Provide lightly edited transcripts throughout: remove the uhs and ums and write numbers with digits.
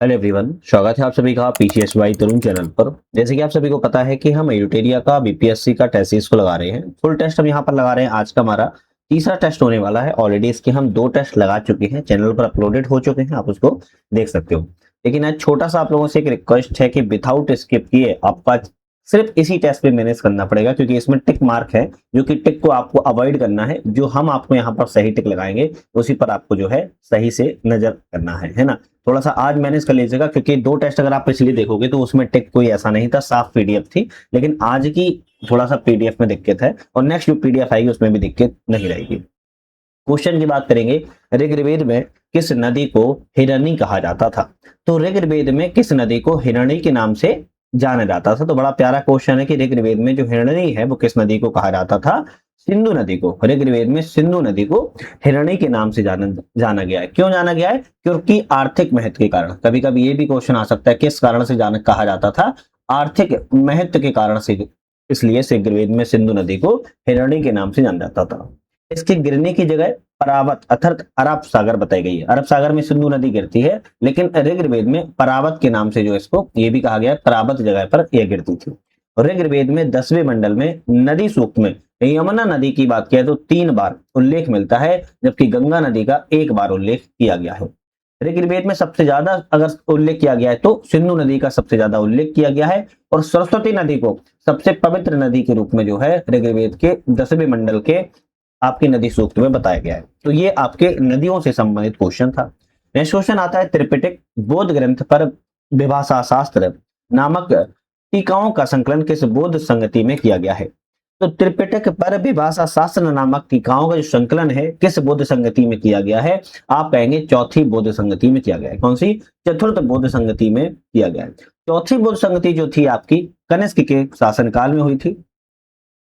Hello everyone, स्वागत है आप सभी का पीसीएसवाई तरुण चैनल पर। जैसे कि आप सभी को पता है कि हम एयूटेरिया का बीपीएससी का टेस्ट सीरीज को लगा रहे हैं। फुल टेस्ट हम यहाँ पर लगा रहे हैं। आज का हमारा तीसरा टेस्ट होने वाला है। ऑलरेडी इसके हम 2 टेस्ट लगा चुके हैं, चैनल पर अपलोडेड हो चुके हैं, आप उसको देख सकते हो। लेकिन आज छोटा सा आप लोगों से एक रिक्वेस्ट है कि विदाउट स्किप किए आपका सिर्फ इसी टेस्ट पे मैनेज करना पड़ेगा, क्योंकि इसमें टिक मार्क है, जो कि टिक को आपको अवॉइड करना है। जो हम आपको यहाँ पर सही टिक लगाएंगे उसी पर आपको जो है सही से नजर करना है ना। थोड़ा सा आज मैनेज कर लीजिएगा, क्योंकि 2 टेस्ट अगर आप पिछली देखोगे तो उसमें टिक कोई ऐसा नहीं था, साफ पीडीएफ थी। लेकिन आज की थोड़ा सा पीडीएफ में दिक्कत है, और नेक्स्ट जो पीडीएफ आएगी उसमें भी दिक्कत नहीं रहेगी। क्वेश्चन की बात करेंगे, ऋग्वेद में किस नदी को हिरणी कहा जाता था? तो ऋग्वेद में किस नदी को हिरणी के नाम से जाना जाता था? तो बड़ा प्यारा क्वेश्चन है कि ऋग्वेद में जो हिरणी है वो किस नदी को कहा जाता था? सिंधु नदी को। ऋग्वेद में सिंधु नदी को हिरणी के नाम से जाना गया है। क्यों जाना गया है? क्योंकि आर्थिक महत्व के कारण। कभी कभी ये भी क्वेश्चन आ सकता है, किस कारण से जाना कहा जाता था? आर्थिक महत्व के कारण से, इसलिए ऋग्वेद में सिंधु नदी को हिरणी के नाम से जाना जाता था। इसके गिरने की जगह परावत अर्थात अरब सागर बताई गई है। अरब सागर में सिंधु नदी गिरती है, लेकिन ऋग्वेद में परावत के नाम से जो इसको ये भी कहा गया है, परावत जगह पर यह गिरती थी। ऋग्वेद में 10वें मंडल में नदी सूक्त में यमुना नदी की बात किया तो 3 बार उल्लेख मिलता है, जबकि गंगा नदी का 1 बार उल्लेख किया गया है। ऋग्वेद में सबसे ज्यादा अगर उल्लेख किया गया है तो सिंधु नदी का सबसे ज्यादा उल्लेख किया गया है, और सरस्वती नदी को सबसे पवित्र नदी के रूप में जो है ऋग्वेद के 10वें मंडल के आपकी नदी सूक्त में बताया गया है। तो ये आपके नदियों से संबंधित क्वेश्चन था। नेक्स्ट क्वेश्चन आता है, त्रिपिटक बौद्ध ग्रंथ पर विभाषा शास्त्र नामक टीकाओं का संकलन किस बौद्ध संगति में किया गया है? तो त्रिपिटक पर विभाषा शास्त्र नामक टीकाओं का जो संकलन है किस बौद्ध संगति में किया गया है? आप कहेंगे चौथी बौद्ध संगति में किया गया है। कौन सी? चतुर्थ बौद्ध संगति में किया गया है। चौथी बौद्ध संगति जो थी आपकी कनिष्क के शासनकाल में हुई थी।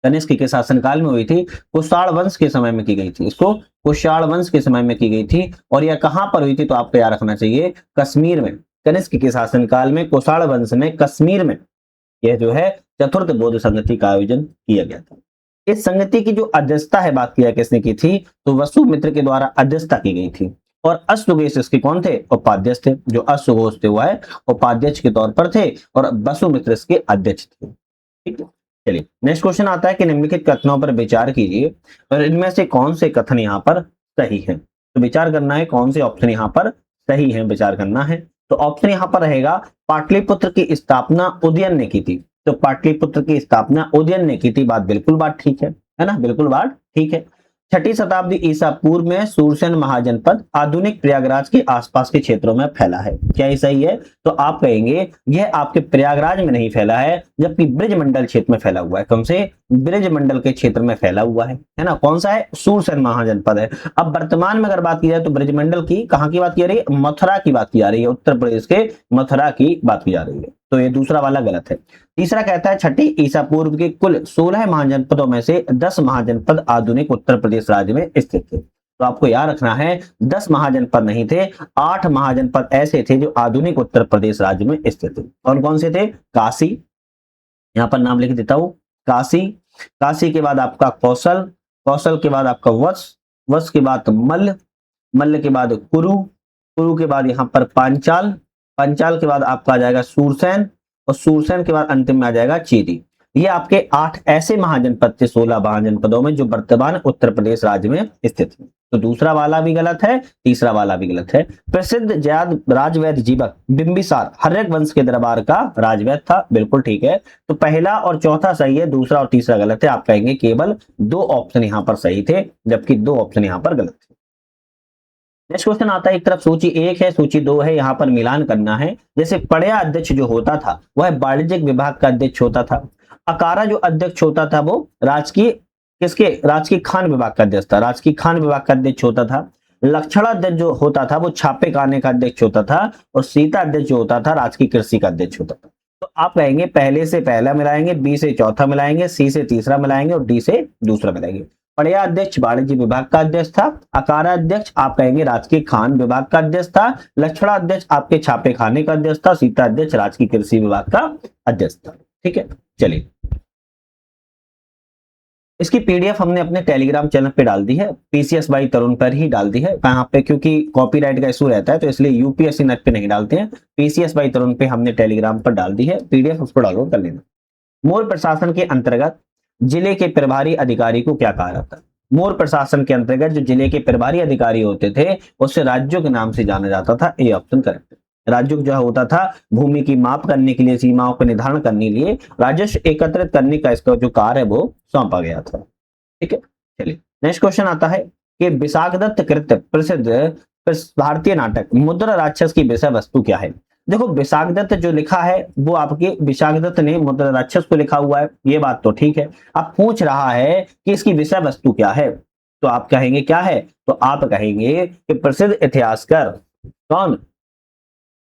कनिष्क के शासनकाल में हुई थी, कुषाण वंश के समय में की गई थी। इसको कुषाण वंश के समय में की गई थी, और यह कहां पर हुई थी? तो आपको याद रखना चाहिए, कश्मीर में। कनिष्क के शासनकाल में कुषाण वंश में कश्मीर में यह जो है चतुर्थ बौद्ध संगति का आयोजन किया गया था। इस संगति की जो अध्यक्षता है बात किया किसने की थी? तो वसुमित्र के द्वारा अध्यक्षता की गई थी, और अश्वघोष इसके कौन थे? उपाध्यक्ष थे। जो अश्वघोष थे वह उपाध्यक्ष के तौर पर थे, और वसुमित्र इसके अध्यक्ष थे। ठीक है, चलिए नेक्स्ट क्वेश्चन आता है कि निम्नलिखित कथनों पर विचार कीजिए और इनमें से कौन से कथन यहाँ पर सही है। तो विचार करना है कौन से ऑप्शन यहाँ पर सही है, विचार करना है। तो ऑप्शन यहाँ पर रहेगा, पाटलिपुत्र की स्थापना उदयन ने की थी। तो पाटलिपुत्र की स्थापना उदयन ने की थी, बात ठीक है ना, बिल्कुल बात ठीक है। 6ठी शताब्दी ईसा पूर्व में सूरसेन महाजनपद आधुनिक प्रयागराज के आसपास के क्षेत्रों में फैला है। क्या ये सही है? तो आप कहेंगे यह आपके प्रयागराज में नहीं फैला है, जबकि ब्रजमंडल क्षेत्र में फैला हुआ है। कौन से? ब्रजमंडल के क्षेत्र में फैला हुआ है ना। कौन सा है? सूरसेन महाजनपद है। अब वर्तमान में अगर बात की जाए तो ब्रजमंडल की कहाँ की बात की जा रही है? मथुरा की बात की जा रही है, उत्तर प्रदेश के मथुरा की बात की जा रही है। तो ये दूसरा वाला गलत है। तीसरा कहता है, 6ठी ईसा पूर्व के कुल 16 महाजनपदों में से 10 महाजनपद आधुनिक उत्तर प्रदेश राज्य में स्थित थे। तो आपको याद रखना है 10 महाजनपद नहीं थे, 8 महाजनपद ऐसे थे जो आधुनिक उत्तर प्रदेश राज्य में स्थित थे। कौन कौन से थे? काशी, यहां पर नाम लिख देता हूं, काशी। काशी के बाद आपका कौशल, कौशल के बाद आपका वत्स, वत्स के बाद मल्ल, मल्ल के बाद कुरु, कुरु के बाद यहाँ पर पांचाल, पांचाल के बाद आपका आ जाएगा सूरसेन, और सूरसेन के बाद अंतिम में आ जाएगा चेदी। ये आपके 8 ऐसे महाजनपद थे 16 महाजनपदों में जो वर्तमान उत्तर प्रदेश राज्य में स्थित है। तो दूसरा वाला भी गलत है, तीसरा वाला भी गलत है। प्रसिद्ध जैद राजवैद्य जीवक बिंबिसार हर्यक वंश के दरबार का राजवैद्य था, बिल्कुल ठीक है। तो पहला और चौथा सही है, दूसरा और तीसरा गलत है। आप कहेंगे केवल 2 ऑप्शन यहाँ पर सही थे, जबकि 2 ऑप्शन यहाँ पर गलत थे। नेक्स्ट क्वेश्चन आता है, एक तरफ सूची 1 है, सूची 2 है, यहाँ पर मिलान करना है। जैसे पड़या अध्यक्ष जो होता था वह वाणिज्यिक विभाग का अध्यक्ष होता था। अकारा जो अध्यक्ष होता था वो राजकीय किसके? राजकीय खान विभाग का अध्यक्ष था, राजकीय खान विभाग का अध्यक्ष होता था। लक्षणा अध्यक्ष जो होता था वो छापे खाने का अध्यक्ष होता था, और सीता अध्यक्ष जो होता था राजकीय कृषि का अध्यक्ष होता था। तो आप कहेंगे पहले से पहला मिलाएंगे, बी से चौथा मिलाएंगे, सी से तीसरा मिलाएंगे, और डी से दूसरा मिलाएंगे। पड़या अध्यक्ष वाणिज्य विभाग का अध्यक्ष था। अकारा अध्यक्ष आप कहेंगे राजकीय खान विभाग का अध्यक्ष था। लक्षणा अध्यक्ष आपके छापे खाने का अध्यक्ष था। सीता अध्यक्ष राजकीय कृषि विभाग का अध्यक्ष था। ठीक है, चलिए इसकी पीडीएफ हमने अपने टेलीग्राम चैनल पे डाल दी है, पीसीएस बाई तरुण पर ही डाल दी है। कहाँ पे? क्योंकि कॉपीराइट का इशू रहता है तो इसलिए यूपीएससी नेट पे नहीं डालते हैं, पीसीएस बाई तरुण पे हमने टेलीग्राम पर डाल दी है पीडीएफ, उसको डाउनलोड कर लेना। मोर प्रशासन के अंतर्गत जिले के प्रभारी अधिकारी को क्या कहा जाता है? मोर प्रशासन के अंतर्गत जो जिले के प्रभारी अधिकारी होते थे उसे राज्यों के नाम से जाना जाता था। A option correct. राज्य जो होता था भूमि की माप करने के लिए, सीमाओं का निर्धारण करने के लिए, राजस्व एकत्रित करने का इसका जो कार्य है वो सौंपा गया था। ठीक है, चलिए नेक्स्ट क्वेश्चन आता है कि विशाखदत्त कृत प्रसिद्ध भारतीय नाटक मुद्रा राक्षस की विषय वस्तु क्या है? देखो विशाखदत्त जो लिखा है वो आपके विशाखदत्त ने मुद्रा राक्षस को लिखा हुआ है, ये बात तो ठीक है। अब पूछ रहा है कि इसकी विषय वस्तु क्या है, तो आप कहेंगे क्या है? तो आप कहेंगे कि प्रसिद्ध इतिहासकार कौन?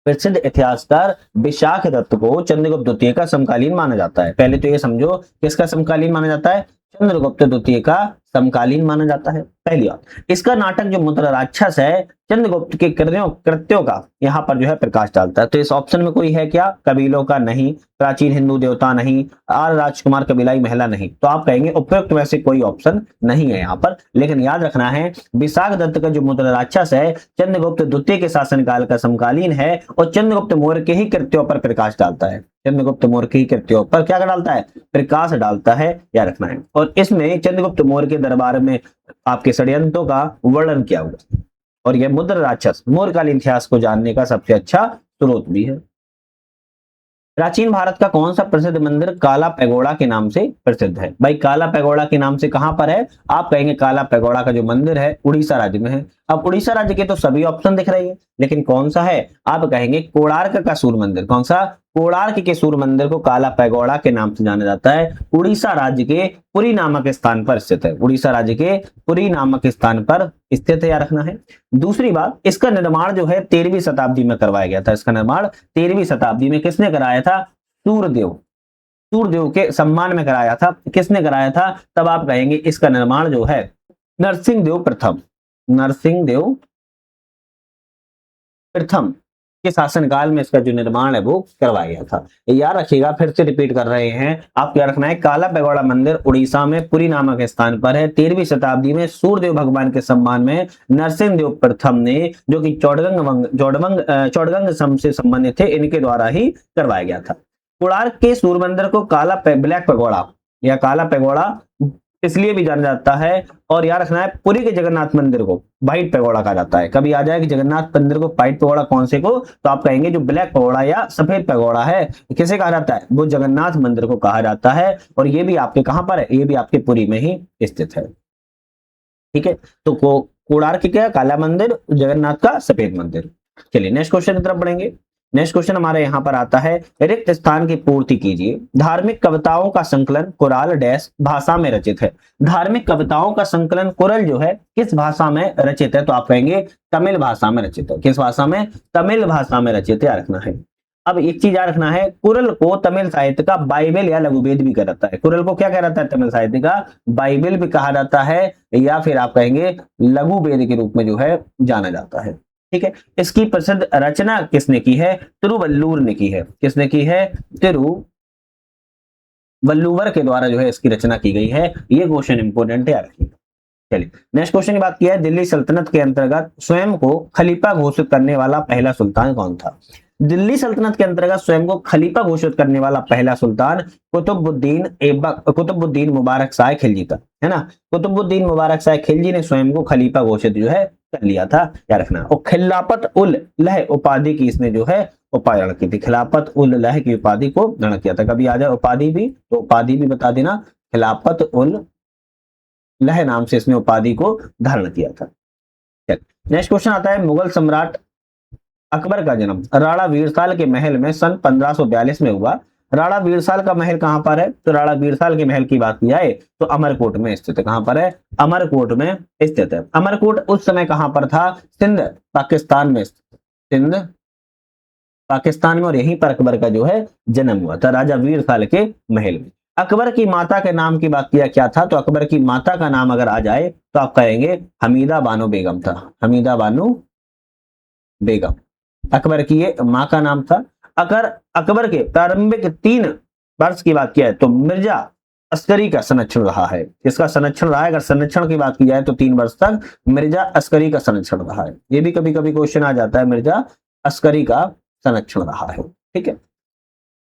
प्रसिद्ध इतिहासकार विशाखदत्त को चंद्रगुप्त द्वितीय का समकालीन माना जाता है। पहले तो ये समझो किसका समकालीन माना जाता है? चंद्रगुप्त द्वितीय का समकालीन माना जाता है, पहली बात। इसका नाटक जो मुद्रा राक्षस है चंद्रगुप्त के कृत्यों का यहाँ पर जो है प्रकाश डालता है। तो इस ऑप्शन में कोई है क्या? कबीलों का नहीं, प्राचीन हिंदू देवता नहीं, आर राजकुमार कबीलाई महिला नहीं, तो आप कहेंगे उपयुक्त में से कोई ऑप्शन नहीं है यहाँ पर। लेकिन याद रखना है विशाखदत्त का जो मुद्रा राक्षस है चंद्रगुप्त द्वितीय के शासनकाल का समकालीन है और चंद्रगुप्त मौर्य के ही कृत्यों पर प्रकाश डालता है। चंद्रगुप्त मौर्य की कृत्यों पर क्या डालता है? प्रकाश डालता है, याद रखना है। और इसमें चंद्रगुप्त मौर्य के दरबार में आपके षड्यंत्रों का वर्णन किया हुआ, और यह मुद्रा राक्षस मौर्यकालीन इतिहास को जानने का सबसे अच्छा स्रोत भी है। प्राचीन भारत का कौन सा प्रसिद्ध मंदिर काला पैगोड़ा के नाम से प्रसिद्ध है? भाई काला पैगोड़ा के नाम से कहां पर है? आप कहेंगे काला पैगोड़ा का जो मंदिर है उड़ीसा राज्य में है। अब उड़ीसा राज्य के तो सभी ऑप्शन दिख रही है, लेकिन कौन सा है? आप कहेंगे कोणार्क का सूर्य मंदिर। कौन सा? कोणार्क के सूर्य मंदिर को काला पैगोड़ा के नाम से जाना जाता है। उड़ीसा राज्य के पुरी नामक स्थान पर स्थित है। उड़ीसा राज्य के पुरी नामक स्थान पर स्थित है, याद रखना है। दूसरी बात, इसका निर्माण जो है 13वीं शताब्दी में करवाया गया था। इसका निर्माण 13वीं शताब्दी में किसने कराया था? सूर्यदेव। सूर्यदेव के सम्मान में कराया था। किसने कराया था? तब आप कहेंगे इसका निर्माण जो है नरसिंहदेव प्रथम, नरसिंहदेव प्रथम के शासनकाल में इसका जो निर्माण है वो करवाया गया था। याद रखिएगा, फिर से रिपीट कर रहे हैं, आप क्या रखना है? काला पैगोड़ा मंदिर उड़ीसा में पुरी नामक स्थान पर है। 13वीं शताब्दी में सूर्यदेव भगवान के सम्मान में नरसिंहदेव प्रथम ने, जो कि चौड़गंग सम से संबंधित थे, इनके द्वारा ही करवाया गया था। कोणार्क के सूर्य मंदिर को ब्लैक पैगोड़ा या काला पैगोड़ा इसलिए भी जाना जाता है। और याद रखना है पुरी के जगन्नाथ मंदिर को व्हाइट पैगोड़ा कहा जाता है। कभी आ जाए कि जगन्नाथ मंदिर को व्हाइट पैगोड़ा कौन से को, तो आप कहेंगे जो ब्लैक पैगोड़ा या सफेद पैगोड़ा है किसे कहा जाता है? वो जगन्नाथ मंदिर को कहा जाता है। और ये भी आपके कहां पर है? ये भी आपके पुरी में ही स्थित है। ठीक है, तो कोणार्क क्या? काला मंदिर, जगन्नाथ का सफेद मंदिर। चलिए नेक्स्ट क्वेश्चन की तरफ बढ़ेंगे। नेक्स्ट क्वेश्चन हमारे यहाँ पर आता है, रिक्त स्थान की पूर्ति कीजिए। धार्मिक कविताओं का संकलन कुराल डैश भाषा में रचित है। धार्मिक कविताओं का संकलन कुरल जो है किस भाषा में रचित है? तो आप कहेंगे तमिल भाषा में रचित है। किस भाषा में? तमिल भाषा में रचित है, रखना है। अब एक चीज याद रखना है, कुरल को तमिल साहित्य का बाइबल या लघुवेद भी कहा जाता है। कुरल को क्या कहा जाता है? तमिल साहित्य का बाइबल भी कहा जाता है, या फिर आप कहेंगे लघुवेद के रूप में जो है जाना जाता है। ठीक है, इसकी प्रसिद्ध रचना किसने की है? तिरुवल्लुवर ने की है। किसने की है? तिरुवल्लुवर के द्वारा जो है इसकी रचना की गई है। ये क्वेश्चन इंपोर्टेंट है, याद रखिएगा। चलिए नेक्स्ट क्वेश्चन की बात किया है, दिल्ली सल्तनत के अंतर्गत स्वयं को खलीफा घोषित करने वाला पहला सुल्तान कौन था? दिल्ली सल्तनत के अंतर्गत स्वयं को खलीफा घोषित करने वाला पहला सुल्तान कुतुबुद्दीन मुबारक शाह खिलजी था, है ना। कुतुबुद्दीन मुबारक शाह खिलजी ने स्वयं को खलीफा घोषित जो है कर लिया था, याद रखना। और खिलाफत उल लह उपाधि की इसने जो है उपाधि की थी। खिलाफत उल लह की उपाधि को धारण किया था। कभी आ जाए उपाधि भी, तो उपाधि भी बता देना। खिलाफत उल लह नाम से इसने उपाधि को धारण किया था। नेक्स्ट क्वेश्चन आता है, मुगल सम्राट अकबर का जन्म राणा वीरसाल के महल में सन 1542 में हुआ। राणा वीरसाल का महल कहां पर है? तो राणा वीरसाल के महल की बात की जाए तो अमरकोट में स्थित है। कहां पर है? अमरकोट में स्थित है। अमरकोट उस समय कहां पर था? सिंध पाकिस्तान में स्थित। सिंध पाकिस्तान में, और यहीं पर अकबर का जो है जन्म हुआ था, राजा वीरसाल के महल में। अकबर की माता के नाम की बात किया क्या था? तो अकबर की माता का नाम अगर आ जाए तो आप कहेंगे हमीदा बानो बेगम था। हमीदा बानो बेगम अकबर की ये मां का नाम था। अगर अकबर के प्रारंभिक 3 वर्ष की बात किया है तो मिर्जा अस्करी का संरक्षण रहा है। इसका संरक्षण रहा है, अगर संरक्षण की बात की जाए तो 3 वर्ष तक मिर्जा अस्करी का संरक्षण रहा है। ये भी कभी कभी क्वेश्चन आ जाता है, मिर्जा अस्करी का संरक्षण रहा है। ठीक है,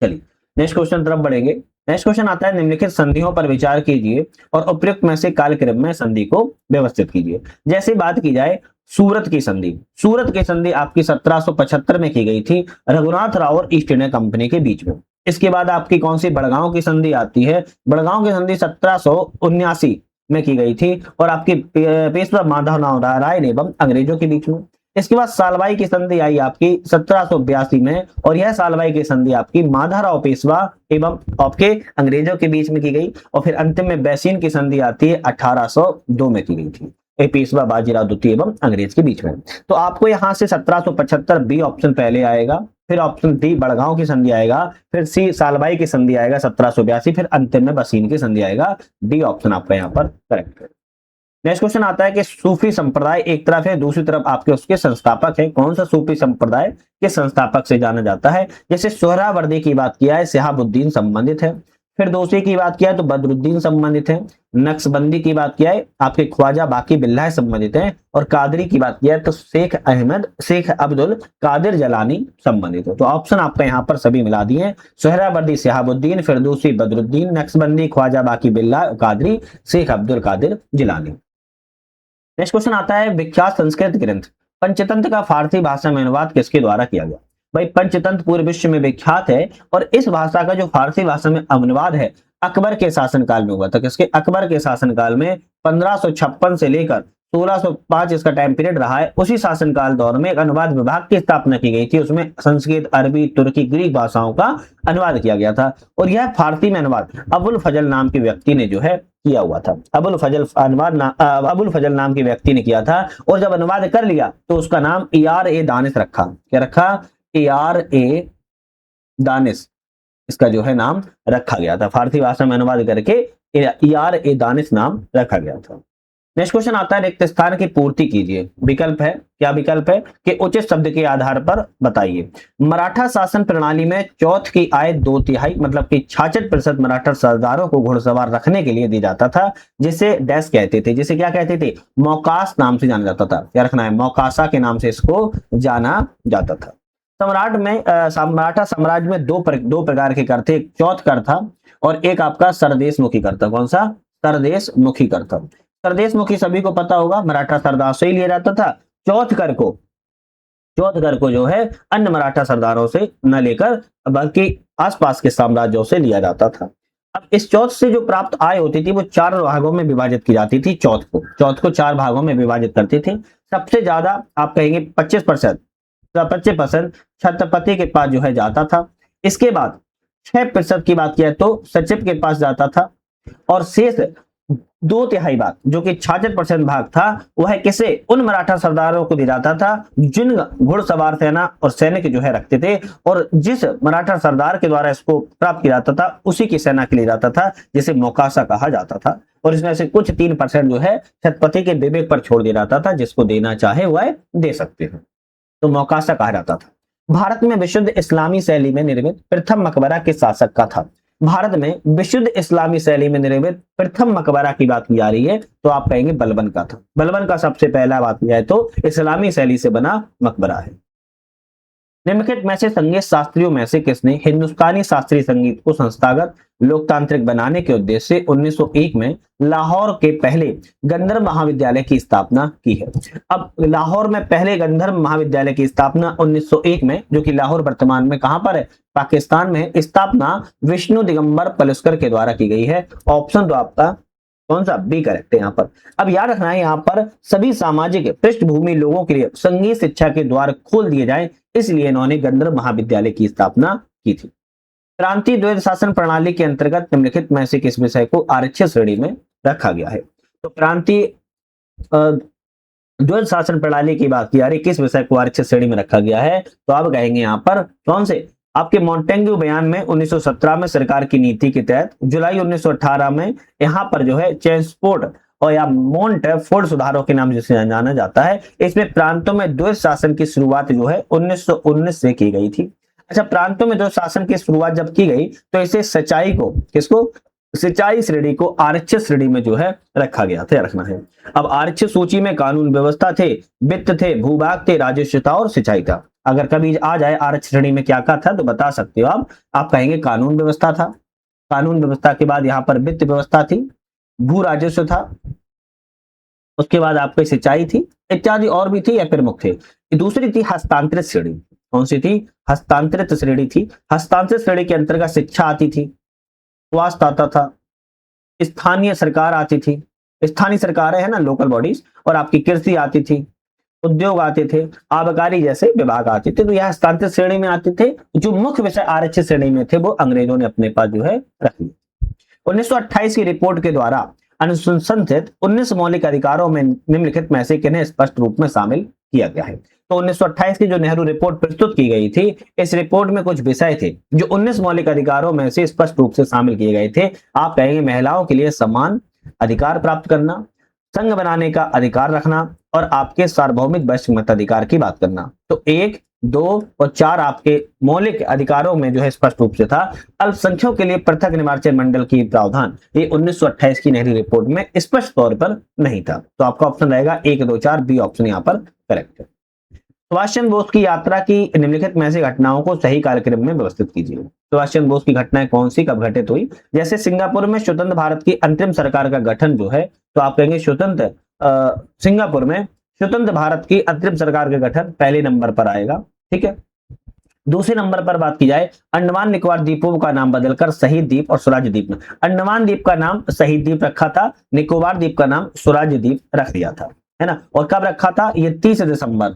चलिए नेक्स्ट क्वेश्चन तरफ बढ़ेंगे। नेक्स्ट क्वेश्चन आता है, निम्नलिखित संधियों पर विचार कीजिए और उपयुक्त में से कालक्रम में संधि को व्यवस्थित कीजिए। जैसे बात की जाए सूरत की संधि, सूरत की संधि आपकी 1775 में की गई थी रघुनाथ राव और ईस्ट इंडिया कंपनी के बीच में। इसके बाद आपकी कौन सी बड़गांव की संधि आती है? बड़गांव की संधि 1779 में की गई थी और आपकी पेशवा माधवराव राय एवं अंग्रेजों के बीच में। इसके बाद सालबाई की संधि आई आपकी 1782 में और यह सालबाई की संधि आपकी माधवराव पेशवा एवं आपके अंग्रेजों के बीच में की गई। और फिर अंतिम में बैसीन की संधि आती है 1802 में की गई थी, पेशवा बाजीराव द्वितीय एवं अंग्रेज के बीच में। तो आपको यहाँ से 1775 बी ऑप्शन पहले आएगा, फिर ऑप्शन डी बड़गांव की संधि आएगा, फिर सी सालबाई की संधि आएगा 1782, फिर अंतिम में बसीन की संधि आएगा। डी ऑप्शन आपका यहाँ पर करेक्ट है। नेक्स्ट क्वेश्चन आता है कि सूफी संप्रदाय एक तरफ है, दूसरी तरफ आपके उसके संस्थापक है। कौन सा सूफी संप्रदाय के संस्थापक से जाना जाता है? जैसे सोहरावर्दी की बात किया है, शिहाबुद्दीन संबंधित है। फिर दूसरी की बात किया है तो बदरुद्दीन संबंधित है। नक्शबंदी की बात किया है आपके ख्वाजा बाकी बिल्लाह संबंधित है। और कादरी की बात किया है तो शेख अब्दुल कादिर जलानी संबंधित है। तो ऑप्शन आपका यहाँ पर सभी मिला दिए, सोहरावर्दी शिहाबुद्दीन, फिर दूसरी बदरुद्दीन, नक्शबंदी ख्वाजा बाकी बिल्लाह, कादरी शेख अब्दुल कादिर जिलानी। नेक्स्ट क्वेश्चन आता है, विख्यात संस्कृत ग्रंथ पंचतंत्र का फारसी भाषा में अनुवाद किसके द्वारा किया गया? भाई पंचतंत्र पूरे विश्व में विख्यात है और इस भाषा का जो फारसी भाषा में अनुवाद है अकबर के शासनकाल में हुआ था। किसके? अकबर के शासनकाल में 1556 से लेकर 1605 इसका टाइम पीरियड रहा है। उसी शासनकाल दौर में एक अनुवाद विभाग की स्थापना की गई थी, उसमें संस्कृत, अरबी, तुर्की, ग्रीक भाषाओं का अनुवाद किया गया था और यह फारसी में अनुवाद अबुल फजल नाम के व्यक्ति ने जो है किया हुआ था। अबुल फजल नाम के व्यक्ति ने किया था और जब अनुवाद कर लिया तो उसका नाम E.R.A. दानिश रखा। क्या रखा? E.R.A. दानिश इसका जो है नाम रखा गया था। फारसी भाषा में अनुवाद करके E.R.A. दानिश नाम रखा गया था। नेक्स्ट क्वेश्चन आता है, रिक्त स्थान की पूर्ति कीजिए। विकल्प है, क्या विकल्प है कि उचित शब्द के आधार पर बताइए। मराठा शासन प्रणाली में चौथ की आय 2/3 मतलब कि 66% मराठा सरदारों को घुड़सवार रखने के लिए दिया जाता था, जिसे डैश कहते थे, जिसे क्या कहते थे? मौकास नाम से जाना जाता था। क्या रखना है? मौकासा के नाम से इसको जाना जाता था। मराठा साम्राज्य में दो प्रकार के कर थे, एक चौथ कर था और एक आपका सरदेशमुखी कर था। कौन सा? सरदेशमुखी कर था। सरदेशमुखी सभी को पता होगा, मराठा सरदार से ही लिया जाता था। चौथ कर को जो है अन्य मराठा सरदारों से न लेकर बल्कि आसपास के साम्राज्यों से लिया जाता था। अब इस चौथ से जो प्राप्त आय होती थी वो 4 भागों में विभाजित की जाती थी। चौथ को 4 भागों में विभाजित करते थे। सबसे ज्यादा आप कहेंगे 25% छत्रपति के पास जो है जाता था। इसके बाद 6% की बात किया तो सचिव के पास जाता था और शेष 2/3 भाग जो कि 66% भाग था वह किसे? उन मराठा सरदारों को दिया जाता था जिन घुड़सवार सेना और सैनिक जो है रखते थे और जिस मराठा सरदार के द्वारा इसको प्राप्त किया जाता था उसी की सेना के लिए जाता था, जिसे मौकासा कहा जाता था। और इसमें से कुछ 3% जो है छत्रपति के विवेक पर छोड़ दिया जाता था, जिसको देना चाहे वह दे सकते हैं, तो मौकासा कहा जाता था। भारत में विशुद्ध इस्लामी शैली में निर्मित प्रथम मकबरा किस शासक का था? भारत में विशुद्ध इस्लामी शैली में निर्मित प्रथम मकबरा की बात की जा रही है तो आप कहेंगे बलबन का था। बलबन का सबसे पहला बात किया है तो इस्लामी शैली से बना मकबरा है। निम्नलिखित में से संगीत शास्त्रियों में से किसने हिंदुस्तानी शास्त्रीय संगीत को संस्थागत लोकतांत्रिक बनाने के उद्देश्य से 1901 में लाहौर के पहले गंधर्व महाविद्यालय की स्थापना की है? अब लाहौर में पहले गंधर्व महाविद्यालय की स्थापना 1901 में, जो कि लाहौर वर्तमान में कहां पर है? पाकिस्तान में, स्थापना विष्णु दिगंबर पलुस्कर के द्वारा की गई है। ऑप्शन तो आपका कौन सा? बी करेक्ट है यहाँ पर। अब याद रखना है यहाँ पर सभी सामाजिक पृष्ठभूमि लोगों के लिए संगीत शिक्षा के द्वार खोल दिए जाएं, इसलिए इन्होंने गंधर्व महाविद्यालय की स्थापना की थी। प्रांतीय द्वैध शासन प्रणाली के अंतर्गत निम्नलिखित में से किस विषय को आरक्षित श्रेणी में रखा गया है? तो प्रांतीय द्वैध शासन प्रणाली की बात की जा रही, किस विषय को आरक्षित श्रेणी में रखा गया है? तो आप कहेंगे यहाँ पर कौन से? आपके मॉन्टेग्यू बयान में 1917 में सरकार की नीति के तहत जुलाई 1918 में यहाँ पर जो है चेम्सफोर्ड और या मोंटफोर्ड सुधारों के नाम जिसे जाना जाता है, इसमें प्रांतों में द्वैध शासन की शुरुआत जो है 1919 से की गई थी। अच्छा, प्रांतों में द्वैध शासन की शुरुआत जब की गई तो इसे सच्चाई को, किसको? सिंचाई श्रेणी को आरक्षित श्रेणी में जो है रखा गया था, रखना है। अब आरक्षित सूची में कानून व्यवस्था थे, वित्त थे, भूभाग थे, राजस्व था और सिंचाई था। अगर कभी आ जाए आरक्षित श्रेणी में क्या था तो बता सकते हो आप कहेंगे कानून व्यवस्था था, कानून व्यवस्था के बाद यहाँ पर वित्त व्यवस्था थी, भू राजस्व था, उसके बाद आपकी सिंचाई थी इत्यादि और भी थी या प्रमुख थे। दूसरी थी हस्तांतरित श्रेणी। कौन सी थी? हस्तांतरित श्रेणी थी। हस्तांतरित श्रेणी के अंतर्गत शिक्षा आती थी, स्वास्थ्य आता था, स्थानीय सरकार आती थी, स्थानीय सरकारें है ना, लोकल बॉडीज, और आपकी कृषि आती थी, उद्योग आते थे, आबकारी जैसे विभाग आते थे। तो यह हस्तांतरित श्रेणी में आते थे। जो मुख्य विषय आरक्षित श्रेणी में थे वो अंग्रेजों ने अपने पास जो है रख लिया। 1928 की रिपोर्ट के द्वारा अनुशंसित 19 मौलिक अधिकारों में निम्नलिखित में से किन्हें स्पष्ट रूप में शामिल किया गया है? तो 1928 की जो नेहरू रिपोर्ट प्रस्तुत की गई थी, इस रिपोर्ट में कुछ विषय थे जो 19 मौलिक अधिकारों में से स्पष्ट रूप से शामिल किए गए थे। आप कहेंगे महिलाओं के लिए समान अधिकार प्राप्त करना, संघ बनाने का अधिकार रखना और आपके सार्वभौमिक वैश्विक मताधिकार की बात करना। तो 1, 2 और 4 आपके मौलिक अधिकारों में जो है स्पष्ट रूप से था। अल्पसंख्यकों के लिए पृथक निर्वाचन मंडल की प्रावधान ये 1928 की नेहरू रिपोर्ट में स्पष्ट तौर पर नहीं था। तो आपका ऑप्शन रहेगा 1, 2, 4 बी ऑप्शन यहाँ पर करेक्ट है। सुभाष चंद्र बोस की यात्रा की निम्नलिखित में से घटनाओं को सही कालक्रम में व्यवस्थित कीजिए। सुभाष चंद्र बोस की घटनाएं कौन सी कब घटित हुई? जैसे सिंगापुर में स्वतंत्र भारत की अंतरिम सरकार का गठन जो है, तो आप कहेंगे सिंगापुर में स्वतंत्र भारत की अंतरिम सरकार का गठन पहले नंबर पर आएगा। ठीक है। दूसरे नंबर पर बात की जाए, अंडमान निकोबार द्वीपों का नाम बदलकर शहीद द्वीप और स्वराज द्वीप में, अंडमान द्वीप का नाम शहीद द्वीप रखा था, निकोबार द्वीप का नाम स्वराज द्वीप रख दिया था, है ना। और कब रखा था? ये 30 दिसंबर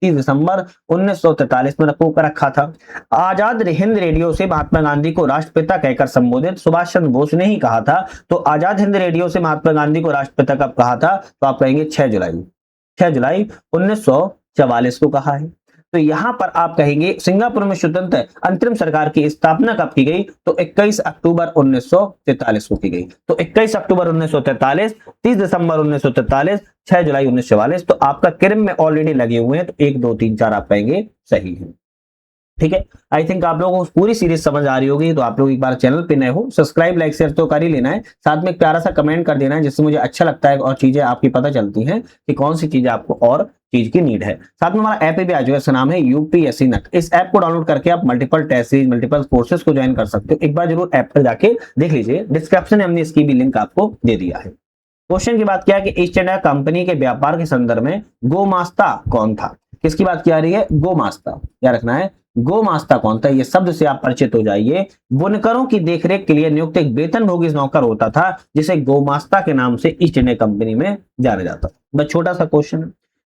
1943 में रखा था। आजाद हिंद रेडियो से महात्मा गांधी को राष्ट्रपिता कहकर संबोधित सुभाष चंद्र बोस ने ही कहा था। तो आजाद हिंद रेडियो से महात्मा गांधी को राष्ट्रपिता कब कहा था? तो आप कहेंगे 6 जुलाई 1944 को कहा है। तो यहां पर आप कहेंगे सिंगापुर में स्वतंत्र अंतरिम सरकार की स्थापना कब की गई? तो 21 अक्टूबर 1943 को की गई। तो 21 अक्टूबर 1943, 30 दिसंबर 1943, 6 जुलाई 1944। तो आपका क्रम में ऑलरेडी लगे हुए हैं, तो 1, 2, 3, 4 आप कहेंगे सही है। ठीक है। आई थिंक आप लोगों को पूरी सीरीज समझ आ रही होगी। तो आप लोग एक बार चैनल पे नए हो, सब्सक्राइब लाइक शेयर तो कर ही लेना है, साथ में एक प्यारा सा कमेंट कर देना है, जिससे मुझे अच्छा लगता है और चीजें आपकी पता चलती हैं कि कौन सी चीजें आपको और चीज की नीड है। साथ में हमारा ऐप भी आ जाएगा, इसका नाम है यूपीएससी नट। इस ऐप को डाउनलोड करके आप multiple test series, multiple courses को ज्वाइन कर सकते हो। एक बार जरूर ऐप पर जाके देख लीजिए, डिस्क्रिप्शन में हमने इसकी भी लिंक आपको दे दिया है। क्वेश्चन की बात किया कि ईस्ट इंडिया कंपनी के व्यापार के संदर्भ में गोमास्ता कौन था? किसकी बात की जा रही है? गोमास्ता। क्या रखना है? गोमास्ता कौन था? ये शब्द से आप परिचित हो जाइए। बुनकरों की देखरेख के लिए नियुक्त एक वेतनभोगी नौकर होता था, जिसे गोमास्ता के नाम से ईस्ट इंडिया कंपनी में जाना जाता था। बस छोटा सा क्वेश्चन है।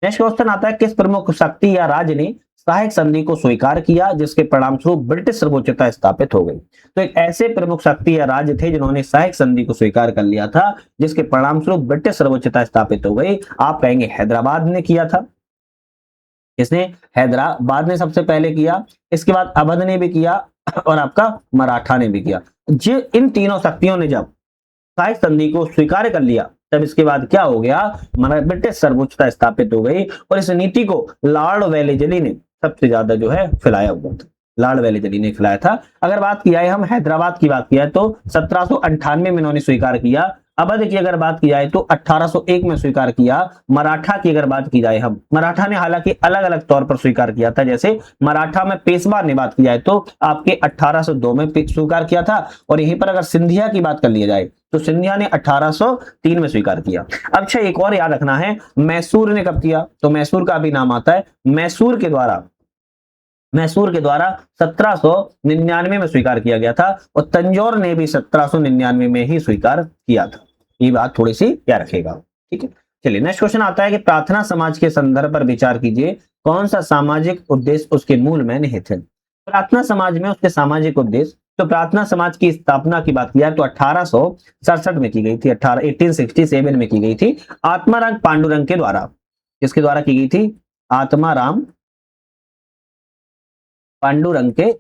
नेक्स्ट क्वेश्चन आता है, किस प्रमुख शक्ति या राज्य ने सहायक संधि को स्वीकार किया, जिसके परिणाम स्वरूप ब्रिटिश सर्वोच्चता स्थापित हो गई? तो एक ऐसे प्रमुख शक्ति या राज्य थे जिन्होंने सहायक संधि को स्वीकार कर लिया था, जिसके परिणाम स्वरूप ब्रिटिश सर्वोच्चता स्थापित हो गई। आप कहेंगे हैदराबाद ने किया था। किसने? हैदराबाद ने सबसे पहले किया, इसके बाद अवध ने भी किया और आपका मराठा ने भी किया। इन तीनों शक्तियों ने जब सहायक संधि को स्वीकार कर लिया, तब इसके बाद क्या हो गया? ब्रिटिश सर्वोच्चता स्थापित हो गई। और इस नीति को लॉर्ड वेलेस्ली ने सबसे ज्यादा जो है फैलाया हुआ था, लॉर्ड वेलेस्ली ने फैलाया था। अगर बात की जाए, हम हैदराबाद की बात किया तो 1798 में इन्होंने स्वीकार किया। अवध की अगर बात की जाए तो 1801 में स्वीकार किया। मराठा की अगर बात की जाए, हम मराठा ने हालांकि अलग अलग तौर पर स्वीकार किया था। जैसे मराठा में पेशवा ने बात की जाए तो आपके 1802 में स्वीकार किया था। और यहीं पर अगर सिंधिया की बात कर लिया जाए तो सिंधिया ने 1803 में स्वीकार किया। अच्छा, एक और याद रखना है, मैसूर ने कब किया? तो मैसूर का भी नाम आता है। मैसूर के द्वारा 1799 में स्वीकार किया गया था। और तंजौर ने भी 1799 में ही स्वीकार किया था। ये बात थोड़ी सी याद रखेगा। ठीक है। चलिए नेक्स्ट क्वेश्चन आता है कि प्रार्थना समाज के संदर्भ पर विचार कीजिए, कौन सा सामाजिक उद्देश्य उसके मूल में निहित है? प्रार्थना समाज में उसके सामाजिक उद्देश्य, तो प्रार्थना समाज की स्थापना की बात किया तो 1867 में की गई थी, 1867 में की गई थी आत्माराम पांडुरंग के द्वारा। किसके द्वारा की गई थी? आत्माराम पांडुरंग के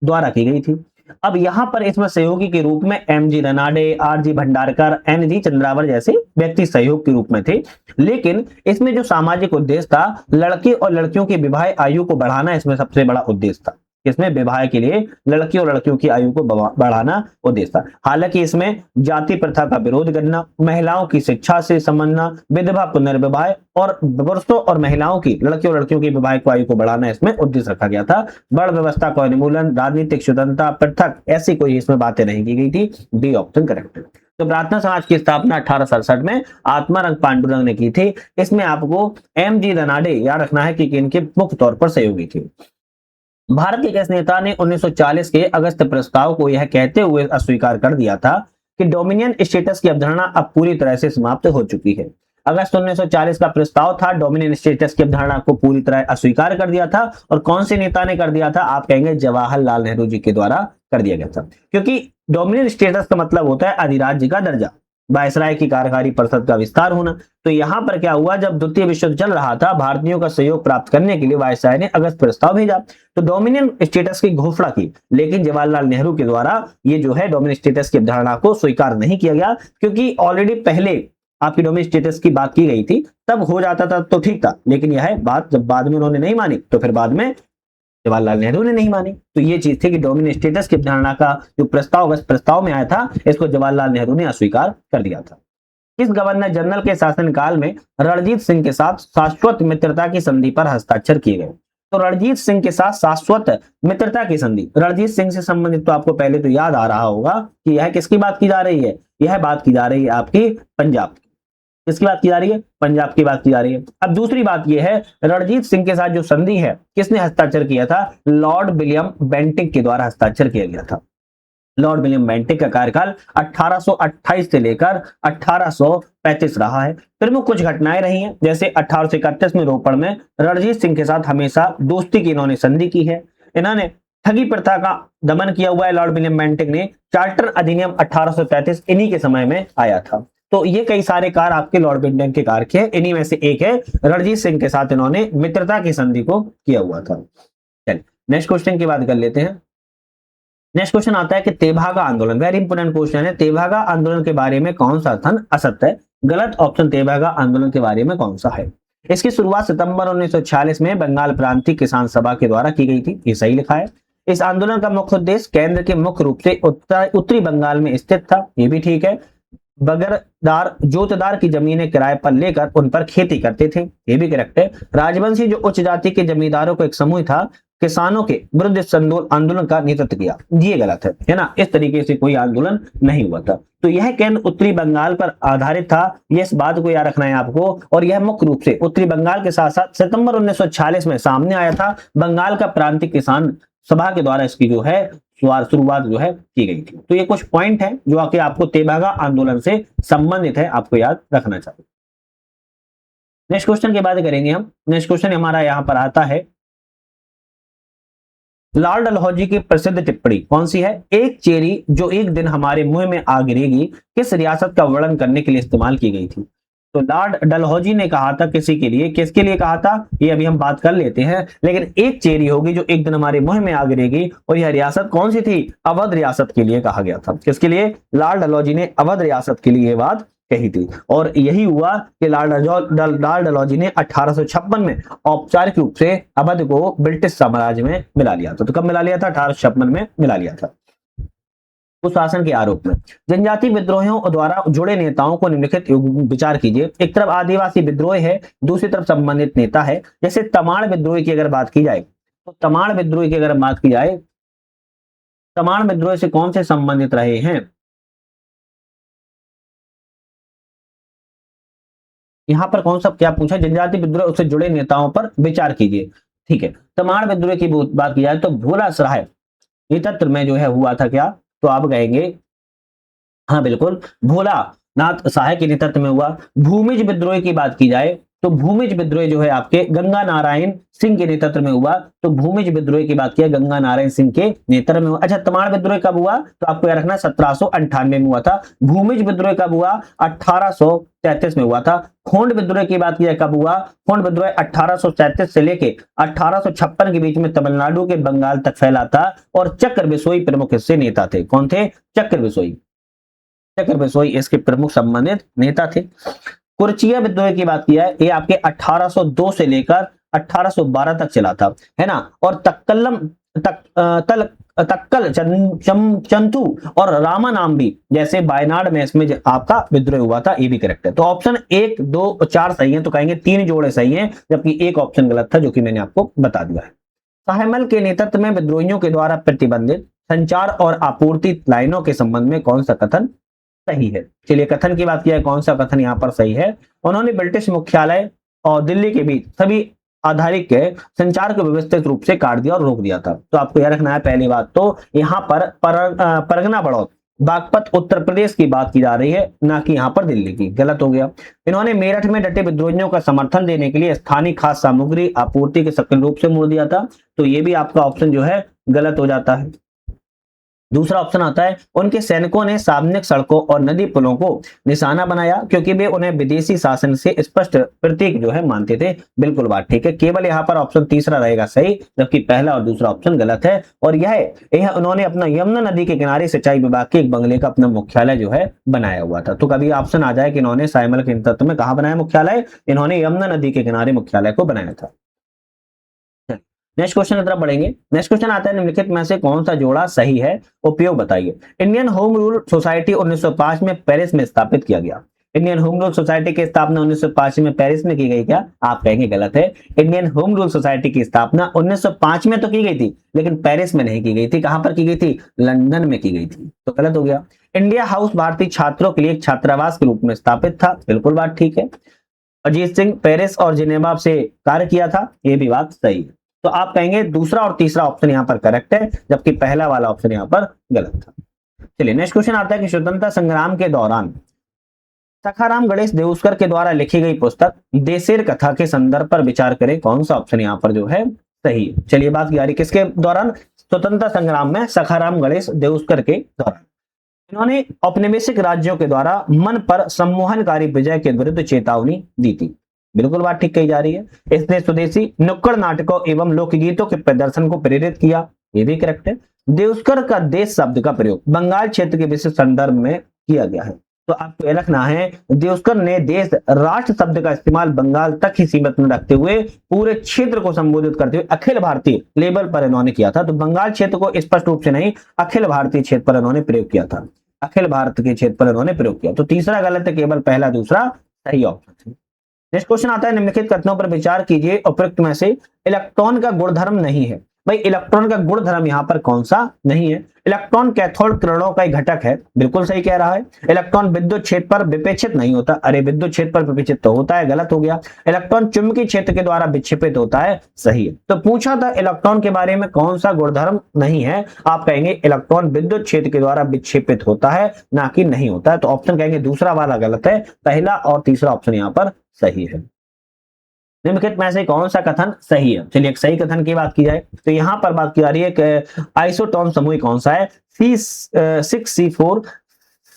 द्वारा की गई थी। अब यहां पर इसमें सहयोगी के रूप में एम.जी. रनाडे, आर.जी. भंडारकर, एन.जी. चंद्रावर जैसे व्यक्ति सहयोग के रूप में थे। लेकिन इसमें जो सामाजिक उद्देश्य था, लड़के और लड़कियों की विवाह आयु को बढ़ाना इसमें सबसे बड़ा उद्देश्य था। इसमें विवाह के लिए लड़की और लड़कियों की आयु को बढ़ाना उद्देश्य था। हालांकि इसमें जाति प्रथा का विरोध करना, महिलाओं की शिक्षा से समझना, विधवा पुनर्विवाह और पुरुषों और महिलाओं की, लड़कियों और लड़कियों की विवाह की आयु को बढ़ाना इसमें उद्देश्य रखा गया था। बड़ व्यवस्था का उन्मूलन, राजनीतिक स्वतंत्रता, पृथक, ऐसी कोई इसमें बातें नहीं की गई थी। डी ऑप्शन करेक्ट है। तो प्रार्थना समाज की स्थापना 1867 में आत्मारंग पांडुरंग ने की थी। इसमें आपको एम जी रनाडे याद रखना है कि इनके मुख्य तौर पर सहयोगी थे। भारत के किस नेता ने 1940 के अगस्त प्रस्ताव को यह कहते हुए अस्वीकार कर दिया था कि डोमिनियन स्टेटस की अवधारणा अब पूरी तरह से समाप्त हो चुकी है। अगस्त 1940 का प्रस्ताव था, डोमिनियन स्टेटस की अवधारणा को पूरी तरह अस्वीकार कर दिया था। और कौन से नेता ने कर दिया था? आप कहेंगे जवाहरलाल नेहरू जी के द्वारा कर दिया गया था। क्योंकि डोमिनियन स्टेटस का मतलब होता है अधिराज्य का दर्जा, वायसराय की कार्यकारी परिषद का विस्तार होना। तो यहां पर क्या हुआ, जब द्वितीय विश्व युद्ध चल रहा था, भारतीयों का सहयोग प्राप्त करने के लिए वायसराय ने अगस्त प्रस्ताव भेजा, तो डोमिनियन स्टेटस की घोषणा की। लेकिन जवाहरलाल नेहरू के द्वारा ये जो है डोमिनियन स्टेटस की अवधारणा को स्वीकार नहीं किया गया, क्योंकि ऑलरेडी पहले आपकी डोमिनियन स्टेटस की बात की गई थी, तब हो जाता था तो ठीक था। लेकिन यह बात जब बाद में उन्होंने नहीं मानी, तो फिर बाद में जवाहरलाल नेहरू ने नहीं मानी। तो ये चीज थी कि डोमिनियन स्टेटस की अवधारणा का जो प्रस्ताव में आया था, इसको जवाहरलाल नेहरू ने अस्वीकार कर दिया था। किस गवर्नर जनरल के शासनकाल में रणजीत सिंह के साथ शाश्वत मित्रता की संधि पर हस्ताक्षर किए गए? तो रणजीत सिंह के साथ शाश्वत मित्रता की संधि, रणजीत सिंह से संबंधित तो आपको पहले तो याद आ रहा होगा कि यह किसकी बात की जा रही है? यह बात की जा रही है आपकी पंजाब की। किसकी बात की जा रही है? पंजाब की बात की जा रही है। अब दूसरी बात यह है, रणजीत सिंह के साथ जो संधि है किसने हस्ताक्षर किया था? लॉर्ड विलियम बेंटिक के द्वारा हस्ताक्षर किया गया था। लॉर्ड विलियम बेंटिक का कार्यकाल 1828 से लेकर 1835 रहा है। प्रमुख कुछ घटनाएं रही हैं, जैसे 1831 में रोपड़ में रणजीत सिंह के साथ हमेशा दोस्ती की इन्होंने संधि की है। इन्होंने ठगी प्रथा का दमन किया हुआ है लॉर्ड विलियम बेंटिक ने। चार्टर अधिनियम 1833 इन्हीं के समय में आया था। तो ये कई सारे कार्य आपके लॉर्ड बेंटिक के कार्य के, इन्हीं में से एक है रणजीत सिंह के साथ इन्होंने मित्रता की संधि को किया हुआ था। चलिए नेक्स्ट क्वेश्चन की बात कर लेते हैं। नेक्स्ट क्वेश्चन आता है कि तेभागा आंदोलन, वेरी इंपोर्टेंट क्वेश्चन है। तेभागा आंदोलन के बारे में कौन सा कथन असत्य है? गलत ऑप्शन, तेभागा आंदोलन के बारे में कौन सा है? इसकी शुरुआत सितंबर 1946 में बंगाल प्रांतीय किसान सभा के द्वारा की गई थी, ये सही लिखा है। इस आंदोलन का मुख्य उद्देश्य केंद्र के मुख्य रूप से उत्तरी बंगाल में स्थित था, ये भी ठीक है। बगरदार जोतदार की जमीनें किराए पर लेकर उन पर खेती करते थे, ये भी करेक्ट है। राजवंशी जो उच्च जाति के जमींदारों को एक समूह था, किसानों के विरुद्ध आंदोलन का नेतृत्व किया, ये गलत है ना। इस तरीके से कोई आंदोलन नहीं हुआ था। तो यह केंद्र उत्तरी बंगाल पर आधारित था, ये इस बात को याद रखना है आपको। और यह मुख्य रूप से उत्तरी बंगाल के साथ साथ सितंबर 1946 में सामने आया था। बंगाल का प्रांतीय किसान सभा के द्वारा इसकी जो है शुरुआत जो है की गई थी। तो ये कुछ पॉइंट है जो आके आपको तेभागा आंदोलन से संबंधित है, आपको याद रखना चाहिए। नेक्स्ट क्वेश्चन की बात करेंगे हम। नेक्स्ट क्वेश्चन हमारा यहां पर आता है, लॉर्ड डलहौजी की प्रसिद्ध टिप्पणी कौन सी है? एक चेरी जो एक दिन हमारे मुंह में आ गिरेगी किस रियासत का वर्णन करने के लिए इस्तेमाल की गई थी? तो लॉर्ड डलहौजी ने कहा था किसी के लिए, किसके लिए कहा था ये अभी हम बात कर लेते हैं। लेकिन एक चेरी होगी जो एक दिन हमारे मुंह में आ गिरेगी, और यह रियासत कौन सी थी? अवध रियासत के लिए कहा गया था। किसके लिए? लॉर्ड डलहौजी ने अवध रियासत के लिए ये बात कही थी। और यही हुआ कि लॉर्ड डलहौजी ने 1856 में औपचारिक रूप से अवध को ब्रिटिश साम्राज्य में मिला लिया था। तो कब मिला लिया था? 1856 में मिला लिया था। कुशासन के आरोप में जनजाति विद्रोहियों द्वारा जुड़े नेताओं को निम्नलिखित विचार कीजिए। एक तरफ आदिवासी विद्रोह है, दूसरी तरफ संबंधित नेता है। जैसे तमाड़ विद्रोह की अगर बात की जाए, तो तमाड़ विद्रोह की अगर बात की जाए, तमाड़ विद्रोह से कौन से संबंधित रहे हैं? यहां पर कौन सा क्या पूछा? जनजाति विद्रोह से जुड़े नेताओं पर विचार कीजिए। ठीक है, तमाड़ विद्रोह की बात की जाए तो भोला सराय नेतृत्व में जो है हुआ था क्या? तो आप कहेंगे हाँ बिल्कुल, भोला नाथ सहाय के नेतृत्व में हुआ। भूमिज विद्रोह की बात की जाए तो भूमिज विद्रोह जो है आपके गंगा नारायण सिंह के नेतृत्व में हुआ। तो भूमिज विद्रोह की बात किया गंगा नारायण सिंह के नेतृत्व में हुआ। अच्छा, तमाड़ विद्रोह कब हुआ? तो आपको याद रखना 1798 में हुआ था। भूमिज विद्रोह कब हुआ? 1833 में हुआ था। खोंड विद्रोह की बात किया कब हुआ? खोंड विद्रोह 1837 से लेके 1856 के बीच में तमिलनाडु के बंगाल तक फैला था। और चक्र बिसोई प्रमुख इससे नेता थे। कौन थे? चक्र बिसोई। चक्र बिसोई इसके प्रमुख संबंधित नेता थे। कुर्चिया विद्रोह की बात किया है, ये आपके 1802 से लेकर 1812 तक चला था, है ना। और तक्कलम तल तक्कल चंतु और रामा नाम भी, जैसे वायनाड में इसमें आपका विद्रोह हुआ था, ये भी करेक्ट है। तो ऑप्शन 1, 2 और 4 सही है, तो कहेंगे 3 जोड़े सही हैं, जबकि एक ऑप्शन गलत था जो कि मैंने आपको बता दिया है। साहेमल के नेतृत्व में विद्रोहियों के द्वारा प्रतिबंधित संचार और आपूर्ति लाइनों के संबंध में कौन सा कथन सही है? चलिए कथन की बात किया है, कौन सा कथन यहाँ पर सही है? उन्होंने ब्रिटिश मुख्यालय और दिल्ली के बीच सभी आधारिक के संचार को व्यवस्थित रूप से काट दिया और रोक दिया था। तो आपको यह रखना है, पहली बात तो यहाँ पर परगना बढ़ौत बागपत उत्तर प्रदेश की बात की जा रही है, ना कि यहाँ पर दिल्ली की। गलत हो गया। इन्होंने मेरठ में डटे विद्रोहियों का समर्थन देने के लिए स्थानीय खाद्य सामग्री आपूर्ति के सक्रिय रूप से मोड़ दिया था, तो ये भी आपका ऑप्शन जो है गलत हो जाता है। दूसरा ऑप्शन आता है, उनके सैनिकों ने सार्वजनिक सड़कों और नदी पुलों को निशाना बनाया क्योंकि वे उन्हें विदेशी शासन से स्पष्ट प्रतीक जो है मानते थे। बिल्कुल बात ठीक है, केवल यहाँ पर ऑप्शन तीसरा रहेगा सही, जबकि पहला और दूसरा ऑप्शन गलत है। और यह उन्होंने अपना यमुना नदी के किनारे सिंचाई विभाग के एक बंगले का अपना मुख्यालय जो है बनाया हुआ था। तो कभी ऑप्शन आ जाए कि इन्होंने साइमल के नेतृत्व में कहा बनाया मुख्यालय, इन्होंने यमुना नदी के किनारे मुख्यालय को बनाया था। नेक्स्ट क्वेश्चन की तरफ बढ़ेंगे। नेक्स्ट क्वेश्चन आता है, निम्नलिखित में से कौन सा जोड़ा सही है? उपयोग बताइए। इंडियन होम रूल सोसाइटी 1905 में पेरिस में स्थापित किया गया। इंडियन होम रूल सोसाइटी की स्थापना 1905 में पेरिस में की गई क्या? आप कहेंगे गलत है। इंडियन होम रूल सोसाइटी की स्थापना 1905 में तो की गई थी, लेकिन पेरिस में नहीं की गई थी। कहां पर की गई थी? लंदन में की गई थी, तो गलत हो गया। इंडिया हाउस भारतीय छात्रों के लिए एक छात्रावास के रूप में स्थापित था। बिल्कुल बात ठीक है। अजीत सिंह पेरिस और जिनेवा से कार्य किया था, यह भी बात सही है। तो आप कहेंगे दूसरा और तीसरा ऑप्शन यहाँ पर करेक्ट है, जबकि पहला वाला ऑप्शन यहाँ पर गलत था। चलिए नेक्स्ट क्वेश्चन आता है कि स्वतंत्रता संग्राम के दौरान सखाराम गणेश देउस्कर के द्वारा लिखी गई पुस्तक देशेर कथा के संदर्भ पर विचार करें, कौन सा ऑप्शन यहाँ पर जो है सही है? चलिए बात की जा रही किसके दौरान? स्वतंत्रता संग्राम में सखाराम गणेश देउस्कर के दौरान। इन्होंने औपनिवेशिक राज्यों के द्वारा मन पर सम्मोहनकारी विजय के विरुद्ध चेतावनी दी थी। बिल्कुल बात ठीक कही जा रही है। इसने स्वदेशी नुक्कड़ नाटकों एवं लोकगीतों के प्रदर्शन को प्रेरित किया, ये भी करेक्ट है। देउस्कर का देश शब्द का प्रयोग बंगाल क्षेत्र के विशेष संदर्भ में किया गया है, तो आपको यह रखना है, देउस्कर ने देश राष्ट्र शब्द का इस्तेमाल बंगाल तक ही सीमित न रखते हुए पूरे क्षेत्र को संबोधित करते हुए अखिल भारतीय लेवल पर इन्होंने किया था। तो बंगाल क्षेत्र को स्पष्ट रूप से नहीं, अखिल भारतीय क्षेत्र पर इन्होंने प्रयोग किया था। अखिल भारत के क्षेत्र पर इन्होंने प्रयोग किया। तो तीसरा गलत है, केवल पहला दूसरा सही ऑप्शन है। नेक्स्ट क्वेश्चन आता है, निम्नलिखित कथनों पर विचार कीजिए, उपयुक्त में से इलेक्ट्रॉन का गुणधर्म नहीं है। भाई इलेक्ट्रॉन का गुणधर्म यहाँ पर कौन सा नहीं है? इलेक्ट्रॉन कैथोड किरणों का एक घटक है, बिल्कुल सही कह रहा है। इलेक्ट्रॉन विद्युत क्षेत्र पर विपेक्षित नहीं होता, अरे विद्युत क्षेत्र पर विपेक्षित तो होता है, गलत हो गया। इलेक्ट्रॉन चुंबकीय क्षेत्र के द्वारा विक्षेपित होता है, सही है। तो पूछा था इलेक्ट्रॉन के बारे में कौन सा गुणधर्म नहीं है, आप कहेंगे इलेक्ट्रॉन विद्युत क्षेत्र के द्वारा विक्षेपित होता है, ना कि नहीं होता है। तो ऑप्शन कहेंगे दूसरा वाला गलत है, पहला और तीसरा ऑप्शन यहाँ पर सही है। निम्नलिखित में से कौन सा कथन सही है? चलिए एक सही कथन की बात की जाए तो यहाँ पर बात की जा रही है कि आइसोटोन समूह कौन सा है? C6C4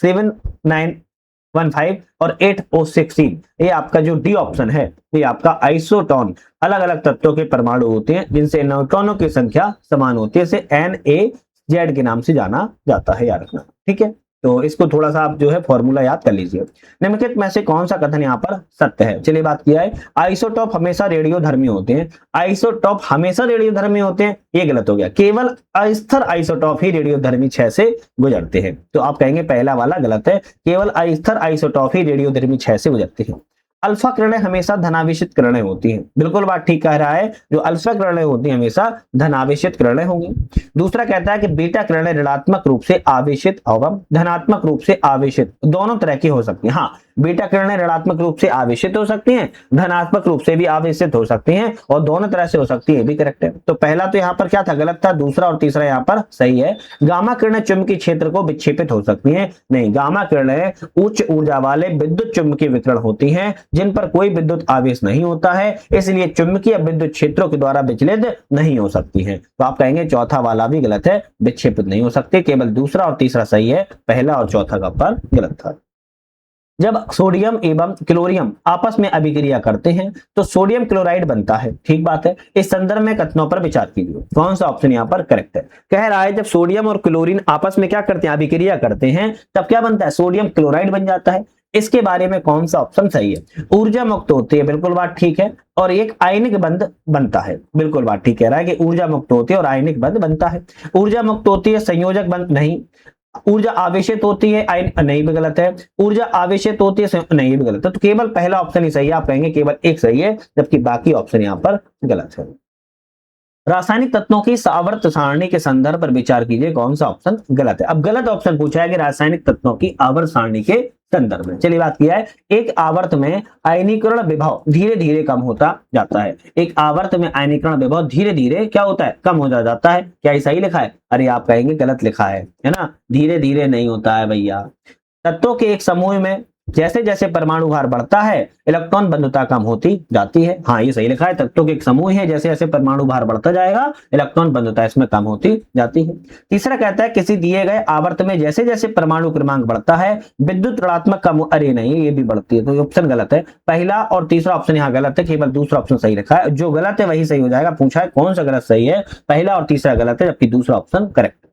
7915 और 8O16। ये आपका जो डी ऑप्शन है, ये आपका आइसोटोन अलग अलग तत्वों के परमाणु होते हैं जिनसे न्यूट्रॉनों की संख्या समान होती है, इसे NaZ के नाम से जाना जाता है, याद रखना, ठीक है। तो इसको थोड़ा सा आप जो है फॉर्मूला याद कर लीजिए। निम्नलिखित में से कौन सा कथन यहाँ पर सत्य है? चलिए बात किया है, आइसोटॉप हमेशा रेडियोधर्मी होते हैं। आइसोटॉप हमेशा रेडियोधर्मी होते हैं, ये गलत हो गया। केवल अस्थिर आइसोटॉप ही रेडियोधर्मी 6 से गुजरते हैं, तो आप कहेंगे पहला वाला गलत है, केवल अस्थिर आइसोटॉप ही रेडियोधर्मी 6 से गुजरते हैं। अल्फा किरणें हमेशा धनावेशित किरणें होती हैं, बिल्कुल बात ठीक कह रहा है, जो अल्फा किरणें होती हैं हमेशा धनावेशित किरणें होंगी। दूसरा कहता है कि बीटा किरणें ऋणात्मक रूप से आवेशित एवं धनात्मक रूप से आवेशित दोनों तरह की हो सकती हैं। हाँ, बीटा किरणें ऋणात्मक रूप से आवेशित हो सकती हैं, धनात्मक रूप से भी आवेशित हो सकती हैं, और दोनों तरह से हो सकती है, भी करेक्ट है। तो पहला तो यहाँ पर क्या था? गलत था। दूसरा और तीसरा यहाँ पर सही है। गामा किरणें चुंबकीय क्षेत्र को विक्षेपित हो सकती हैं, नहीं, गामा किरणें उच्च ऊर्जा वाले विद्युत चुंबकीय विकिरण होती हैं जिन पर कोई विद्युत आवेश नहीं होता है, इसलिए चुंबकीय विद्युत क्षेत्रों के द्वारा विचलित नहीं हो सकती हैं। तो आप कहेंगे चौथा वाला भी गलत है, विक्षेपित नहीं हो सकती, केवल दूसरा और तीसरा सही है, पहला और चौथा का पर गलत था। जब सोडियम एवं क्लोरीन आपस में अभिक्रिया करते हैं तो सोडियम क्लोराइड बनता है, ठीक बात है। इस संदर्भ में कथनों पर विचार कीजिए, कौन सा ऑप्शन यहाँ पर करेक्ट है? कह रहा है जब सोडियम और क्लोरीन आपस में क्या करते हैं? अभिक्रिया करते हैं, तब क्या बनता है? सोडियम क्लोराइड बन जाता है। इसके बारे में कौन सा ऑप्शन सही है? ऊर्जा मुक्त होती है, बिल्कुल बात ठीक है, और एक आयनिक बंध बनता है, बिल्कुल बात ठीक कह रहा है कि ऊर्जा मुक्त होती है और आयनिक बंध बनता है। ऊर्जा मुक्त होती है, संयोजक बंध नहीं। ऊर्जा आवेशित होती है, आयन नहीं, भी गलत है। ऊर्जा आवेशित होती है, नहीं, ये भी गलत है। तो केवल पहला ऑप्शन ही सही है, आप कहेंगे केवल एक सही है, जबकि बाकी ऑप्शन यहाँ पर गलत है। रासायनिक तत्वों की आवर्त सारणी के संदर्भ पर विचार कीजिए, कौन सा ऑप्शन गलत है? अब गलत ऑप्शन पूछा है कि रासायनिक तत्वों की आवर्त सारणी के संदर्भ में। चलिए बात किया है, एक आवर्त में आयनीकरण विभव धीरे धीरे कम होता जाता है। एक आवर्त में आयनीकरण विभव धीरे धीरे क्या होता है? कम होता जाता है। क्या ये सही लिखा है? अरे आप कहेंगे गलत लिखा है ना, धीरे धीरे नहीं होता है भैया। तत्वों के एक समूह में जैसे जैसे परमाणु भार बढ़ता है, इलेक्ट्रॉन बंधुता कम होती जाती है। हाँ, ये सही लिखा है, तत्वों के एक समूह है, जैसे जैसे परमाणु भार बढ़ता जाएगा, इलेक्ट्रॉन बंधुता इसमें कम होती जाती है। तीसरा कहता है, किसी दिए गए आवर्त में जैसे जैसे परमाणु क्रमांक बढ़ता है, विद्युत ऋणात्मक कम, अरे नहीं, ये भी बढ़ती है, तो ऑप्शन गलत है। पहला और तीसरा ऑप्शन यहाँ गलत है, केवल दूसरा ऑप्शन सही लिखा है। जो गलत है वही सही हो जाएगा। पूछा है कौन सा गलत सही है, पहला और तीसरा गलत है, जबकि दूसरा ऑप्शन करेक्ट है।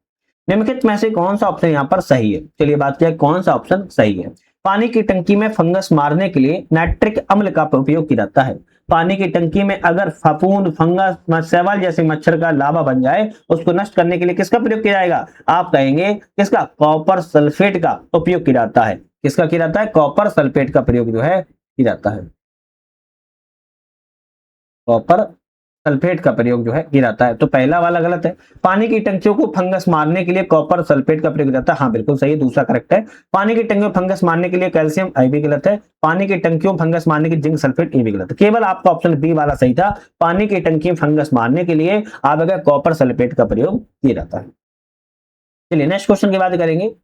निम्नलिखित में से कौन सा ऑप्शन यहाँ पर सही है? चलिए बात किया कौन सा ऑप्शन सही है। पानी की टंकी में फंगस मारने के लिए नाइट्रिक अम्ल का उपयोग किया जाता है। पानी की टंकी में अगर फफूंद, फंगस, शैवाल जैसे मच्छर का लावा बन जाए, उसको नष्ट करने के लिए किसका प्रयोग किया जाएगा? आप कहेंगे किसका? कॉपर सल्फेट का उपयोग किया जाता है। किसका किया जाता है? कॉपर सल्फेट का प्रयोग जो है किया जाता है। कॉपर सल्फेट का प्रयोग जो है किया जाता है। तो पहला वाला गलत है। पानी की टंकियों को फंगस मारने के लिए कॉपर सल्फेट का प्रयोग किया जाता है, हाँ बिल्कुल सही है, दूसरा करेक्ट है। पानी की टंकियों फंगस मारने के लिए कैल्शियम, ये भी गलत है। पानी की टंकियों फंगस मारने की जिंक सल्फेट, ये भी गलत है। केवल आपका ऑप्शन बी वाला सही था, पानी की टंकी फंगस मारने के लिए आप अगर कॉपर सल्फेट का प्रयोग किया जाता है। चलिए नेक्स्ट क्वेश्चन की बात करेंगे।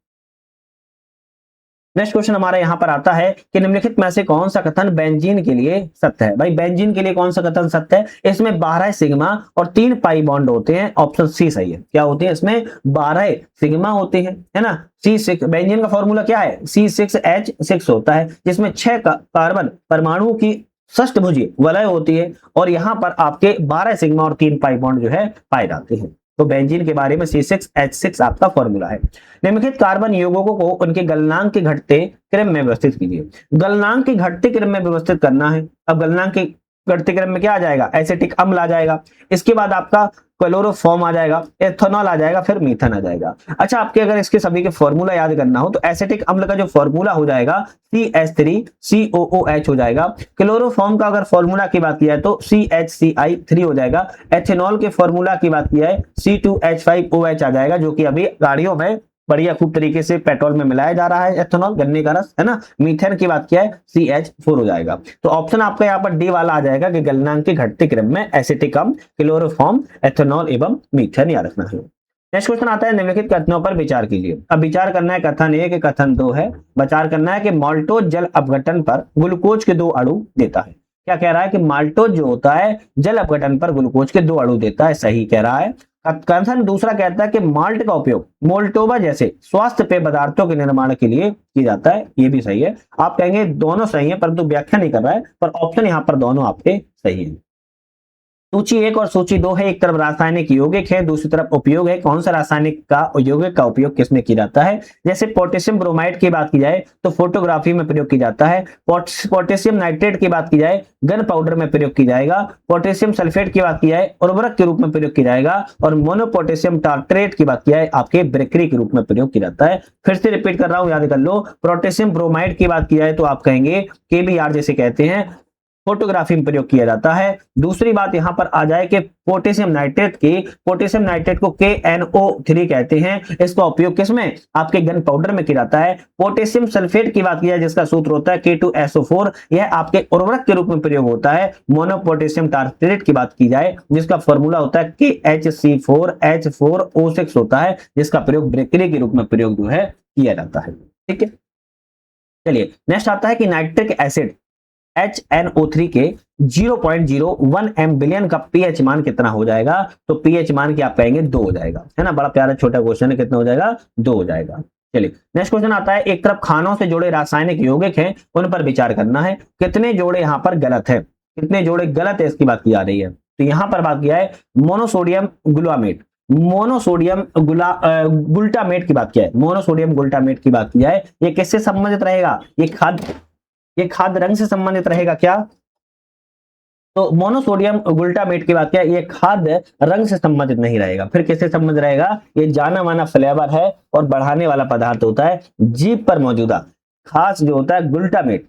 नेक्स्ट क्वेश्चन हमारा यहां पर आता है कि निम्नलिखित में से कौन सा कथन बेंजीन के लिए सत्य है? भाई बेंजीन के लिए कौन सा कथन सत्य है? इसमें 12 सिग्मा और 3 पाई बॉन्ड होते हैं, ऑप्शन सी सही है। क्या होते हैं इसमें? 12 सिग्मा होते हैं, है ना। C6 बेंजीन का फॉर्मूला क्या है? C6H6 होता है, जिसमें 6 कार्बन परमाणु की षष्ठभुजी वलय होती है, और यहां पर आपके 12 सिग्मा और 3 पाई बॉन्ड जो है पाए जाते हैं। तो बेंजीन के बारे में C6H6 आपका फॉर्मूला है। निम्नलिखित कार्बन यौगिकों को उनके गलनांक के घटते क्रम में व्यवस्थित कीजिए। गलनांक के घटते क्रम में व्यवस्थित करना है। अब गलनांक के घटते क्रम में क्या आ जाएगा? एसिटिक अम्ल आ जाएगा, इसके बाद आपका क्लोरोफॉर्म आ जाएगा, एथेनॉल आ जाएगा, फिर मीथेन आ जाएगा। अच्छा, आपके अगर इसके सभी के फॉर्मूला याद करना हो तो एसिटिक अम्ल का जो फॉर्मूला हो जाएगा CH3COOH हो जाएगा। क्लोरोफॉर्म का अगर फॉर्मूला की बात किया है तो CHCl3 हो जाएगा। एथेनॉल के फॉर्मूला की बात किया है C2H5OH आ जाएगा, जो कि अभी गाड़ियों में बढ़िया खूब तरीके से पेट्रोल में मिलाया जा रहा है, एथेनॉल गन्ने का रस, है ना। मीथेन की बात किया है CH4 हो जाएगा। तो ऑप्शन आपका यहाँ पर डी वाला आ जाएगा कि गलनांक के घटते क्रम में एसिटिक अम्ल, क्लोरोफॉर्म, एथेनॉल एवं मीथेन याद रखना है। नेक्स्ट क्वेश्चन आता है, निम्नलिखित कथनों पर विचार कीजिए। अब विचार करना है कथन 1, कथन 2 है। विचार करना है कि माल्टोज जल अपघटन पर ग्लूकोज के 2 अणु देता है। क्या कह रहा है कि माल्टोज जो होता है जल अपघटन पर ग्लूकोज के 2 अणु देता है, सही कह रहा है। कथन दूसरा कहता है कि माल्ट का उपयोग मोल्टोवा जैसे स्वास्थ्य पेय पदार्थों के निर्माण के लिए किया जाता है, ये भी सही है। आप कहेंगे दोनों सही है, परंतु व्याख्या नहीं कर रहा है, पर ऑप्शन यहाँ पर दोनों आपके सही है। सूची 1 और सूची 2 है, एक तरफ रासायनिक यौगिक है, दूसरी तरफ उपयोग है। कौन सा रासायनिक का यौगिक का उपयोग किसमें किया जाता है? जैसे पोटेशियम ब्रोमाइड की बात की जाए तो फोटोग्राफी में प्रयोग किया जाता है। पोटेशियम नाइट्रेट की बात की जाए गन पाउडर में प्रयोग किया जाएगा। पोटेशियम सल्फेट की बात की जाए उर्वरक के रूप में प्रयोग किया जाएगा, और मोनोपोटेशियम टार्ट्रेट की बात की जाए आपके ब्रेकरी के रूप में प्रयोग किया जाता है। फिर से रिपीट कर रहा हूं, याद कर लो। पोटेशियम ब्रोमाइड की बात की जाए तो आप कहेंगे KBr जैसे कहते हैं, फोटोग्राफी में प्रयोग किया जाता है। दूसरी बात यहां पर आ जाए कि पोटेशियम नाइट्रेट को KNO3 कहते हैं, इसका उपयोग किसमें? आपके गन पाउडर में किया जाता है। पोटेशियम सल्फेट की बात की जाए जिसका सूत्र होता है K2SO4, यह आपके उर्वरक के रूप में प्रयोग होता है। मोनोपोटेशियम टार्ट्रेट की बात की जाए जिसका फॉर्मूला होता है KHC4H4O6 होता है, जिसका प्रयोग ब्रेकरी के रूप में प्रयोग जो है किया जाता है। ठीक है, चलिए नेक्स्ट आता है कि नाइट्रिक एसिड HNO3 के 0.01 m बिलियन का pH मान कितना हो जाएगा? तो pH मान की आप कहेंगे 2 हो जाएगा, है ना। बड़ा प्यारा छोटा क्वेश्चन है, कितना हो जाएगा? 2 हो जाएगा। चलिए नेक्स्ट क्वेश्चन आता है, एक तरफ खानों से जुड़े रासायनिक यौगिक हैं, उन पर विचार करना है। कितने जोड़े यहाँ पर गलत है, कितने जोड़े गलत है, इसकी बात की जा रही है। तो यहां पर बात किया है मोनोसोडियम ग्लूटामेट, मोनोसोडियम ग्लूटामेट की बात किया है, मोनोसोडियम ग्लूटामेट की बात की जाए, ये किससे संबंधित रहेगा? ये खाद्य रंग से संबंधित रहेगा क्या? तो मोनोसोडियम ग्लूटामेट की बात किया, ये खाद्य रंग से संबंधित नहीं रहेगा, फिर किससे संबंधित रहेगा? ये जाना माना फ्लेवर है और बढ़ाने वाला पदार्थ होता है जीभ पर मौजूदा खास जो होता है ग्लूटामेट,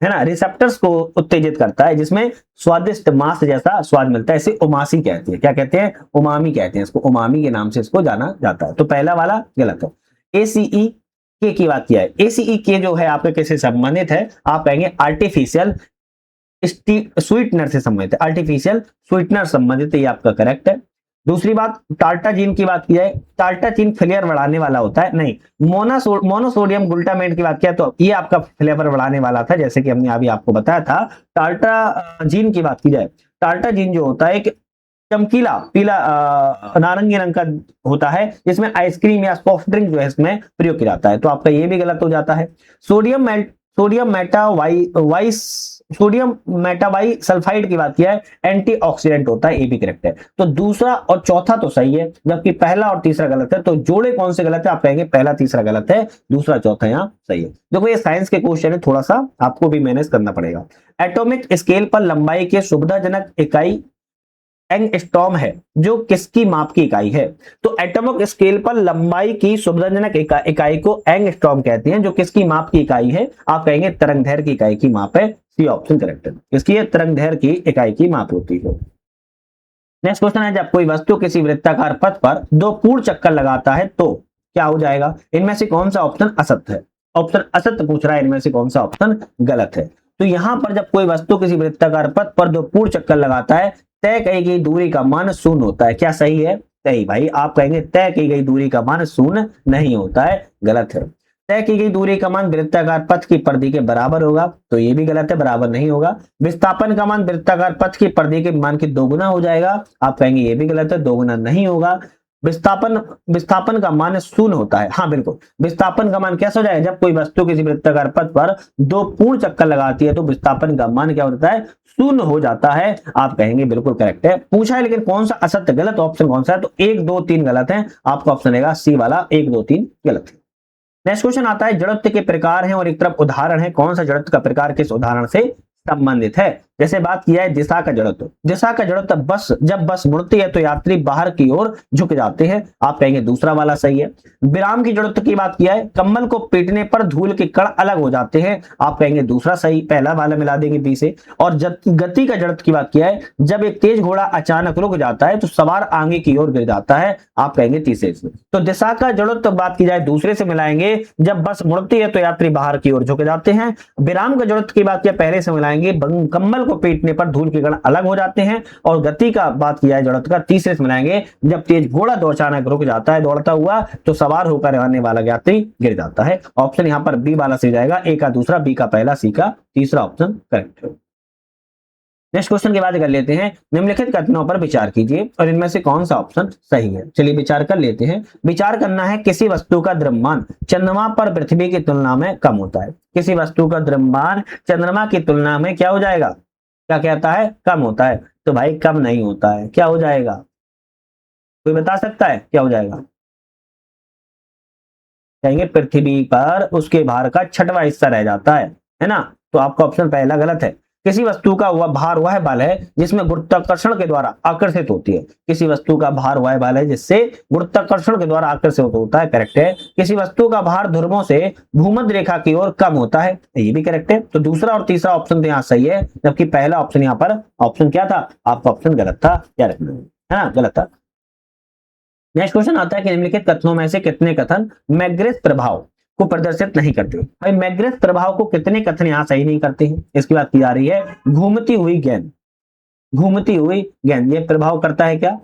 है ना, रिसेप्टर्स को उत्तेजित करता है जिसमें स्वादिष्ट मांस जैसा स्वाद मिलता है। इसे उमासी कहते हैं। क्या कहते हैं? उमामी कहते हैं इसको, उमामी के नाम से इसको जाना जाता है। तो पहला वाला गलत है। एसीई के की बात किया है, एसीई के जो है आपके किससे संबंधित है? आप कहेंगे आर्टिफिशियल स्वीटनर से संबंधित है, आर्टिफिशियल स्वीटनर संबंधित है, ये आपका करेक्ट है। दूसरी बात, टार्टाजीन की बात की जाए, टार्टाजीन फ्लेवर बढ़ाने वाला होता है नहीं, मोनोसोडियम ग्लूटामेट की बात किया तो ये आपका फ्लेवर बढ़ाने वाला था, जैसे कि हमने अभी आपको बताया था। टार्टाजीन की बात की जाए, टार्टाजीन जो होता है एक चमकीला पीला नारंगी रंग का होता है, जिसमें आइसक्रीम या सॉफ्ट ड्रिंक जो है इसमें प्रयोग किया जाता है, तो आपका ये भी गलत हो जाता है। सोडियम मेटावाई सल्फाइड की बात किया है, एंटीऑक्सीडेंट होता है, ये भी करेक्ट है। तो दूसरा और चौथा तो सही है, जबकि पहला और तीसरा गलत है। तो जोड़े कौन से गलत है? आप कहेंगे पहला तीसरा गलत है, दूसरा चौथा यहाँ सही है। देखो ये साइंस के क्वेश्चन है, थोड़ा सा आपको भी मैनेज करना पड़ेगा। एटॉमिक स्केल पर लंबाई के सुविधाजनक इकाई एंगस्ट्रॉम है, जो किसकी माप की इकाई है? तो एटॉमिक स्केल पर लंबाई की सुविधाजनक इकाई को एंगस्ट्रॉम कहते हैं, जो किसकी माप की इकाई है? आप कहेंगे तरंगदैर्घ्य की इकाई की माप है, सी ऑप्शन करेक्ट है। इसकी तरंगदैर्घ्य की इकाई की माप होती है। नेक्स्ट क्वेश्चन है, जब कोई वस्तु किसी वृत्ताकार पथ पर दो पूर्ण चक्कर लगाता है तो क्या हो जाएगा? इनमें से कौन सा ऑप्शन असत्य है? ऑप्शन असत्य पूछ रहा है, इनमें से कौन सा ऑप्शन गलत है? तो यहां पर जब कोई वस्तु किसी वृत्ताकार पथ पर दो पूर्ण चक्कर लगाता है, तय की गई दूरी का मान शून्य होता है। क्या सही है? सही भाई, आप कहेंगे तय की गई दूरी का मान शून्य नहीं होता है, गलत है। तय की गई दूरी का मान वृत्ताकार पथ की परिधि के बराबर होगा, तो ये भी गलत है, बराबर नहीं होगा। विस्थापन का मान वृत्ताकार पथ की परिधि के मान की दोगुना हो जाएगा, आप कहेंगे ये भी गलत है, दोगुना नहीं होगा। विस्थापन का मान शून्य होता है, हाँ बिल्कुल। विस्थापन का मान कैसा हो जाएगा? जब कोई वस्तु किसी वृत्ताकार पथ पर दो पूर्ण चक्कर लगाती है तो विस्थापन का मान क्या होता है? शून्य हो जाता है, आप कहेंगे बिल्कुल करेक्ट है। पूछा है लेकिन कौन सा असत्य गलत ऑप्शन कौन सा है? तो 1 2 3 गलत है, आपका ऑप्शन रहेगा सी वाला 1 2 3 गलत है। नेक्स्ट क्वेश्चन आता है, जड़त्व के प्रकार हैं और एक तरफ उदाहरण है, कौन सा जड़त्व का प्रकार किस उदाहरण से संबंधित है? जैसे बात किया है दिशा का जड़त्व, दिशा का जड़त्व जब बस मुड़ती है तो यात्री बाहर की ओर झुक जाते हैं, आप कहेंगे दूसरा वाला सही है। विराम की जड़त्व की बात किया है, कम्बल को पीटने पर धूल के कण अलग हो जाते हैं, आप कहेंगे दूसरा सही, पहला वाला मिला देंगे बी से। और गति का जड़त्व की बात किया है, जब एक तेज घोड़ा अचानक रुक जाता है तो सवार आगे की ओर गिर जाता है, आप कहेंगे तीसरे से। तो दिशा का जड़त्व बात की जाए दूसरे से मिलाएंगे, जब बस मुड़ती है तो यात्री बाहर की ओर झुक जाते हैं। विराम का जड़त्व की बात किया पहले से मिलाएंगे, कम्बल को पीटने पर धूल के कण अलग हो जाते हैं। और गति का बात किया है जड़त्व का तीसरे से मिलाएंगे, जब तेज घोड़ा अचानक रुक जाता है दौड़ता हुआ तो सवार होकर आने वाला यात्री गिर जाता है। ऑप्शन यहां पर बी वाला सही जाएगा, ए का दूसरा, बी का पहला, सी का तीसरा ऑप्शन करेक्ट है। नेक्स्ट क्वेश्चन की बात कर लेते हैं, निम्नलिखित कथनों पर विचार कीजिए और इनमें से कौन सा ऑप्शन सही है। चलिए विचार कर लेते हैं। विचार करना है, किसी वस्तु का द्रव्यमान चंद्रमा पर पृथ्वी की तुलना में कम होता है। किसी वस्तु का द्रव्यमान चंद्रमा की तुलना में क्या हो जाएगा? क्या कहता है? कम होता है। तो भाई कम नहीं होता है, क्या हो जाएगा? कोई बता सकता है क्या हो जाएगा? कहेंगे पृथ्वी पर उसके भार का 6वां हिस्सा रह जाता है ना? तो आपका ऑप्शन पहला गलत है। किसी वस्तु का वह भार वह बल है जिसमें गुरुत्वाकर्षण के द्वारा आकर्षित होती है। किसी वस्तु का भार वह बल है जिससे गुरुत्वाकर्षण के द्वारा आकर्षित होता है, करेक्ट है। किसी वस्तु का भार ध्रुवों से भूमध्य रेखा की ओर कम होता है, ये भी करेक्ट है। तो दूसरा और तीसरा ऑप्शन तो यहाँ सही है, जबकि पहला ऑप्शन यहाँ पर ऑप्शन क्या था? आपका ऑप्शन गलत था, क्या रखना है ना? गलत था। नेक्स्ट क्वेश्चन आता है कि निम्नलिखित कथनों में से कितने कथन मैग्रेस प्रभाव को प्रदर्शित नहीं करते? भाई मैग्रेस प्रभाव को कितने कथन यहाँ सही नहीं करते हैं? इसकी बात की जा रही है। घूमती हुई गेंद, घूमती हुई गेंद ये प्रभाव करता है क्या?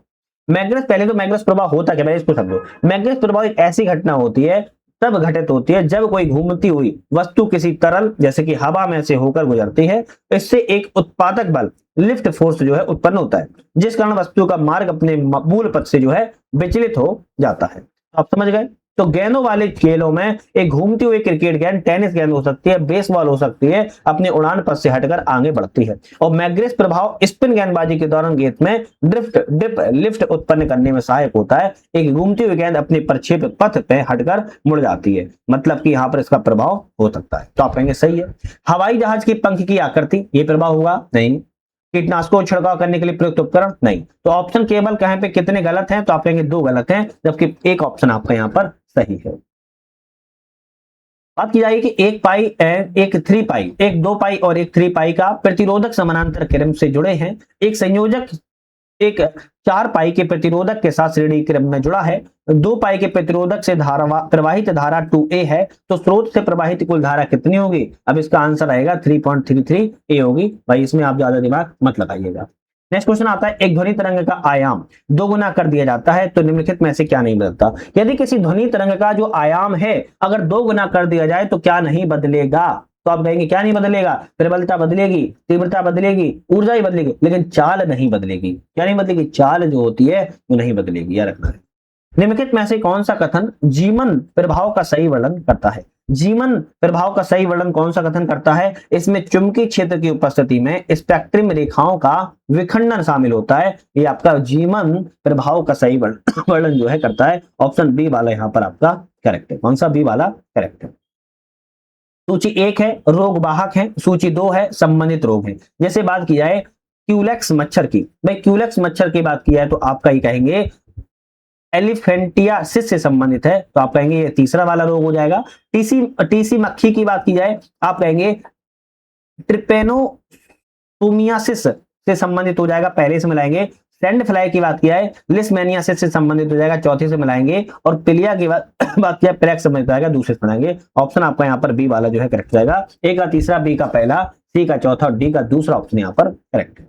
मैग्रेस, पहले तो मैग्रेस प्रभाव होता क्या, इसको समझो। मैग्रेस प्रभाव एक ऐसी घटना होती है, तब घटित होती है जब कोई घूमती हुई वस्तु किसी तरल जैसे कि हवा में से होकर गुजरती है, इससे एक उत्पादक बल लिफ्ट फोर्स जो है उत्पन्न होता है, जिस कारण वस्तु का मार्ग अपने मूल पथ से जो है विचलित हो जाता है। आप समझ गए? तो गेंदों वाले खेलों में एक घूमती हुई क्रिकेट गेंद टेनिस गेंद हो सकती है, बेसबॉल हो सकती है, अपने उड़ान पथ से हटकर आगे बढ़ती है। और मैग्रेस प्रभाव स्पिन गेंदबाजी के दौरान गेंद में डिप लिफ्ट उत्पन्न करने में सहायक होता है। एक घूमती हुई गेंद अपने प्रक्षेप पथ पे हटकर मुड़ जाती है, मतलब कि यहाँ पर इसका प्रभाव हो सकता है। तो आप कहेंगे सही है। हवाई जहाज की पंख की आकृति, ये प्रभाव होगा नहीं। कीटनाशकों को छिड़काव करने के लिए प्रयुक्त उपकरण, नहीं। तो ऑप्शन केवल कहीं पे कितने गलत हैं, तो आप कहेंगे 2 गलत हैं, जबकि एक ऑप्शन आपका यहाँ पर सही है। बात की जाएगी कि 1 पाई एंड एक 3 पाई, एक 2 पाई और एक 3 पाई का प्रतिरोधक समानांतर क्रम से जुड़े हैं। एक संयोजक एक 4 पाई के प्रतिरोधक के साथ श्रेणी क्रम में जुड़ा है। 2 पाई के प्रतिरोधक से प्रवाहित धारा 2A है, तो स्रोत से प्रवाहित कुल धारा कितनी होगी? अब इसका आंसर आएगा 3.33 A होगी। भाई इसमें आप ज्यादा दिमाग मत लगाइएगा। नेक्स्ट क्वेश्चन आता है, एक ध्वनि तरंग का आयाम 2 गुना कर दिया जाता है तो निम्नलिखित में से क्या नहीं बदलता? यदि किसी ध्वनि तरंग का जो आयाम है अगर 2 गुना कर दिया जाए तो क्या नहीं बदलेगा? तो आप कहेंगे क्या नहीं बदलेगा? प्रबलता बदलेगी, तीव्रता बदलेगी, ऊर्जा ही बदलेगी, लेकिन चाल नहीं बदलेगी। क्या नहीं बदलेगी? चाल जो होती है वो नहीं बदलेगी, याद रखना है। निम्नलिखित में से कौन सा कथन जीवन प्रभाव का सही वर्णन करता है? जीवन प्रभाव का सही वर्णन कौन सा कथन करता है? इसमें चुंबकीय क्षेत्र की उपस्थिति में स्पेक्ट्रम रेखाओं का विखंडन शामिल होता है। ये आपका जीवन प्रभाव का सही वर्णन जो है करता है। ऑप्शन बी वाला यहाँ पर आपका करेक्ट है। कौन सा? बी वाला करेक्ट है। सूची 1 है रोग वाहक है, सूची 2 है संबंधित रोग है। जैसे बात की जाए क्यूलेक्स मच्छर की, भाई क्यूलेक्स मच्छर की बात की जाए तो आपका ही कहेंगे एलिफेंटियासिस से संबंधित है, तो आप कहेंगे ये तीसरा वाला रोग हो जाएगा। टीसी मक्खी की बात की जाए आप कहेंगे ट्रिपेनोसोमियासिस से संबंधित हो जाएगा, पहले से मिलाएंगे। सैंड फ्लाई की बात किया है लिस्मेनियासिस से संबंधित हो जाएगा, चौथे से मिलाएंगे। और पिलिया की बात किया प्रेक संबंधित हो जाएगा, दूसरे से मिलाएंगे। ऑप्शन आपका यहाँ पर बी वाला जो है करेक्ट जाएगा। ए का तीसरा, बी का पहला, सी का चौथा और डी का दूसरा ऑप्शन यहाँ पर करेक्ट है।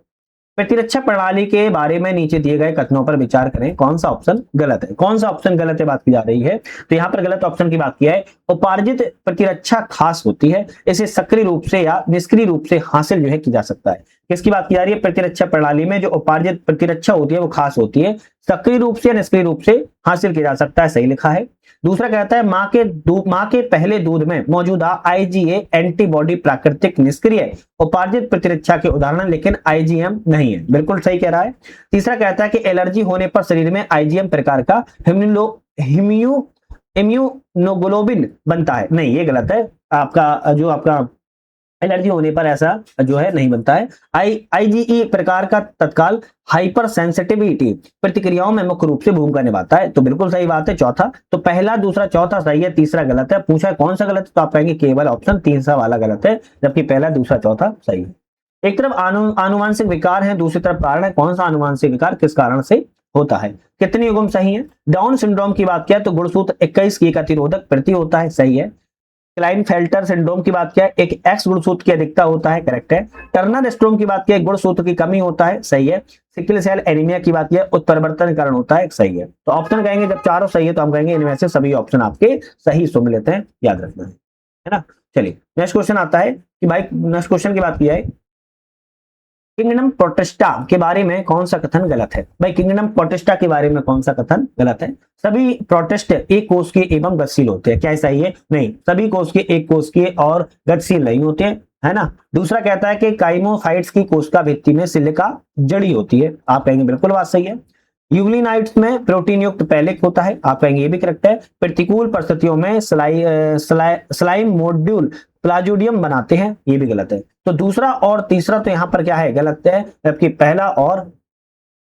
प्रतिरक्षा प्रणाली के बारे में नीचे दिए गए कथनों पर विचार करें, कौन सा ऑप्शन गलत है? कौन सा ऑप्शन गलत है बात की जा रही है, तो यहाँ पर गलत ऑप्शन की बात किया है उपार्जित प्रतिरक्षा खास होती है, इसे सक्रिय रूप से या निष्क्रिय रूप से हासिल जो है की जा सकता है। किसकी बात की जा रही है? प्रतिरक्षा प्रणाली में जो उपार्जित प्रतिरक्षा होती है वो खास होती है, सक्रिय रूप से या निष्क्रिय रूप से हासिल किया जा सकता है, सही लिखा है। दूसरा कहता है मां के पहले दूध में मौजूदा आईजीए एंटीबॉडी प्राकृतिक निष्क्रिय उपार्जित प्रतिरक्षा के उदाहरण, लेकिन आईजीएम नहीं है, बिल्कुल सही कह रहा है। तीसरा कहता है कि एलर्जी होने पर शरीर में आईजीएम प्रकार का इम्यूनोग्लोबिन बनता है, नहीं ये गलत है। आपका एलर्जी होने पर ऐसा जो है नहीं बनता है। आईजीई प्रकार का तत्काल हाइपर सेंसिटिविटी प्रतिक्रियाओं में मुख्य रूप से भूमिका निभाता है, तो बिल्कुल सही बात है चौथा। तो पहला दूसरा चौथा सही है, तीसरा गलत है। पूछा है कौन सा गलत है, तो आप कहेंगे केवल ऑप्शन तीसरा वाला गलत है, जबकि पहला दूसरा चौथा सही है। एक तरफ आनुवांशिक विकार है, दूसरी तरफ कारण है। कौन सा आनुवांशिक विकार किस कारण से होता है? कितनी युग्म सही है? डाउन सिंड्रोम की बात किया तो गुणसूत्र 21 की अतिरोधक प्रति होता है, सही है। क्लाइनफेल्टर सिंड्रोम की बात किया एक एक्स गुणसूत्र की अधिकता होता है, करेक्ट है। टर्नर सिंड्रोम की बात किया गुणसूत्र की कमी होता है, सही है। सिकल सेल एनीमिया की बात किया उत्परिवर्तन के कारण होता है, सही है। तो ऑप्शन कहेंगे जब चारों सही है तो हम कहेंगे इनमें से सभी ऑप्शन आपके सही सुन लेते हैं, याद रखना है ना। चलिए नेक्स्ट क्वेश्चन आता है कि भाई नेक्स्ट क्वेश्चन की बात की जाए किंगडम प्रोटिस्टा के बारे में कौन सा कथन गलत है? भाई किंगडम प्रोटिस्टा के बारे में कौन सा कथन गलत है? सभी प्रोटिस्ट एक कोष के एवं गतिशील होते हैं, क्या सही है? नहीं, सभी कोष के एक कोष के और गतिशील नहीं होते हैं, है ना। दूसरा कहता है कि काइमोफाइट्स की कोशिका भित्ति में सिलिका जड़ी होती है, आप कहेंगे बिल्कुल बात सही है। यूग्लिनाइट्स में प्रोटीन युक्त पैलिक होता है, आप कहेंगे ये भी करेक्ट है। प्रतिकूल परिस्थितियों में स्लाइम मॉड्यूल प्लाज्यूडियम बनाते हैं, ये भी गलत है। तो दूसरा और तीसरा तो यहाँ पर क्या है गलत है, जबकि पहला और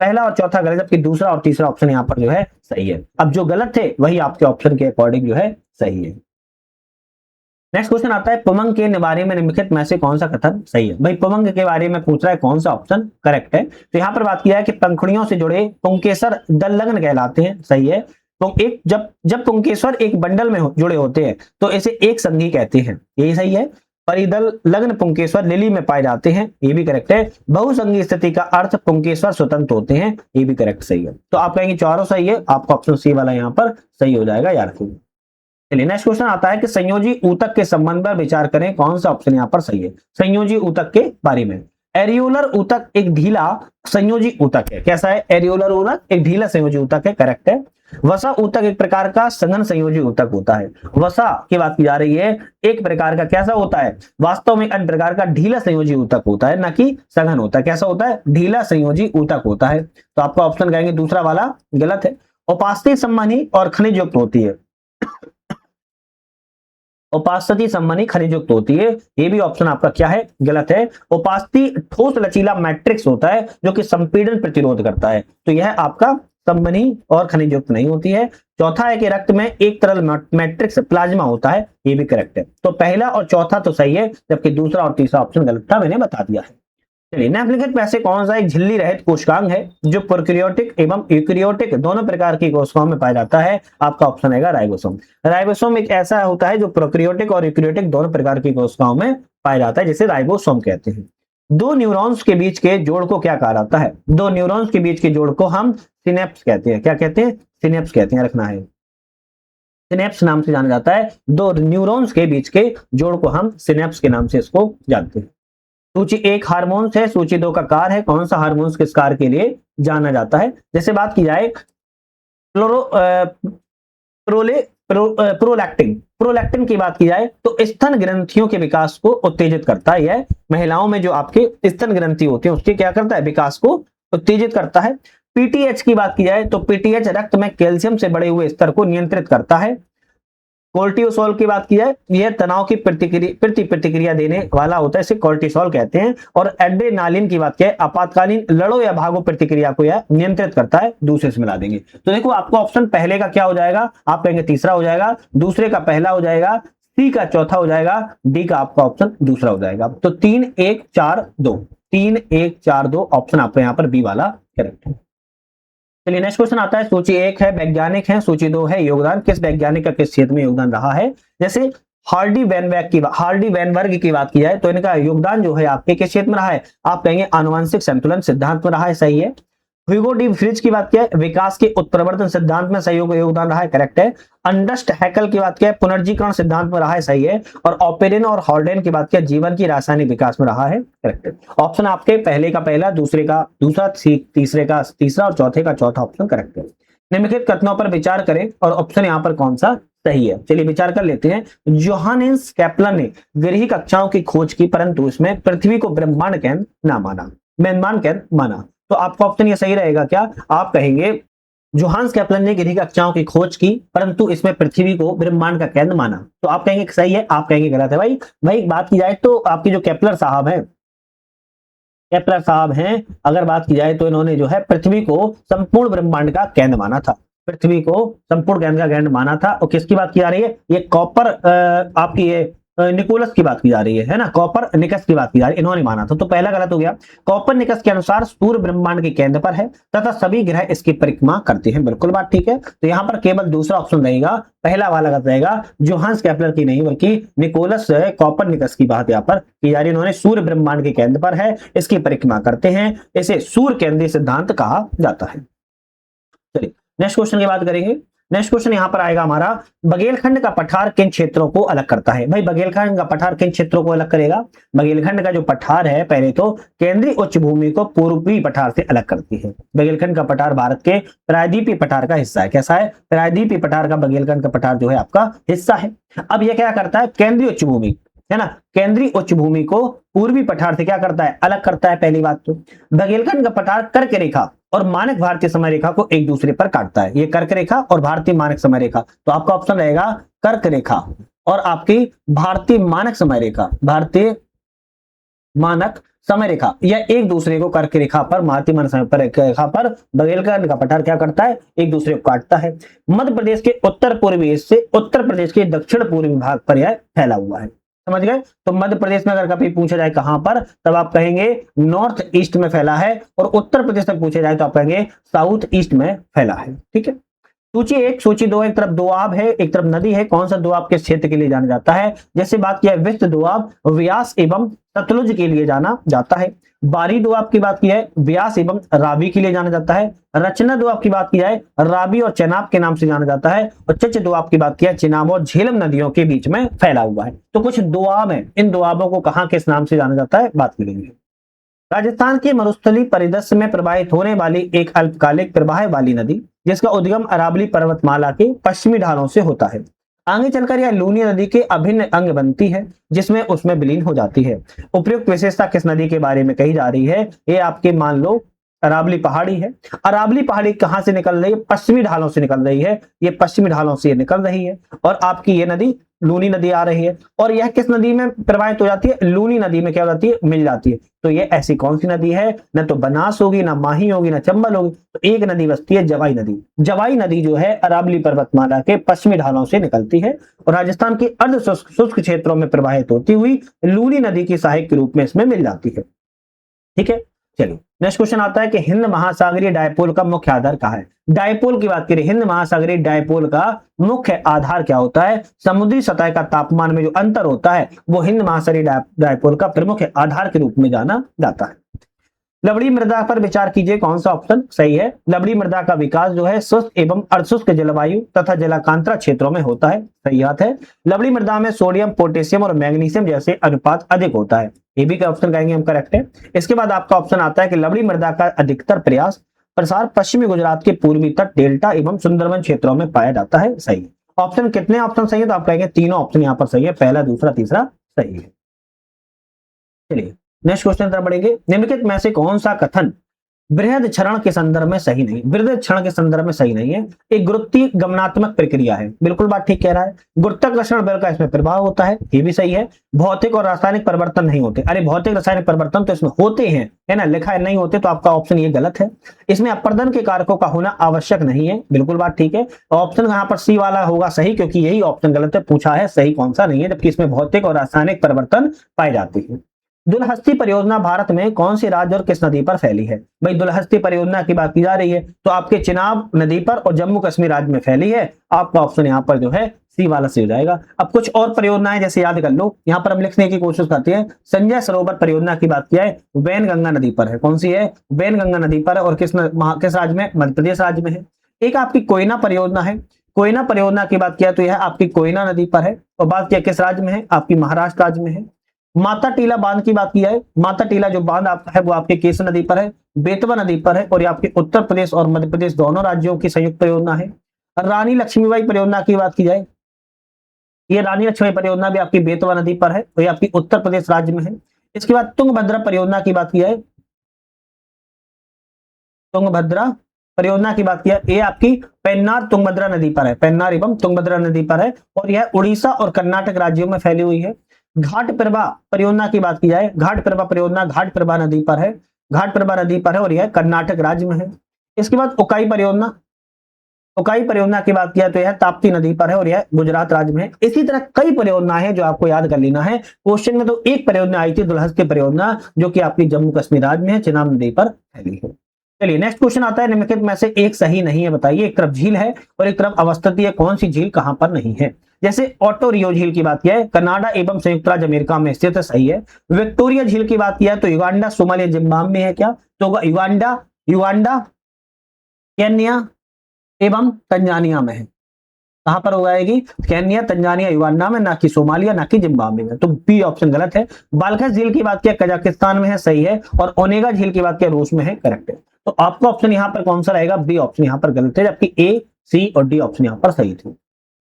चौथा गलत, जबकि दूसरा और तीसरा ऑप्शन यहाँ पर जो है सही है। अब जो गलत थे वही आपके ऑप्शन के अकॉर्डिंग जो है सही है। नेक्स्ट क्वेश्चन आता है पुमंग के बारे में निम्नलिखित में से कौन सा कथन सही है? भाई पुमंग के बारे में पूछ रहा है कौन सा ऑप्शन करेक्ट है, तो यहाँ पर बात किया है कि पंखुड़ियों से जुड़े पुंकेसर दललग्न कहलाते हैं, सही है। तो एक जब पुंकेसर एक बंडल में जुड़े होते हैं तो इसे एक संघी कहते हैं, यही सही है। परिदल लग्न पुंकेश्वर लिली में पाए जाते हैं, ये भी करेक्ट है। बहुसंगी स्थिति का अर्थ पुंकेश्वर स्वतंत्र होते हैं, ये भी करेक्ट सही है। तो आप कहेंगे चारों सही है, आपका ऑप्शन सी वाला यहाँ पर सही हो जाएगा, याद रखिए। चलिए नेक्स्ट क्वेश्चन आता है कि संयोजी ऊतक के संबंध पर विचार करें, कौन सा ऑप्शन यहाँ पर सही है? संयोजी ऊतक के बारे में एरियोलर ऊतक एक ढीला संयोजी ऊतक है। कैसा है? एरियोलर ऊतक एक ढीला संयोजी ऊतक है, करेक्ट है। वसा ऊतक एक प्रकार का सघन संयोजी ऊतक होता है। वसा की बात की जा रही है, एक प्रकार का कैसा होता है? वास्तव में अन्य प्रकार का ढीला संयोजी ऊतक होता है, ना कि सघन होता है। कैसा होता है? ढीला संयोजी ऊतक होता है। तो आपका ऑप्शन कहेंगे दूसरा वाला गलत है। उपास्थि संबंधी और खनिज युक्त होती है। उपास्थि संबंधी खनिज युक्त होती है, ये भी ऑप्शन आपका क्या है? गलत है। उपास्थि ठोस लचीला मैट्रिक्स होता है जो कि संपीड़न प्रतिरोध करता है, तो यह आपका संबंधी और खनिज युक्त नहीं होती है। चौथा है कि रक्त में एक तरल मैट्रिक्स प्लाज्मा होता है, ये भी करेक्ट है। तो पहला और चौथा तो सही है, जबकि दूसरा और तीसरा ऑप्शन गलत था, मैंने बता दिया है। चलिए, निम्नलिखित में से कौन सा एक झिल्ली रहित कोशिकांग है जो प्रोकैरियोटिक एवं यूकेरियोटिक दोनों प्रकार की कोशिकाओं में पाया जाता है? आपका ऑप्शन आएगा राइबोसोम। राइबोसोम एक ऐसा होता है जो प्रोकैरियोटिक और यूकेरियोटिक दोनों प्रकार की कोशिकाओं में पाया जाता है, जिसे राइबोसोम कहते हैं। दो न्यूरॉन्स के बीच के जोड़ को क्या कहा जाता है? दो न्यूरॉन्स के बीच के जोड़ को हम सिनेप्स कहते हैं। क्या कहते हैं? सिनेप्स कहते हैं, रखना है। सिनेप्स नाम से जाना जाता है। दो न्यूरॉन्स के बीच के जोड़ को हम सिनेप्स के नाम से इसको जानते हैं। सूची 1 हार्मोन्स है, सूची 2 का कार्य है। कौन सा हार्मोन्स किस कार्य के लिए जाना जाता है? जैसे बात की जाए प्रोलैक्टिन, प्रोलैक्टिन की बात की जाए तो स्तन ग्रंथियों के विकास को उत्तेजित करता है। यह महिलाओं में जो आपके स्तन ग्रंथि होती है उसके क्या करता है? विकास को उत्तेजित करता है। पीटीएच की बात की जाए तो पीटीएच रक्त में कैल्शियम से बढ़े हुए स्तर को नियंत्रित करता है। कोर्टिसोल की बात की जाए, यह तनाव की प्रतिक्रिया देने वाला होता है, इसे कोर्टिसोल कहते हैं। और एड्रेनालिन की बात करें, आपातकालीन लड़ो या भागो प्रतिक्रिया को यह नियंत्रित करता है। दूसरे से मिला देंगे तो देखो आपको ऑप्शन पहले का क्या हो जाएगा? आप कहेंगे तीसरा हो जाएगा, दूसरे का पहला हो जाएगा, सी का चौथा हो जाएगा, डी का आपका ऑप्शन दूसरा हो जाएगा। तो 3 1 4 2, 3 1 4 2 ऑप्शन आपका यहाँ पर बी वाला करेक्ट है। चलिए, नेक्स्ट क्वेश्चन आता है। सूची 1 है वैज्ञानिक है, सूची 2 है योगदान। किस वैज्ञानिक का किस क्षेत्र में योगदान रहा है? जैसे हार्डी वैनबर्ग की बात की जाए तो इनका योगदान जो है आपके किस क्षेत्र में रहा है? आप कहेंगे आनुवंशिक संतुलन सिद्धांत में रहा है, सही है। ह्यूगो डी फ्रिज की बात किया, विकास के उत्परिवर्तन सिद्धांत में सहयोग योगदान रहा है, करेक्ट है। अंडस्ट हैकल की बात किया, पुनर्जीकरण सिद्धांत में रहा है, सही है। और ऑपेरिन और हॉल्डेन की बात किया, जीवन की रासायनिक विकास में रहा है, करेक्ट है। ऑप्शन आपके पहले का पहला, दूसरे का दूसरा, तीसरे का तीसरा और चौथे का चौथा ऑप्शन करेक्ट है। निम्नलिखित कथनों पर विचार करें और ऑप्शन यहाँ पर कौन सा सही है? चलिए विचार कर लेते हैं। जोहानिस केपलर ने गृह कक्षाओं की खोज की, परंतु इसमें पृथ्वी को ब्रह्मांड केंद्र ना माना, ब्रह्मांड केंद्र माना। तो आपका ऑप्शन ये सही रहेगा क्या? आप कहेंगे जोहान्स केपलर ने गृह कक्षाओं की खोज की, परंतु इसमें पृथ्वी को ब्रह्मांड का केंद्र माना। तो आप कहेंगे सही है, आप कहेंगे गलत है। भाई बात की जाए तो आपके जो केपलर साहब हैं, अगर बात की जाए तो इन्होंने जो है पृथ्वी को संपूर्ण ब्रह्मांड का केंद्र माना था। पृथ्वी को संपूर्ण केंद्र माना था। और किसकी बात की जा रही है? ये कॉपर आपकी ये निकोलस की बात की जा रही है ना, कॉपर निकस की बात की जा रही है, इन्होंने माना था। तो पहला गलत हो गया। कॉपर निकस के अनुसार सूर्य ब्रह्मांड के केंद्र पर है तथा सभी ग्रह इसकी परिक्रमा करते हैं, बिल्कुल बात ठीक है। तो यहाँ पर केवल दूसरा ऑप्शन रहेगा, पहला वाला गलत रहेगा। जोहान्स केपलर की नहीं बल्कि निकोलस कॉपर निकस की बात यहाँ पर की जा रही है। इन्होंने सूर्य ब्रह्मांड के केंद्र पर है, इसकी परिक्रमा करते हैं, इसे सूर्य केंद्रीय सिद्धांत कहा जाता है। चलिए नेक्स्ट क्वेश्चन की बात करेंगे। नेक्स्ट क्वेश्चन यहां पर आएगा हमारा, बघेलखंड का पठार किन क्षेत्रों को अलग करता है? भाई बघेलखंड का पठार किन क्षेत्रों को अलग करेगा? बघेलखंड का जो पठार है, पहले तो केंद्रीय उच्च भूमि को पूर्वी पठार से अलग करती है। बघेलखंड का पठार भारत के प्रायद्वीपीय पठार का हिस्सा है। कैसा है? प्रायद्वीपीय पठार का बघेलखंड का पठार जो है आपका हिस्सा है। अब यह क्या करता है? केंद्रीय उच्च भूमि है ना, केंद्रीय उच्च भूमि को पूर्वी पठार से क्या करता है? अलग करता है। पहली बात तो बघेलखंड का पठार कर्क रेखा और मानक भारतीय समय रेखा को एक दूसरे पर काटता है। ये कर्क रेखा और भारतीय मानक समय रेखा, तो आपका ऑप्शन रहेगा कर्क रेखा और आपकी भारतीय मानक समय रेखा, भारतीय मानक समय रेखा, यह एक दूसरे को कर्क रेखा पर, भारतीय मानक समय रेखा पर बघेलखंड का पठार क्या करता है? एक दूसरे को काटता है। मध्य प्रदेश के उत्तर पूर्वी हिस्से से उत्तर प्रदेश के दक्षिण पूर्वी भाग पर यह फैला हुआ है। समझ गए? तो मध्य प्रदेश में अगर कभी पूछा जाए कहां पर, तब आप कहेंगे नॉर्थ ईस्ट में फैला है, और उत्तर प्रदेश में पूछा जाए तो आप कहेंगे साउथ ईस्ट में फैला है। ठीक है। सूची 1, सूची 2, एक तरफ दोआब है, एक तरफ नदी है। कौन सा दोआब किस क्षेत्र के लिए जाना जाता है? जैसे बात किया विश्व दोआब व्यास एवं सतलुज के लिए जाना जाता है। बारी दोआब की बात की है, व्यास एवं रावी के लिए जाना जाता है। रचना दोआब की बात की जाए, रावी और चेनाब के नाम से जाना जाता है। और चच दोआब की बात किया, चेनाब और झेलम नदियों के बीच में फैला हुआ है। तो कुछ दोआब है, इन दोआबों को कहां किस नाम से जाना जाता है बात करेंगे। राजस्थान के मरुस्थलीय परिदृश्य में प्रवाहित होने वाली एक अल्पकालिक प्रवाह वाली नदी जिसका उद्गम अरावली पर्वतमाला के पश्चिमी ढालों से होता है। आगे चलकर यह लूनी नदी के अभिन्न अंग बनती है जिसमें उसमें विलीन हो जाती है। उपयुक्त विशेषता किस नदी के बारे में कही जा रही है? ये आपके मान लो अरावली पहाड़ी है। अरावली पहाड़ी कहां से निकल रही है? पश्चिमी ढालों से निकल रही है। ये पश्चिमी ढालों से ये निकल रही है और आपकी ये नदी लूनी नदी आ रही है। और यह किस नदी में प्रवाहित हो जाती है? लूनी नदी में क्या हो जाती है? मिल जाती है। तो ये ऐसी कौन सी नदी है? न तो बनास होगी, ना माही होगी, ना चंबल होगी। तो एक नदी बचती है, जवाई नदी। जवाई नदी जो है अरावली पर्वतमाला के पश्चिमी ढालों से निकलती है और राजस्थान के अर्ध शुष्क क्षेत्रों में प्रवाहित होती हुई लूनी नदी की सहायक के रूप में इसमें मिल जाती है। ठीक है, चलिए नेक्स्ट क्वेश्चन आता है कि हिंद महासागरीय डायपोल का मुख्य आधार कहाँ है? डायपोल की बात करें, हिंद महासागरीय डायपोल का मुख्य आधार क्या होता है? समुद्री सतह का तापमान में जो अंतर होता है वो हिंद महासागरीय डायपोल का प्रमुख आधार के रूप में जाना जाता है। लवड़ी मृदा पर विचार कीजिए, कौन सा ऑप्शन सही है? लवड़ी मृदा का विकास जो है शुष्क एवं अर्धशुष्क जलवायु तथा जलाकांतरा क्षेत्रों में होता है। सही बात है। लवड़ी मृदा में सोडियम, पोटेशियम और मैग्नीशियम जैसे अनुपात अधिक होता है। ये भी ऑप्शन कहेंगे हम करेक्ट है। इसके बाद आपका ऑप्शन आता है कि लवड़ी मृदा का अधिकतर प्रसार पश्चिमी गुजरात के पूर्वी तट, डेल्टा एवं सुंदरवन क्षेत्रों में पाया जाता है। सही। ऑप्शन कितने ऑप्शन सही है? तो आप कहेंगे तीनों ऑप्शन यहाँ पर सही है, पहला, दूसरा, तीसरा सही है। चलिए नेक्स्ट क्वेश्चन तरफ बढ़ेंगे। निम्नलिखित में से कौन सा कथन बृहद क्षरण के संदर्भ में सही नहीं? बृहद क्षरण के संदर्भ में सही नहीं है। एक गुरुत्वीय गमनात्मक प्रक्रिया है, बिल्कुल बात ठीक कह रहा है। गुरुत्वाकर्षण बल का इसमें प्रभाव होता है, ये भी सही है। भौतिक और रासायनिक परिवर्तन नहीं होते। अरे भौतिक रासायनिक परिवर्तन तो इसमें होते हैं, है ना, लिखा है नहीं होते, तो आपका ऑप्शन ये गलत है। इसमें अपर्दन के कारकों का होना आवश्यक नहीं है, बिल्कुल बात ठीक है। ऑप्शन यहाँ पर सी वाला होगा सही, क्योंकि यही ऑप्शन गलत है, पूछा है सही कौन सा नहीं है, जबकि इसमें भौतिक और रासायनिक परिवर्तन पाए जाते हैं। दुलहस्ती परियोजना भारत में कौन सी राज्य और किस नदी पर फैली है? भाई दुलहस्ती परियोजना की बात की जा रही है तो आपके चिनाब नदी पर और जम्मू कश्मीर राज्य में फैली है। आपका ऑप्शन यहाँ पर जो है सी वाला सही हो जाएगा। अब कुछ और परियोजनाएं जैसे याद कर लो, यहाँ पर हम लिखने की कोशिश करते हैं। संजय सरोवर परियोजना की बात किया है, वैनगंगा नदी पर है। कौन सी है? वैनगंगा नदी पर है और किस राज्य में? मध्य प्रदेश राज्य में है। एक आपकी कोयना परियोजना है। कोयना परियोजना की बात किया तो यह आपकी कोयना नदी पर है और बात किया किस राज्य में है? आपकी महाराष्ट्र राज्य में है। माता टीला बांध की बात किया है, माता टीला जो बांध आपका है वो आपके केसर नदी पर है, बेतवा नदी पर है और ये आपके उत्तर प्रदेश और मध्य प्रदेश दोनों राज्यों की संयुक्त परियोजना है। रानी लक्ष्मीबाई परियोजना की बात की जाए, ये रानी लक्ष्मीबाई परियोजना भी आपकी बेतवा नदी पर है और ये आपकी उत्तर प्रदेश राज्य में है। इसके बाद तुंगभद्रा परियोजना की बात की जाए, तुंगभद्रा परियोजना की बात किया, ये आपकी पेन्नार तुंगभद्रा नदी पर है, पेन्नार एवं तुंगभद्रा नदी पर है और यह उड़ीसा और कर्नाटक राज्यों में फैली हुई है। घाट प्रभा परियोजना की बात की जाए, घाट प्रभा परियोजना घाट प्रभा नदी पर है, घाट प्रभा नदी पर है और यह कर्नाटक राज्य में है। इसके बाद उकाई परियोजना, उकाई परियोजना की बात किया तो यह ताप्ती नदी पर है और यह गुजरात राज्य में है। इसी तरह कई परियोजनाएं हैं जो आपको याद कर लेना है। क्वेश्चन में तो एक परियोजना आई थी दुलहस्ती परियोजना, जो कि आपकी जम्मू कश्मीर राज्य में है, चिनाब नदी पर फैली है। चलिए नेक्स्ट क्वेश्चन आता है, निम्नलिखित में से एक सही नहीं है, बताइए। एक तरफ झील है और एक तरफ अवस्थिति है, कौन सी झील कहां पर नहीं है? जैसे ऑटो रियो झील की बात किया है, कनाडा एवं संयुक्त राज्य अमेरिका में स्थित है, सही है। विक्टोरिया झील की बात किया तो युगांडा, सोमालिया, जिम्बाब्वे में है क्या? तो युगांडा, केन्या एवं तंजानिया में है। कहां पर हो जाएगी? केन्या, तंजानिया, युगांडा में, ना कि सोमालिया, ना कि जिम्बाब्वे में। तो बी ऑप्शन गलत है। बाल्खस झील की बात किया कजाकिस्तान में है, सही है। और ओनेगा झील की बात किया रूस में है, करेक्ट है। तो आपका ऑप्शन यहाँ पर कौन सा रहेगा? बी ऑप्शन यहाँ पर गलत है, जबकि ए, सी और डी ऑप्शन यहाँ पर सही थे।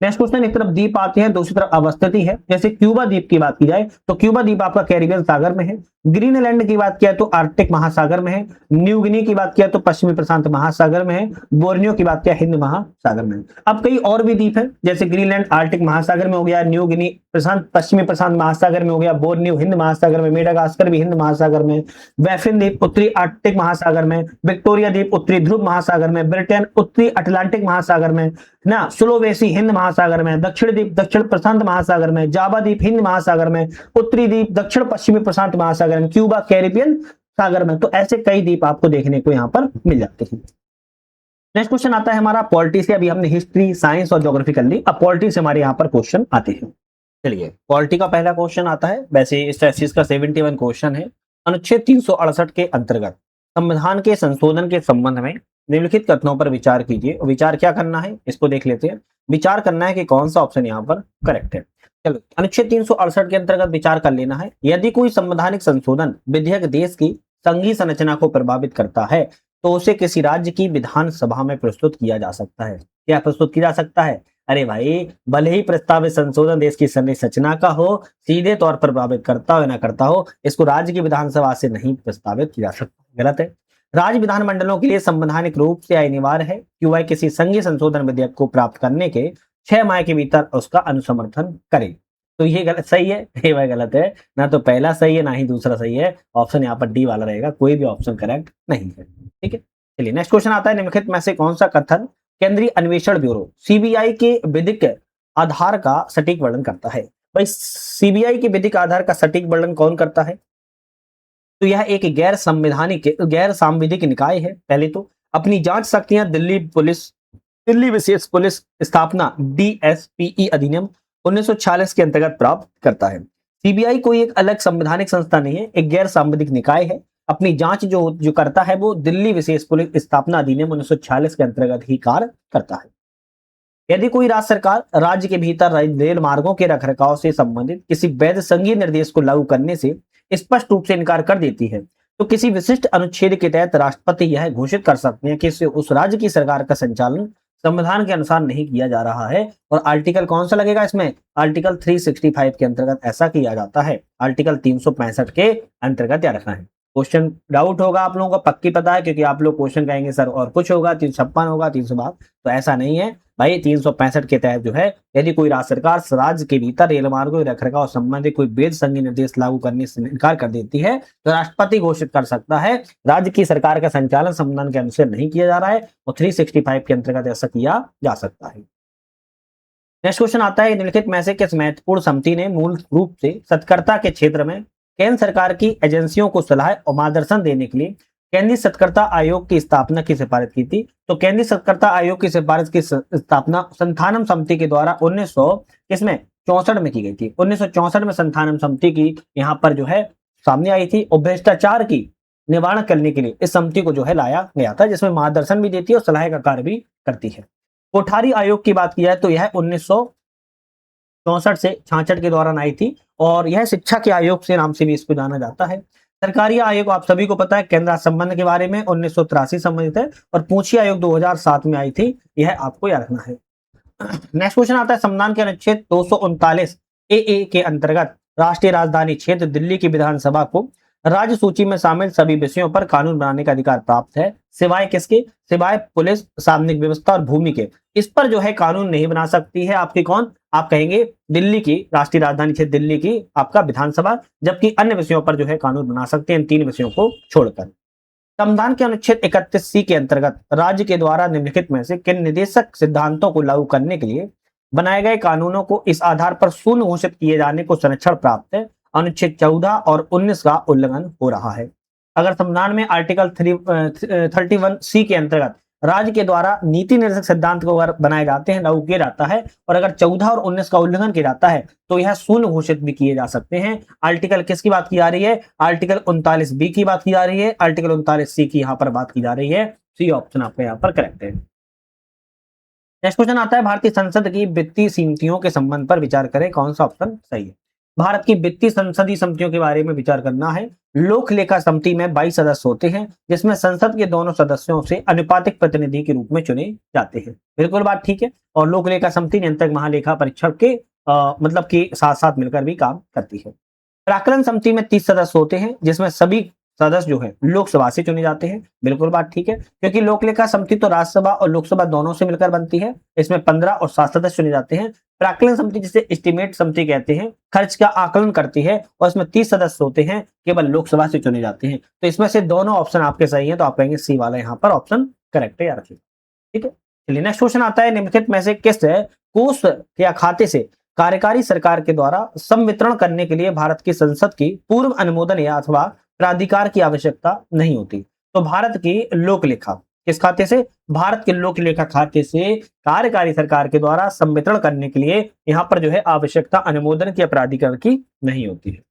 नेक्स्ट क्वेश्चन, एक तरफ द्वीप आते हैं, दूसरी तरफ अवस्थिति है। जैसे क्यूबा द्वीप की बात की जाए तो क्यूबा द्वीप आपका कैरिबियन सागर में है। ग्रीनलैंड की बात किया तो आर्कटिक महासागर में है। न्यू गिनी की बात किया तो पश्चिमी प्रशांत महासागर में है। बोर्नियो की बात किया हिंद महासागर में। अब कई और भी द्वीप है, जैसे ग्रीनलैंड आर्कटिक महासागर में हो गया, न्यू गिनी पश्चिमी प्रशांत महासागर में हो गया, बोर्नियो हिंद महासागर में, मेडागास्कर भी हिंद महासागर में, बैफिन द्वीप उत्तरी आर्कटिक महासागर में, विक्टोरिया द्वीप उत्तरी ध्रुव महासागर में, ब्रिटेन उत्तरी अटलांटिक महासागर में ना, सुलोवेसी हिंद महासागर में, दक्षिण द्वीप दक्षिण प्रशांत महासागर में, जावा द्वीप हिंद महासागर में, उत्तरी द्वीप दक्षिण पश्चिमी प्रशांत महासागर में, क्यूबा कैरिबियन सागर में। तो ऐसे कई द्वीप आपको देखने को यहाँ पर मिल जाते हैं। नेक्स्ट क्वेश्चन आता है हमारा पॉलिटी से। अभी हमने हिस्ट्री, साइंस और ज्योग्राफी कर ली, अब पॉलिटी से हमारे यहाँ पर क्वेश्चन आते हैं। चलिए पॉलिटी का पहला क्वेश्चन आता है, वैसे इस टेस्ट का 71 क्वेश्चन है। अनुच्छेद 368 के अंतर्गत संविधान के संशोधन के संबंध में निम्नलिखित कथनों पर विचार कीजिए। विचार क्या करना है इसको देख लेते हैं। विचार करना है कि कौन सा ऑप्शन यहाँ पर करेक्ट है। चलो अनुच्छेद 368 के अंतर्गत विचार कर लेना है। यदि कोई संवैधानिक संशोधन विधेयक देश की संघीय संरचना को प्रभावित करता है तो उसे किसी राज्य की विधानसभा में प्रस्तुत किया जा सकता है। क्या प्रस्तुत किया जा सकता है? अरे भाई, भले ही प्रस्तावित संशोधन देश की संरचना का हो, सीधे तौर पर प्रभावित करता हो या ना करता हो, इसको राज्य की विधानसभा से नहीं प्रस्तावित किया जा सकता। गलत है। राज्य विधानमंडलों के लिए संवैधानिक रूप से अनिवार्य है कि वह किसी संघीय संशोधन विधेयक को प्राप्त करने के 6 माह के भीतर उसका अनुसमर्थन करे। तो ये गलत सही है, ये वह गलत है। ना तो पहला सही है, ना ही दूसरा सही है। ऑप्शन यहाँ पर डी वाला रहेगा, कोई भी ऑप्शन करेक्ट नहीं है। ठीक है, चलिए नेक्स्ट क्वेश्चन आता है, निम्नलिखित में से कौन सा कथन केंद्रीय अन्वेषण ब्यूरो सीबीआई के विधिक आधार का सटीक वर्णन करता है? भाई, सीबीआई के विधिक आधार का सटीक वर्णन कौन करता है? तो यह एक गैर सांविधिक निकाय है। पहले तो अपनी जांच शक्तियां दिल्ली विशेष पुलिस स्थापना डीएसपीई अधिनियम 1946 के अंतर्गत प्राप्त करता है। सीबीआई कोई एक अलग संवैधानिक संस्था नहीं है, एक गैर सांविधिक निकाय है। अपनी जांच जो करता है वो दिल्ली विशेष पुलिस स्थापना अधिनियम 1946 के अंतर्गत ही कार्य करता है। यदि कोई राज्य सरकार राज्य के भीतर रेल मार्गों के रखरखाव से संबंधित किसी वैध संघीय निर्देश को लागू करने से स्पष्ट रूप से इनकार कर देती है तो किसी विशिष्ट अनुच्छेद के तहत राष्ट्रपति यह घोषित कर सकते हैं कि उस राज्य की सरकार का संचालन संविधान के अनुसार नहीं किया जा रहा है। और आर्टिकल कौन सा लगेगा इसमें? आर्टिकल 365 के अंतर्गत ऐसा किया जाता है। आर्टिकल 365 के अंतर्गत याद रखना है। क्वेश्चन डाउट होगा आप लोगों को, पक्की पता है, क्योंकि आप लोग क्वेश्चन कहेंगे सर और कुछ होगा, 356 होगा, 362, तो ऐसा नहीं है भाई। 365 के तहत जो है, यदि कोई राज्य सरकार राज्य के भीतर रेल मार्गों के रखरखाव संबंधित कोई वैध संघीय निर्देश लागू करने से इनकार कर देती है तो राष्ट्रपति घोषित कर सकता है राज्य की सरकार का संचालन संविधान के अनुसार नहीं किया जा रहा है, और 365 के अंतर्गत ऐसा किया जा सकता है। नेक्स्ट क्वेश्चन आता है, निम्नलिखित में से किस महत्वपूर्ण समिति ने मूल रूप से सतर्कता के क्षेत्र में केंद्र सरकार की एजेंसियों को सलाह और मार्गदर्शन देने के लिए केंद्रीय सतर्कता आयोग की स्थापना की सिफारिश की थी? तो केंद्रीय सतर्कता आयोग की सिफारिश की स्थापना संथानम समिति के द्वारा 1964 में की गई थी। 1964 में संथानम समिति की यहाँ पर जो है सामने आई थी, और भ्रष्टाचार की निवारण करने के लिए इस समिति को जो है लाया गया था, जिसमें मार्गदर्शन भी देती है और सलाह का कार्य भी करती है। कोठारी आयोग की बात की जाए तो यह 1964 से 66 के दौरान आई थी, और यह शिक्षा के आयोग से नाम से भी इसको जाना जाता है। सरकारी आयोग आप सभी को पता है, केंद्र संबंध के बारे में 1983 संबंधित है, और पूंछी आयोग 2007 में आई थी, यह आपको याद रखना है। नेक्स्ट क्वेश्चन आता है, संविधान के अनुच्छेद 239 ए के अंतर्गत राष्ट्रीय राजधानी क्षेत्र दिल्ली की विधानसभा को राज्य सूची में शामिल सभी विषयों पर कानून बनाने का अधिकार प्राप्त है, सिवाय किसके? सिवाय पुलिस, सार्वजनिक व्यवस्था और भूमि के। इस पर जो है कानून नहीं बना सकती है आपकी कौन? आप कहेंगे दिल्ली की राष्ट्रीय राजधानी क्षेत्र दिल्ली की आपका विधानसभा, जबकि अन्य विषयों पर जो है कानून बना सकते हैं, इन 3 विषयों को छोड़कर। संविधान के अनुच्छेद 31C के अंतर्गत राज्य के द्वारा निम्नलिखित में से किन निर्देशक सिद्धांतों को लागू करने के लिए बनाए गए कानूनों को इस आधार पर शून्य घोषित किए जाने को संरक्षण प्राप्त है? अनुच्छेद 14 और 19 का उल्लंघन हो रहा है। अगर संविधान में आर्टिकल 31C के अंतर्गत राज्य के द्वारा नीति निर्देशक सिद्धांत को अगर बनाए जाते हैं, लागू किया जाता है, और अगर 14 और 19 का उल्लंघन किया जाता है तो यह शून्य घोषित भी किए जा सकते हैं। आर्टिकल किसकी बात की जा रही है? आर्टिकल 39B की बात की जा रही है, आर्टिकल 39C की यहाँ पर बात की जा रही है। सी ऑप्शन आपका यहाँ पर करेक्ट है। नेक्स्ट क्वेश्चन आता है, भारतीय संसद की वित्तीय समितियों के संबंध पर विचार करें, कौन सा ऑप्शन सही है? भारत की वित्तीय संसदीय समितियों के बारे में विचार करना है। लोक लेखा समिति में 22 सदस्य होते हैं, जिसमें संसद के दोनों सदस्यों से अनुपातिक प्रतिनिधि के रूप में चुने जाते हैं। बिल्कुल बात ठीक है। और लोक लेखा समिति नियंत्रक महालेखा परीक्षक के मतलब के साथ साथ मिलकर भी काम करती है। प्राक्कलन समिति में 30 सदस्य होते हैं, जिसमें सभी सदस्य जो है लोकसभा से चुने जाते हैं। बिल्कुल बात ठीक है, क्योंकि लोक लेखा समिति तो राज्यसभा और लोकसभा दोनों से मिलकर बनती है। इसमें 15 और 7 सदस्य चुने जाते हैं। प्राक्कलन समिति जिसे एस्टिमेट समिति कहते हैं, खर्च का आकलन करती है, और इसमें 30 सदस्य होते हैं, केवल लोकसभा से चुने जाते हैं। तो इसमें से दोनों ऑप्शन आपके सही है, तो आप कहेंगे सी वाला यहाँ पर ऑप्शन करेक्ट है, याद रखिए। ठीक है, चलिए नेक्स्ट क्वेश्चन आता है, निम्नलिखित में से किस कोष या खाते से कार्यकारी सरकार के द्वारा संवितरण करने के लिए भारत की संसद की पूर्व अनुमोदन या अथवा प्राधिकार की आवश्यकता नहीं होती? तो भारत की लोक लेखा किस खाते से? भारत के लोक लेखा खाते से कार्यकारी सरकार के द्वारा संवितरण करने के लिए यहाँ पर जो है आवश्यकता अनुमोदन की प्राधिकार की नहीं होती है।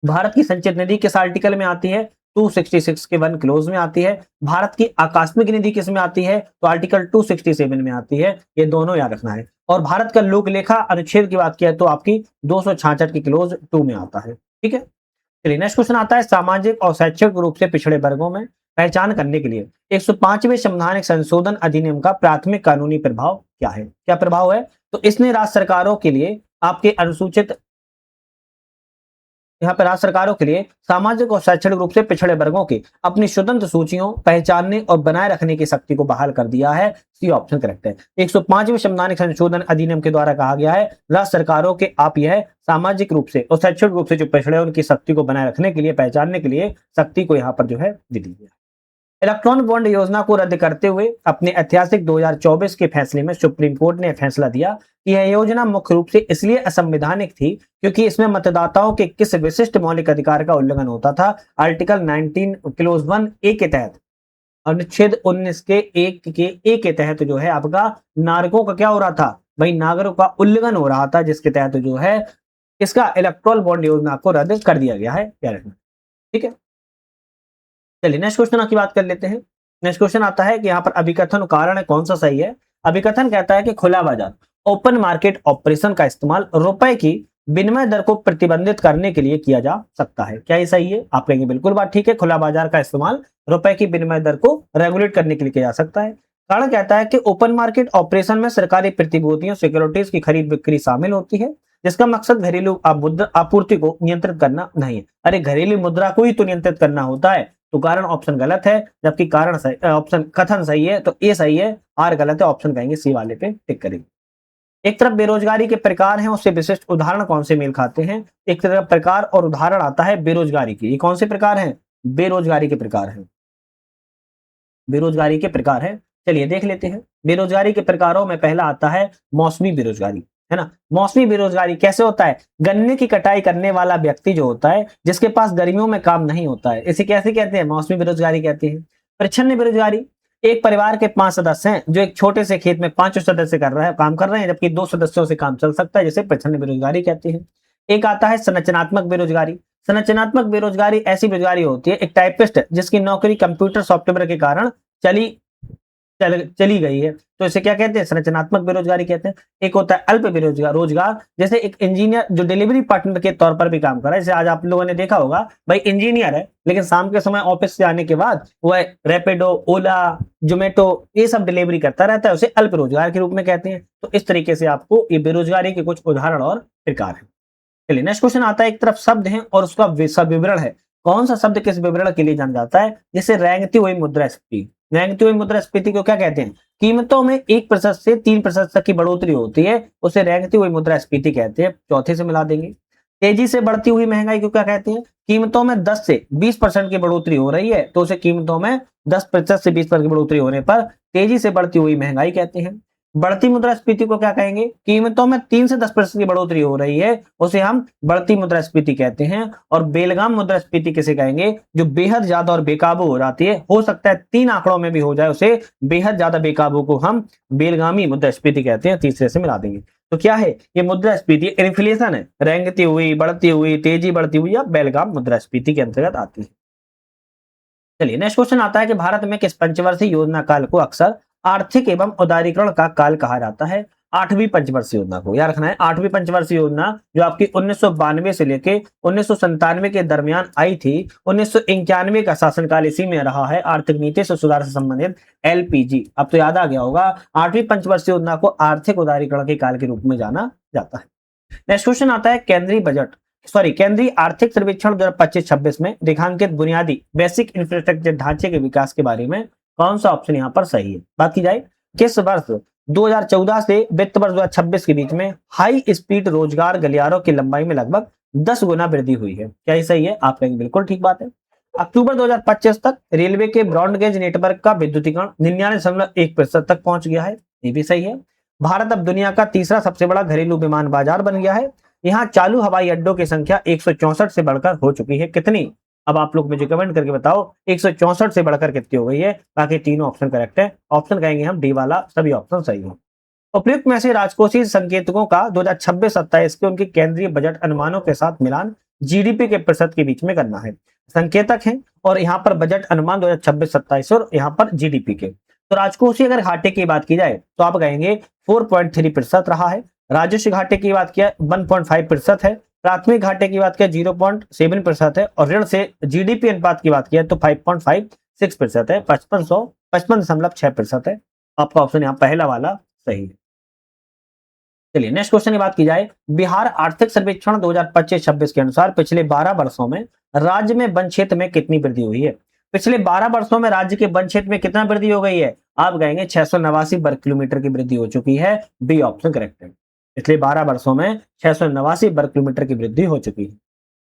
भारत की संचित निधि किस आर्टिकल में आती है? 266 के 1 क्लोज में आती है। भारत की आकस्मिक निधि किस में आती है? तो आर्टिकल 267 में आती है। ये दोनों याद रखना है। और भारत का लोक लेखा अनुच्छेद की बात किया तो आपकी 266 की क्लोज 2 में आता है। ठीक है, चलिए नेक्स्ट क्वेश्चन आता है सामाजिक और शैक्षिक रूप से पिछड़े वर्गों में पहचान करने के लिए 105वें संवैधानिक संशोधन अधिनियम का प्राथमिक कानूनी प्रभाव क्या है? क्या प्रभाव है? तो इसने राज्य सरकारों के लिए आपके अनुसूचित यहाँ पर राज्य सरकारों के लिए सामाजिक और शैक्षणिक रूप से पिछड़े वर्गों की अपनी स्वतंत्र सूचियों पहचानने और बनाए रखने की शक्ति को बहाल कर दिया है। सी ऑप्शन करेक्ट है। 105वें संवैधानिक संशोधन अधिनियम के द्वारा कहा गया है राज्य सरकारों के आप यह सामाजिक रूप से और शैक्षणिक रूप से जो पिछड़े हैं उनकी शक्ति को बनाए रखने के लिए पहचानने के लिए शक्ति को यहाँ पर जो है दे दी गई है। इलेक्ट्रॉनिक बॉन्ड योजना को रद्द करते हुए अपने ऐतिहासिक 2024 के फैसले में सुप्रीम कोर्ट ने फैसला दिया कि यह योजना मुख्य रूप से इसलिए असंवैधानिक थी क्योंकि इसमें मतदाताओं के किस विशिष्ट मौलिक अधिकार का उल्लंघन होता था। आर्टिकल 19 क्लोज 1 ए के तहत अनुच्छेद 19 के ए के तहत जो है आपका नागरिकों का क्या हो रहा था भाई, नागरिकों का उल्लंघन हो रहा था, जिसके तहत जो है इसका इलेक्ट्रॉल बॉन्ड योजना को रद्द कर दिया गया है। ठीक है, चलिए नेक्स्ट क्वेश्चन की बात कर लेते हैं। नेक्स्ट क्वेश्चन आता है कि यहाँ पर अभिकथन कारण है कौन सा सही है। अभिकथन कहता है कि खुला बाजार ओपन मार्केट ऑपरेशन का इस्तेमाल रुपए की विनिमय दर को प्रतिबंधित करने के लिए किया जा सकता है। क्या ये सही है? आप कहेंगे बिल्कुल बात ठीक है, खुला बाजार का इस्तेमाल रुपए की विनिमय दर को रेगुलेट करने के लिए किया जा सकता है। कारण कहता है कि ओपन मार्केट ऑपरेशन में सरकारी प्रतिभूतियों सिक्योरिटीज की खरीद बिक्री शामिल होती है जिसका मकसद घरेलू आपूर्ति को नियंत्रित करना नहीं है। अरे घरेलू मुद्रा को ही तो नियंत्रित करना होता है, तो कारण ऑप्शन गलत है, जबकि कारण सही, ऑप्शन कथन सही है, तो ए सही है, आर गलत है, ऑप्शन कहेंगे सी वाले पे टिक करेंगे। एक तरफ बेरोजगारी के प्रकार हैं, उससे विशिष्ट उदाहरण कौन से मेल खाते हैं। एक तरफ प्रकार और उदाहरण आता है बेरोजगारी की, ये कौन से प्रकार हैं? बेरोजगारी के प्रकार हैं, बेरोजगारी के प्रकार है। चलिए देख लेते हैं। बेरोजगारी के प्रकारों में पहला आता है मौसमी बेरोजगारी, है ना। मौसमी बेरोजगारी कैसे होता है? गन्ने की कटाई करने वाला व्यक्ति जो होता है जिसके पास गर्मियों में काम नहीं होता है, इसे कैसे कहते हैं? मौसमी बेरोजगारी कहते हैं। परिच्छन्न बेरोजगारी, एक परिवार के 5 सदस्य हैं जो एक छोटे से खेत में 5 सदस्य काम कर रहे हैं जबकि 2 सदस्यों से काम चल सकता है, जिसे परिच्छन्न बेरोजगारी कहते हैं। एक आता है संरचनात्मक बेरोजगारी। संरचनात्मक बेरोजगारी ऐसी बेरोजगारी होती है, एक टाइपिस्ट जिसकी नौकरी कंप्यूटर सॉफ्टवेयर के कारण चली गई है, तो इसे क्या कहते हैं? संरचनात्मक बेरोजगारी कहते हैं। एक होता है अल्प रोजगार, जैसे एक इंजीनियर जो डिलीवरी पार्टनर के तौर पर भी काम कर रहा है। जैसे आज आप लोगों ने देखा होगा भाई इंजीनियर है लेकिन शाम के समय ऑफिस से आने के बाद वह रैपिडो, ओला, जोमेटो ये सब डिलीवरी करता रहता है, उसे अल्प रोजगार के रूप में कहते हैं। तो इस तरीके से आपको ये बेरोजगारी के कुछ उदाहरण और प्रकार है। चलिए नेक्स्ट क्वेश्चन आता है, एक तरफ शब्द है और उसका विवरण है। कौन सा शब्द किस विवरण के लिए जाना जाता है? जैसे रेंगती हुई मुद्रास्फीति। रेंगती हुई मुद्रास्फीति को क्या कहते हैं? कीमतों में 1% से 3% तक की बढ़ोतरी होती है, उसे रेंगती हुई मुद्रास्फीति कहते हैं। चौथे से मिला देंगे। तेजी से बढ़ती हुई महंगाई को क्या कहते हैं? कीमतों में 10 से 20% की बढ़ोतरी हो रही है, तो उसे कीमतों में 10% से 20% की बढ़ोतरी होने पर तेजी से बढ़ती हुई महंगाई कहते हैं। बढ़ती मुद्रास्फीति को क्या कहेंगे? कीमतों में 3 से 10% की बढ़ोतरी हो रही है, उसे हम बढ़ती मुद्रास्फीति कहते हैं। और बेलगाम मुद्रास्फीति किसे कहेंगे? जो बेहद ज्यादा और बेकाबू हो जाती है, हो सकता है 3 आंकड़ों में भी हो जाए, उसे बेहद ज्यादा बेकाबू को हम बेलगामी मुद्रास्फीति कहते हैं। तीसरे से मिला देंगे। तो क्या है ये मुद्रास्फीति? इन्फ्लेशन है, रेंगती हुई, बढ़ती हुई, तेजी बढ़ती हुई या बेलगाम मुद्रास्फीति के अंतर्गत आती है। चलिए नेक्स्ट क्वेश्चन आता है कि भारत में किस पंचवर्षीय योजना काल को अक्सर आर्थिक एवं उदारीकरण का काल कहा जाता है? 8वीं पंचवर्षीय योजना को याद रखना है। 8वीं पंचवर्षीय योजना जो आपकी 1992 से लेके 1997 के दरमियान आई थी, 1991 का शासनकाल इसी में रहा है। आर्थिक नीति से सुधार से संबंधित एलपीजी, अब तो याद आ गया होगा। 8वीं पंचवर्षीय योजना को आर्थिक उदारीकरण के काल के रूप में जाना जाता है। नेक्स्ट क्वेश्चन आता है केंद्रीय आर्थिक सर्वेक्षण 2025-26 में रेखांकित बुनियादी बेसिक इंफ्रास्ट्रक्चर ढांचे के विकास के बारे में कौन सा ऑप्शन यहाँ पर सही है? बात की जाए किस वर्ष 2014 से वित्त वर्ष 2026 के बीच में हाई स्पीड रोजगार गलियारों की लंबाई में लगभग 10 गुना वृद्धि हुई है? क्या ये सही है? आप कहेंगे बिल्कुल ठीक बात है। अक्टूबर 2025 तक रेलवे के ब्रॉडगेज नेटवर्क का विद्युतीकरण 99.1% तक पहुंच गया है, ये भी सही है। भारत अब दुनिया का तीसरा सबसे बड़ा घरेलू विमान बाजार बन गया है। यहाँ चालू हवाई अड्डों की संख्या 164 से बढ़कर हो चुकी है। कितनी? अब आप लोग मुझे कमेंट करके बताओ 164 से बढ़कर कितनी हो गई है। बाकी तीनों ऑप्शन करेक्ट है। ऑप्शन कहेंगे हम डी वाला, सभी ऑप्शन सही है। उपयुक्त में से राजकोषीय संकेतकों का 2026-27 के उनके केंद्रीय बजट अनुमानों के साथ मिलान जीडीपी के प्रतिशत के बीच में करना है। संकेतक है और यहाँ पर बजट अनुमान 2026-27 और यहाँ पर जीडीपी के। तो राजकोषीय अगर घाटे की बात की जाए तो आप कहेंगे 4.3% रहा है। राजस्व घाटे की बात किया 1.5% है। प्राथमिक घाटे की बात किया 0.7% है और ऋण से जीडीपी अनुपात की बात किया तो 5.56% है। 55.6% है। आपका ऑप्शन यहाँ पहला वाला सही है। चलिए नेक्स्ट क्वेश्चन की बात की जाए, बिहार आर्थिक सर्वेक्षण 2025-26 के अनुसार पिछले 12 वर्षों में राज्य में वन क्षेत्र में कितनी वृद्धि हुई है? पिछले 12 वर्षों में राज्य के वन क्षेत्र में कितना वृद्धि हो गई है? आप कहेंगे 689 वर्ग किलोमीटर की वृद्धि हो चुकी है। बी ऑप्शन करेक्ट है। पिछले 12 वर्षों में 689 वर्ग किलोमीटर की वृद्धि हो चुकी है।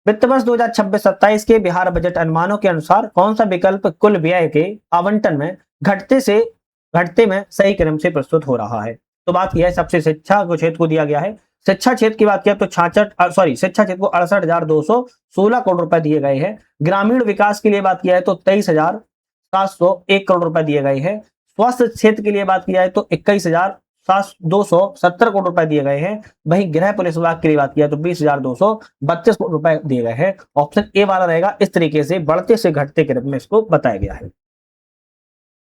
वित्त वर्ष 2026-27 के बिहार बजट अनुमानों के अनुसार कौन सा विकल्प कुल व्यय के आवंटन में घटते में सही क्रम से प्रस्तुत हो रहा है? तो बात यह है सबसे शिक्षा को क्षेत्र को दिया गया है। शिक्षा क्षेत्र की बात किया तो शिक्षा क्षेत्र को 68,216 करोड़ रुपए दिए गए हैं। ग्रामीण विकास के लिए बात किया है तो 23,701 करोड़ रुपए दिए गए हैं। स्वास्थ्य क्षेत्र के लिए बात किया है तो 21,270 करोड़ रुपए दिए गए हैं। वहीं गृह पुलिस विभाग के लिए बात किया तो 20,232 करोड़ रुपए दिए गए हैं। ऑप्शन ए वाला रहेगा। इस तरीके से बढ़ते से घटते क्रम में इसको बताया गया है।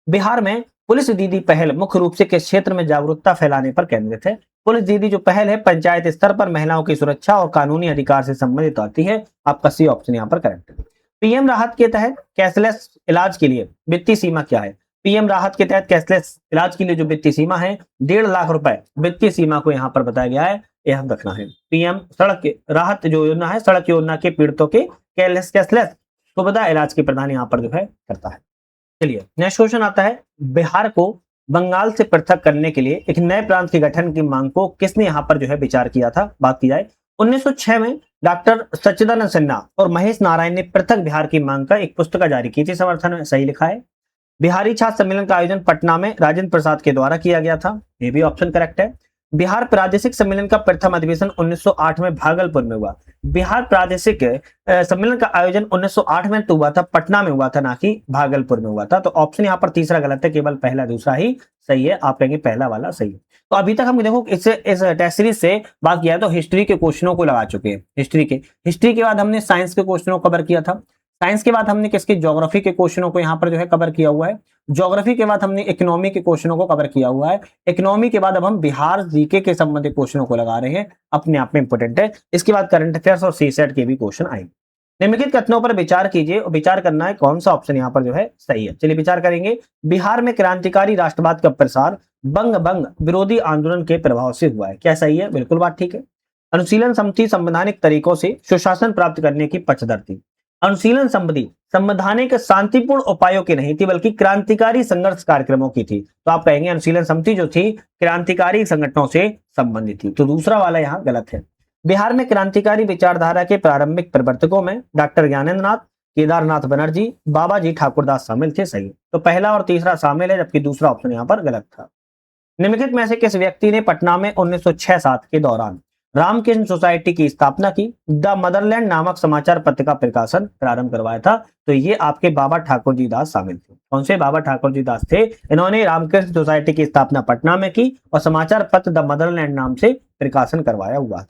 बिहार में पुलिस दीदी पहल मुख्य रूप से किस क्षेत्र में जागरूकता फैलाने पर केंद्रित है? पुलिस दीदी जो पहल है पंचायत स्तर पर महिलाओं की सुरक्षा और कानूनी अधिकार से संबंधित आती है। आपका सी ऑप्शन यहाँ पर करेक्ट है। पीएम राहत के तहत कैशलेस इलाज के लिए वित्तीय सीमा क्या है? पीएम राहत के तहत कैशलेस इलाज के लिए जो वित्तीय सीमा है 1.5 लाख रुपए वित्तीय सीमा को यहाँ पर बताया गया है। यह रखना है। पीएम सड़क राहत जो योजना है सड़क योजना के पीड़ितों के कैशलेस सुविधा इलाज के प्रदान यहाँ पर जो है करता है। चलिए नेक्स्ट क्वेश्चन आता है, बिहार को बंगाल से पृथक करने के लिए एक नए प्रांत के गठन की मांग को किसने यहाँ पर जो है विचार किया था? बात की जाए 1906 में डॉक्टर सच्चिदानंद सिन्हा और महेश नारायण ने पृथक बिहार की मांग का एक पुस्तिका जारी की थी। समर्थन में सही लिखा है। बिहारी छात्र सम्मेलन का आयोजन पटना में राजेंद्र प्रसाद के द्वारा किया गया था। ये भी ऑप्शन करेक्ट है। बिहार प्रादेशिक सम्मेलन का प्रथम अधिवेशन 1908 में भागलपुर में हुआ। बिहार प्रादेशिक सम्मेलन का आयोजन 1908 में तो हुआ था, पटना में हुआ था, ना कि भागलपुर में हुआ था। तो ऑप्शन यहाँ पर तीसरा गलत है, केवल पहला दूसरा ही सही है। आप कहेंगे पहला वाला सही है। तो अभी तक हम देखो इस टेस्ट सीरीज से बात किया तो हिस्ट्री के क्वेश्चनों को लगा चुके हैं। हिस्ट्री के बाद हमने साइंस के क्वेश्चनों को कवर किया था। साइंस के बाद हमने किसके ज्योग्राफी के क्वेश्चनों को यहाँ पर जो है कवर किया हुआ है। ज्योग्राफी के बाद हमने इकोनॉमी के क्वेश्चनों को कवर किया हुआ है। इकोनॉमी के बाद अब हम बिहार जीके के संबंधित क्वेश्चनों को लगा रहे हैं, अपने आप में इंपोर्टेंट है। इसके बाद करंट अफेयर्स और सीसेट के भी क्वेश्चन आएंगे। निम्नलिखित कथनों पर विचार कीजिए और विचार करना है कौन सा ऑप्शन यहाँ पर जो है सही है। चलिए विचार करेंगे। बिहार में क्रांतिकारी राष्ट्रवाद का प्रसार बंग विरोधी आंदोलन के प्रभाव से हुआ है। क्या सही है? बिल्कुल बात ठीक है। अनुशीलन समिति संवैधानिक तरीकों से सुशासन प्राप्त करने की पक्षधर थी। अनुशीलन समिति संवैधानिक शांतिपूर्ण उपायों की नहीं थी बल्कि क्रांतिकारी संघर्ष कार्यक्रमों की थी। तो आप कहेंगे अनुशीलन समिति जो थी क्रांतिकारी संगठनों से संबंधित थी। तो दूसरा वाला यहाँ गलत है। बिहार में क्रांतिकारी विचारधारा के प्रारंभिक प्रवर्तकों में डॉक्टर ज्ञानेंद्र नाथ, केदारनाथ बनर्जी, बाबाजी ठाकुरदास शामिल थे। सही। तो पहला और तीसरा शामिल है, जबकि दूसरा ऑप्शन यहाँ पर गलत था। निम्नलिखित में से किस व्यक्ति ने पटना में 1906-7 के दौरान रामकृष्ण सोसाइटी की स्थापना की, द मदरलैंड नामक समाचार पत्र का प्रकाशन प्रारंभ करवाया था? तो ये आपके बाबा ठाकुर जी दास शामिल थे। कौन से बाबा ठाकुर जी दास थे? इन्होंने रामकृष्ण सोसाइटी की स्थापना पटना में की और समाचार पत्र द मदरलैंड नाम से प्रकाशन करवाया हुआ था।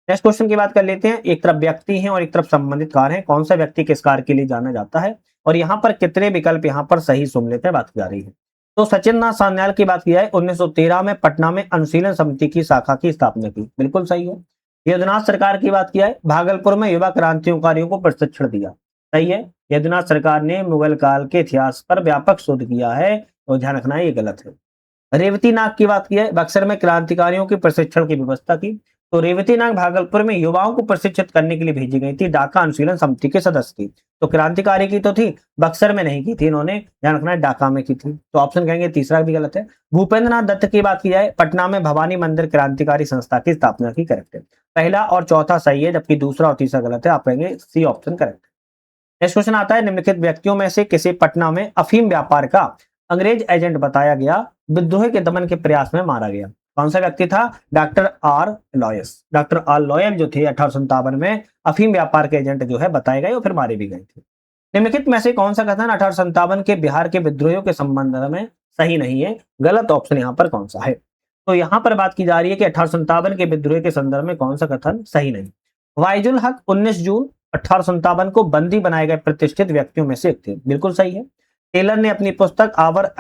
नेक्स्ट क्वेश्चन की बात कर लेते हैं। एक तरफ व्यक्ति है और एक तरफ संबंधित कार्य है। कौन सा व्यक्ति किस कार्य के लिए जाना जाता है और यहाँ पर कितने विकल्प यहाँ पर सही सुन लेते हैं, बात की जा रही है। तो सचिन नाथ सान्याल की बात की जाए 1913 में पटना में अनुशीलन समिति की शाखा की स्थापना की। बिल्कुल सही है। यदुनाथ सरकार की बात किया है भागलपुर में युवा क्रांतिकारियों को प्रशिक्षण दिया। सही है। यदुनाथ सरकार ने मुगल काल के इतिहास पर व्यापक शोध किया है और ध्यान रखना है ये गलत है। रेवती नाग की बात की है बक्सर में क्रांतिकारियों के प्रशिक्षण की व्यवस्था की। तो रेवती नाग भागलपुर में युवाओं को प्रशिक्षित करने के लिए भेजी गई थी। ढाका अनुशीलन समिति के सदस्य थी। तो क्रांतिकारी की तो थी, बक्सर में नहीं की थी इन्होंने, ध्यान रखना है ढाका में की थी। तो ऑप्शन कहेंगे तीसरा भी गलत है। भूपेंद्र नाथ दत्त की बात की जाए पटना में भवानी मंदिर क्रांतिकारी संस्था की स्थापना की। करेक्ट है। पहला और चौथा सही है, जबकि दूसरा और तीसरा गलत है। आप कहेंगे सी ऑप्शन करेक्ट है। नेक्स्ट क्वेश्चन आता है निम्नलिखित व्यक्तियों में से किसे पटना में अफीम व्यापार का अंग्रेज एजेंट बताया गया, विद्रोह के दमन के प्रयास में मारा गया? कौन सा व्यक्ति था? Doctor R Lois. Doctor R Loyal जो थे 1857 में अफीम व्यापार के एजेंट जो है बताए गए और फिर मारे भी गए थे। निम्नलिखित में से कौन सा कथन 1857 के बिहार के विद्रोहियों के संबंध में सही नहीं है? गलत ऑप्शन यहाँ पर कौन सा है? तो यहाँ पर बात की जा रही है कि 1857 के विद्रोह के संदर्भ में कौन सा कथन सही नहीं। वाइजुल हक 19 जून 1857 को बंदी बनाए गए प्रतिष्ठित व्यक्तियों में से एक थे। बिल्कुल सही है। टेलर ने अपनी पुस्तक आवर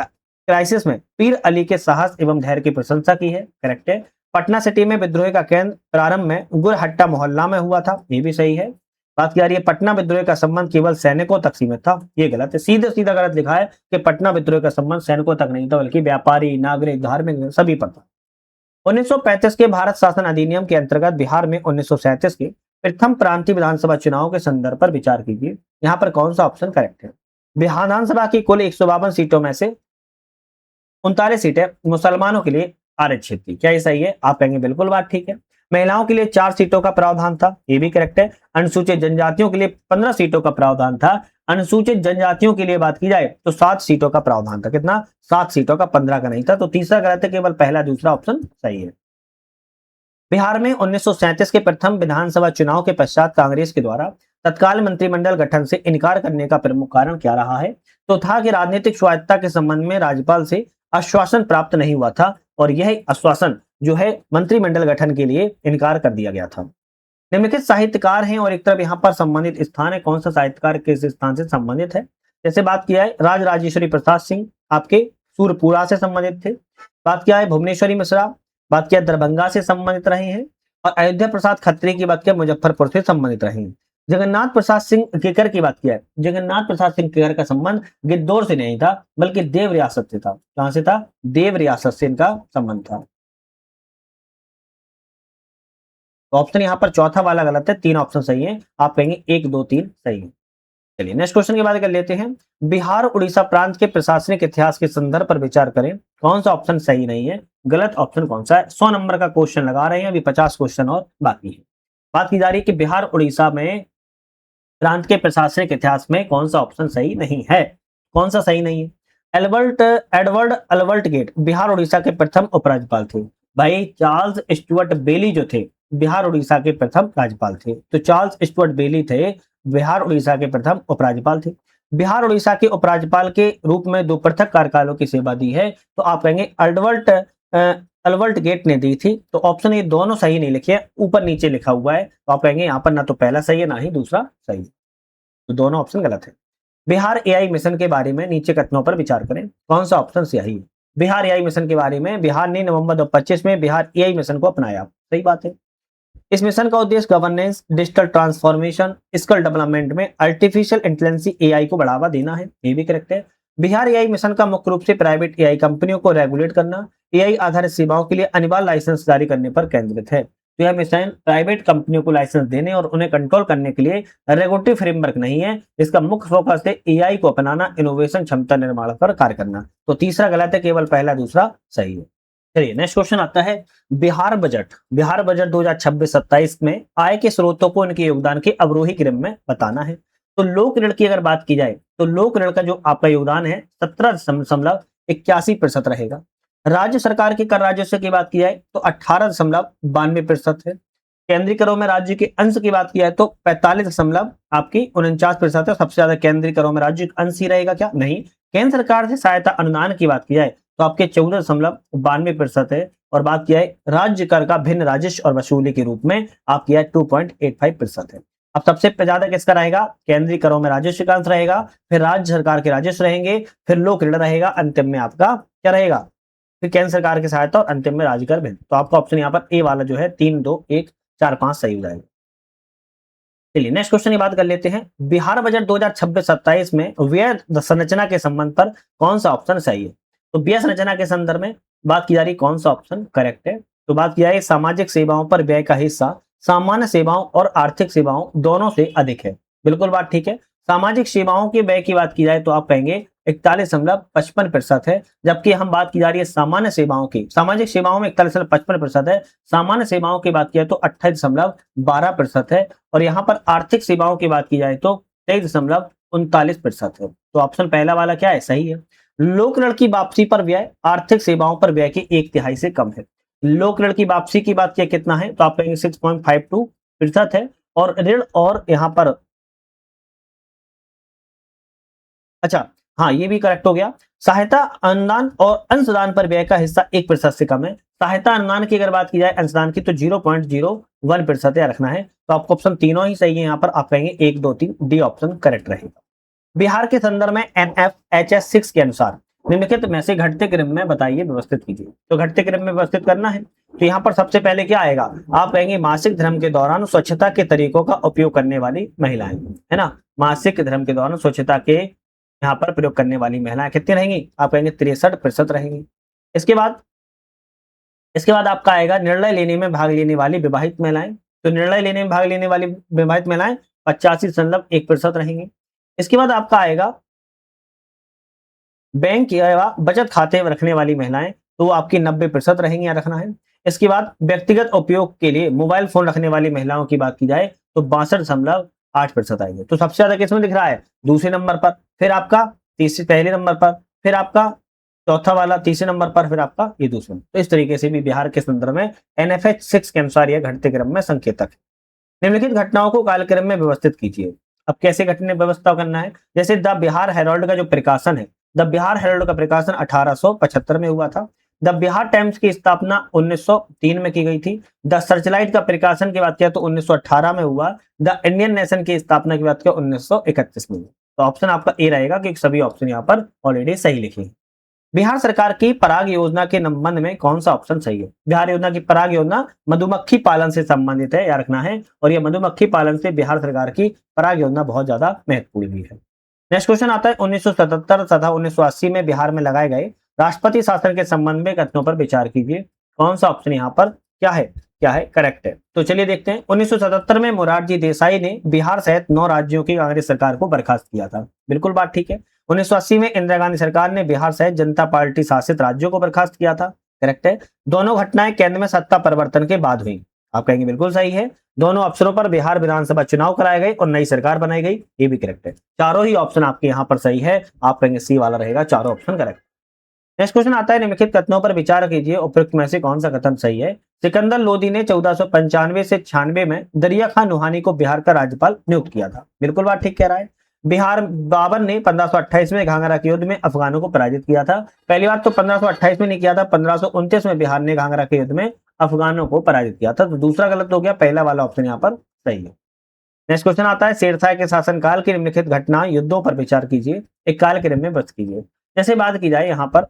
क्राइसिस में पीर अली के साहस एवं धैर्य की प्रशंसा की है। करेक्ट है। पटना सिटी में विद्रोह का केंद्र प्रारंभ में गुरहट्टा मोहल्ला में हुआ था, ये भी सही है। बात की जा रही है पटना विद्रोह का संबंध केवल सैनिकों तक सीमित था, ये गलत है। सीधे सीधा गलत लिखा है कि पटना विद्रोह का संबंध सैनिकों तक नहीं था, बल्कि व्यापारी, नागरिक, धार्मिक सभी पर था। 1935 के भारत शासन अधिनियम के अंतर्गत बिहार में 1937 के प्रथम प्रांतीय विधानसभा चुनाव के संदर्भ पर विचार कीजिए। यहाँ पर कौन सा ऑप्शन करेक्ट है? विधानसभा की कुल 152 सीटों में से 39 सीटें मुसलमानों के लिए आरक्षित थी, क्या ये सही है? आप कहेंगे बिल्कुल बात ठीक है। महिलाओं के लिए 4 सीटों का प्रावधान था, ये भी करेक्ट है। अनुसूचित जनजातियों के लिए 15 सीटों का प्रावधान था। अनुसूचित जनजातियों के लिए बात की जाए तो 7 सीटों का प्रावधान था। कितना? 7 सीटों का, 15 का नहीं था। तो तीसरा गलत है, केवल पहला दूसरा ऑप्शन सही है। बिहार में 1937 के प्रथम विधानसभा चुनाव के पश्चात कांग्रेस के द्वारा तत्काल मंत्रिमंडल गठन से इनकार करने का प्रमुख कारण क्या रहा है? तो था कि राजनीतिक स्वायत्तता के संबंध में राज्यपाल से आश्वासन प्राप्त नहीं हुआ था और यह आश्वासन जो है मंत्रिमंडल गठन के लिए इनकार कर दिया गया था। निम्नलिखित साहित्यकार हैं और एक तरफ यहाँ पर संबंधित स्थान है, कौन सा साहित्यकार किस स्थान से संबंधित है? जैसे बात किया है राज राजेश्वरी प्रसाद सिंह आपके सूरपुरा से संबंधित थे। बात किया है भुवनेश्वरी मिश्रा, बात किया दरभंगा से संबंधित रहे हैं। और अयोध्या प्रसाद खत्री की बात किया मुजफ्फरपुर से संबंधित रहे हैं। जगन्नाथ प्रसाद सिंह केकर की बात किया है, जगन्नाथ प्रसाद सिंह केकर का संबंध गिद्धौर से नहीं था, बल्कि देव रियासत से था। कहां से था? देव रियासत से इनका संबंध था। तो ऑप्शन यहाँ पर चौथा वाला गलत है, 3 ऑप्शन सही है। आप कहेंगे 1 2 3 सही है। चलिए नेक्स्ट क्वेश्चन की बात कर लेते हैं। बिहार उड़ीसा प्रांत के प्रशासनिक इतिहास के संदर्भ पर विचार करें, कौन सा ऑप्शन सही नहीं है? गलत ऑप्शन कौन सा है? 100 नंबर का क्वेश्चन लगा रहे हैं, अभी 50 क्वेश्चन और बाकी है। बात की जा रही है कि बिहार उड़ीसा में प्रांत के प्रशासनिक इतिहास में कौन सा ऑप्शन सही नहीं है? कौन सा सही नहीं है? Edward Albert Gait Bihar Orissa के प्रथम उपराज्यपाल थे। भाई चार्ल्स स्टुअर्ट बेली जो थे बिहार उड़ीसा के प्रथम राज्यपाल थे। तो चार्ल्स स्टुअर्ट बेली थे बिहार उड़ीसा के प्रथम उपराज्यपाल थे। बिहार उड़ीसा के उपराज्यपाल के रूप में 2 पृथक कार्यकालों की सेवा दी है। तो आप कहेंगे अल्बर्ट गेट ने दी थी। तो ऑप्शन ये दोनों सही नहीं लिखे, ऊपर नीचे लिखा हुआ है। तो आप कहेंगे यहाँ पर ना तो पहला सही है ना ही दूसरा सही है। तो दोनों ऑप्शन गलत है। बिहार एआई मिशन के बारे में नीचे कथनों पर विचार करें, कौन सा ऑप्शन सही है? बिहार एआई मिशन के बारे में बिहार ने नवंबर 2025 में बिहार एआई मिशन को अपनाया, सही बात है। इस मिशन का उद्देश्य governance, digital transformation, skill development में आर्टिफिशियल इंटेलिजेंस एआई को बढ़ावा देना है, ये भी करेक्ट है। बिहार एआई मिशन का मुख्य रूप से प्राइवेट एआई कंपनियों को रेगुलेट करना, एआई आधारित सेवाओं के लिए अनिवार्य लाइसेंस जारी करने पर केंद्रित है। तो यह मिशन प्राइवेट कंपनियों को लाइसेंस देने और उन्हें कंट्रोल करने के लिए रेगुलेटरी फ्रेमवर्क नहीं है। इसका मुख्य फोकस है एआई को अपनाना, इनोवेशन, क्षमता निर्माण पर कार्य करना। तो तीसरा गलत है, केवल पहला दूसरा सही है। चलिए नेक्स्ट क्वेश्चन आता है बिहार बजट 2026-27 में आय के स्रोतों को इनके योगदान के अवरोही क्रम में बताना है। तो लोक ऋण की अगर बात की जाए तो लोक ऋण का जो आपका योगदान है 17.81% रहेगा। राज्य सरकार के कर राजस्व की बात की जाए तो 18.92% है। केंद्रीय करों में राज्य के अंश की बात की जाए तो 45.49% है। सबसे ज्यादा केंद्रीय करों में राज्य का अंश ही रहेगा क्या? नहीं। केंद्र सरकार से सहायता अनुदान की बात की जाए तो आपके 14.92% है। और बात किया है राज्य कर का भिन्न राजस्व और वसूली के रूप में आप किया 2.85% है। अब सबसे ज्यादा किसका रहेगा? केंद्रीय करों में राजस्व का अंश रहेगा, फिर राज्य सरकार के राजस्व रहेंगे, फिर लोक ऋण रहेगा, अंतिम में आपका क्या रहेगा? फिर केंद्र सरकार की सहायता और अंतिम में राज्य कर भिन्न। तो आपका ऑप्शन यहाँ पर ए वाला जो है 3 2 1 4 5 सही हो जाएगा। चलिए नेक्स्ट क्वेश्चन की बात कर लेते हैं। बिहार बजट 2026-27 में व्यय संरचना के संबंध पर कौन सा ऑप्शन सही है? तो व्यय संरचना के संदर्भ में बात की जा रही कौन सा ऑप्शन करेक्ट है? तो बात किया है सामाजिक सेवाओं पर व्यय का हिस्सा सामान्य सेवाओं और आर्थिक सेवाओं दोनों से अधिक है। बिल्कुल बात ठीक है। सामाजिक सेवाओं के व्यय की बात की जाए तो आप कहेंगे 41.55% है, जबकि हम बात की जा रही है सामान्य सेवाओं की। सामाजिक सेवाओं में 41.55% है, सामान्य सेवाओं की बात की जाए तो 28.12% है। और यहाँ पर आर्थिक सेवाओं की बात की जाए तो 23.39% है। तो ऑप्शन पहला वाला क्या है? सही है। लोक ऋण की वापसी पर व्यय आर्थिक सेवाओं पर व्यय के 1/3 से कम है। लोक ऋण की वापसी की बात किया कितना है? तो आप कहेंगे 6.52% है। और ऋण और यहाँ पर अच्छा हाँ ये भी करेक्ट हो गया। सहायता अनुदान और अंशदान पर व्यय का हिस्सा 1% से कम है। सहायता अनुदान की अगर बात की जाए अंशदान की तो 0.01% रखना है। तो आपको ऑप्शन तीनों ही सही है। यहाँ पर आप कहेंगे 1 2 3 डी ऑप्शन करेक्ट रहेगा। बिहार के संदर्भ में NFHS 6 के अनुसार निम्नलिखित में से घटते क्रम में बताइए, व्यवस्थित कीजिए। तो घटते क्रम में व्यवस्थित करना है तो यहाँ पर सबसे पहले क्या आएगा, आप कहेंगे मासिक धर्म के दौरान स्वच्छता के तरीकों का उपयोग करने वाली महिलाएं, है ना। मासिक धर्म के दौरान स्वच्छता के यहाँ पर प्रयोग करने वाली महिलाएं कितनी रहेंगी, आप कहेंगे 63% रहेंगी। इसके बाद आपका आएगा निर्णय लेने में भाग लेने वाली विवाहित महिलाएं। तो निर्णय लेने में भाग लेने वाली विवाहित महिलाएं 85.1% रहेंगी। इसके बाद आपका आएगा बैंक या बचत खाते रखने वाली महिलाएं, तो आपकी 90% रहेंगी, यहाँ रखना है। इसके बाद व्यक्तिगत उपयोग के लिए मोबाइल फोन रखने वाली महिलाओं की बात की जाए तो 62.8% आएंगे। तो सबसे ज्यादा किसमें दिख रहा है, दूसरे नंबर पर, फिर आपका तीसरे पहले नंबर पर, फिर आपका चौथा वाला तीसरे नंबर पर, फिर आपका ये दूसरा। तो इस तरीके से भी बिहार के संदर्भ में NFH 6 के अनुसार यह घटते क्रम में संकेतक है। निम्नलिखित घटनाओं को कालक्रम में व्यवस्थित कीजिए। अब कैसे घटने व्यवस्था करना है, जैसे द बिहार हेराल्ड का जो प्रकाशन है, द बिहार हेराल्ड का प्रकाशन 1875 में हुआ था। द बिहार टाइम्स की स्थापना 1903 में की गई थी। द सर्चलाइट का प्रकाशन की बात किया तो 1918 में हुआ। द इंडियन नेशन की स्थापना की बात किया 1931 में। तो ऑप्शन आपका ए रहेगा कि सभी ऑप्शन यहाँ पर ऑलरेडी सही लिखे हैं। बिहार सरकार की पराग योजना के संबंध में कौन सा ऑप्शन सही है। बिहार योजना की पराग योजना मधुमक्खी पालन से संबंधित है, याद रखना है। और यह मधुमक्खी पालन से बिहार सरकार की पराग योजना बहुत ज्यादा महत्वपूर्ण भी है। नेक्स्ट क्वेश्चन आता है 1977 तथा 1980 में बिहार में लगाए गए राष्ट्रपति शासन के संबंध में कथनों पर विचार कीजिए। कौन सा ऑप्शन यहाँ पर क्या है करेक्ट है। तो चलिए देखते हैं। 1977 में मोरारजी देसाई ने बिहार सहित 9 राज्यों की कांग्रेस सरकार को बर्खास्त किया था, बिल्कुल बात ठीक है। 1980 में इंदिरा गांधी सरकार ने बिहार सहित जनता पार्टी शासित राज्यों को बर्खास्त किया था, करेक्ट है। दोनों घटनाएं केंद्र में सत्ता परिवर्तन के बाद हुई, आप कहेंगे बिल्कुल सही है। दोनों अवसरों पर बिहार विधानसभा चुनाव कराए गए और नई सरकार बनाई गई, ये भी करेक्ट है। चारों ही ऑप्शन आपके यहाँ पर सही है, आप कहेंगे सी वाला रहेगा, चारों ऑप्शन करेक्ट। नेक्स्ट क्वेश्चन आता है निम्नलिखित कथनों पर विचार कीजिए, उपयुक्त में से कौन सा कथन सही है। सिकंदर लोदी ने 1495 से 96 में दरिया खान नुहानी को बिहार का राज्यपाल नियुक्त किया था, बिल्कुल बात ठीक कह रहा है। बिहार बाबर ने 1528 में घाघरा के युद्ध में अफगानों को पराजित किया था। पहली बात तो 1528 में नहीं किया था, 1529 में बिहार ने घाघरा के युद्ध में अफगानों को पराजित किया था। तो दूसरा गलत हो गया, पहला वाला ऑप्शन यहाँ पर सही है। नेक्स्ट क्वेश्चन आता है शेरशाह के शासनकाल की निम्नलिखित घटना युद्धों पर विचार कीजिए, एक कालक्रम में व्यक्त कीजिए। जैसे बात की जाए यहाँ पर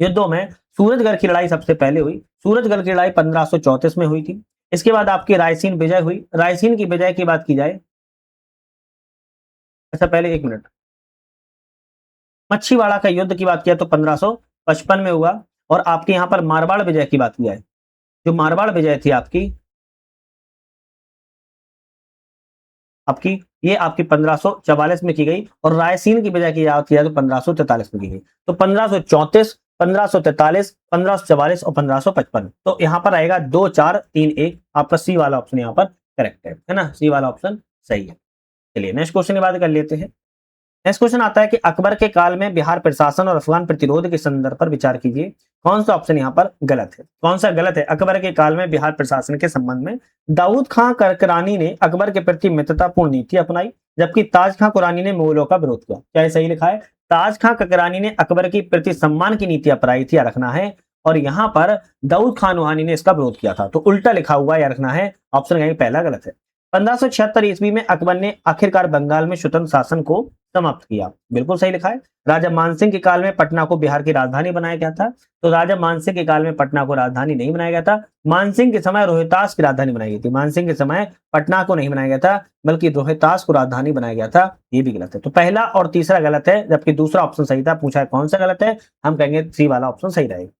युद्धों में, सूरजगढ़ की लड़ाई सबसे पहले हुई। सूरजगढ़ की लड़ाई 1534 में हुई थी। इसके बाद आपकी रायसीन विजय हुई। रायसीन की विजय की बात की जाए, अच्छा पहले एक मिनट, मच्छीवाड़ा का युद्ध की बात किया तो 1555 में हुआ। और आपके यहाँ पर मारवाड़ विजय की बात की जाए, जो मारवाड़ विजय थी आपकी ये आपकी 1544 में की गई। और रायसीन की विजय की याद किया तो 1543 में की गई। तो 1534, 1543, 1544 और 1555। तो यहाँ पर आएगा 2 4 3 1, आपका सी वाला ऑप्शन यहाँ पर करेक्ट है ना, सी वाला ऑप्शन सही है। चलिए नेक्स्ट क्वेश्चन की बात कर लेते हैं। नेक्स्ट क्वेश्चन आता है कि अकबर के काल में बिहार प्रशासन और अफगान प्रतिरोध के संदर्भ पर विचार कीजिए। कौन सा ऑप्शन यहाँ पर गलत है, कौन सा गलत है। अकबर के काल में बिहार प्रशासन के संबंध में दाऊद खां करकरानी ने अकबर के प्रति मित्रतापूर्ण नीति अपनाई, जबकि ताज खां कुरानी ने मुगलों का विरोध किया। क्या ये सही लिखा है। ताज खां करकरानी ने अकबर की प्रति सम्मान की नीति अपनाई थी, रखना है। और यहाँ पर दाऊद खान नुहानी ने इसका विरोध किया था, तो उल्टा लिखा हुआ है, रखना है। ऑप्शन कहीं पहला गलत है। 1576 ईस्वी में अकबर ने आखिरकार बंगाल में स्वतंत्र शासन को समाप्त किया, बिल्कुल सही लिखा है। राजा मानसिंह के काल में पटना को बिहार की राजधानी बनाया गया था, तो राजा मानसिंह के काल में पटना को राजधानी नहीं बनाया गया था। मानसिंह के समय रोहतास की राजधानी बनाई गई थी। मानसिंह के समय पटना को नहीं बनाया गया था, बल्कि रोहतास को राजधानी बनाया गया था, ये भी गलत है। तो पहला और तीसरा गलत है, जबकि दूसरा ऑप्शन सही था। पूछा है कौन सा गलत है, हम कहेंगे सी वाला ऑप्शन सही रहेगा।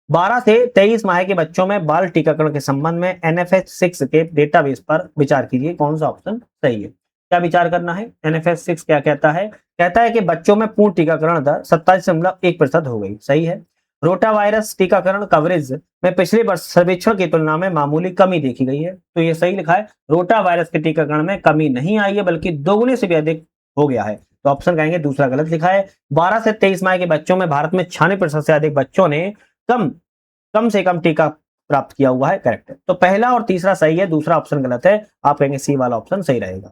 12 से 23 माह के बच्चों में बाल टीकाकरण के संबंध में NFH 6 के डेटाबेस पर विचार कीजिए। कौन सा ऑप्शन सही है, क्या विचार करना है। NFH 6 क्या कहता है, कहता है कि बच्चों में पूर्ण टीकाकरण दर 27.1% हो गई, सही है। रोटा वायरस टीकाकरण कवरेज में पिछले वर्ष सर्वेक्षण की तुलना में मामूली कमी देखी गई है, तो ये सही लिखा है। रोटा वायरस के टीकाकरण में कमी नहीं आई है, बल्कि दोगुने से भी अधिक हो गया है, तो ऑप्शन कहेंगे दूसरा गलत लिखा है। 12 से 23 माह के बच्चों में भारत में 96% से अधिक बच्चों ने कम से कम टीका प्राप्त किया हुआ है, करेक्ट है। तो पहला और तीसरा सही है, दूसरा ऑप्शन गलत है, आप कहेंगे सी वाला ऑप्शन सही रहेगा।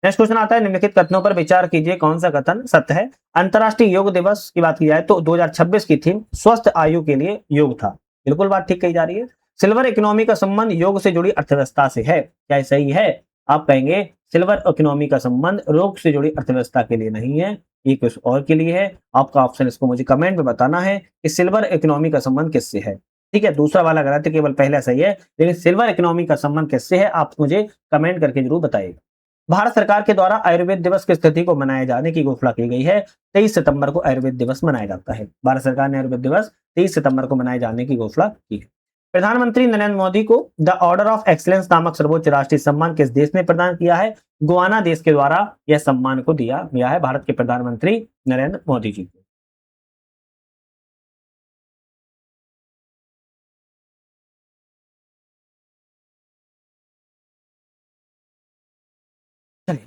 नेक्स्ट क्वेश्चन आता है निम्नलिखित कथनों पर विचार कीजिए, कौन सा कथन सत्य है। अंतर्राष्ट्रीय योग दिवस की बात की जाए तो 2026 की थीम स्वस्थ आयु के लिए योग था, बिल्कुल बात ठीक कही जा रही है। सिल्वर इकोनॉमी का संबंध योग से जुड़ी अर्थव्यवस्था से है, क्या सही है। आप कहेंगे सिल्वर इकोनॉमी का संबंध योग से जुड़ी अर्थव्यवस्था के लिए नहीं है, ये कुछ और के लिए है। आपका ऑप्शन इसको मुझे कमेंट में बताना है कि सिल्वर इकोनॉमी का संबंध किससे है। ठीक है, दूसरा वाला गलत है, केवल पहला सही है। लेकिन सिल्वर इकोनॉमी का संबंध किससे है, आप मुझे कमेंट करके जरूर बताइएगा। भारत सरकार के द्वारा आयुर्वेद दिवस किस तिथि को मनाए जाने की घोषणा की गई है? 23 सितंबर को आयुर्वेद दिवस मनाया जाता है। भारत सरकार ने आयुर्वेद दिवस 23 सितंबर को मनाए जाने की घोषणा की है। प्रधानमंत्री नरेंद्र मोदी को द ऑर्डर ऑफ एक्सीलेंस नामक सर्वोच्च राष्ट्रीय सम्मान किस देश ने प्रदान किया है? गुआना देश के द्वारा यह सम्मान को दिया गया है भारत के प्रधानमंत्री नरेंद्र मोदी जी को।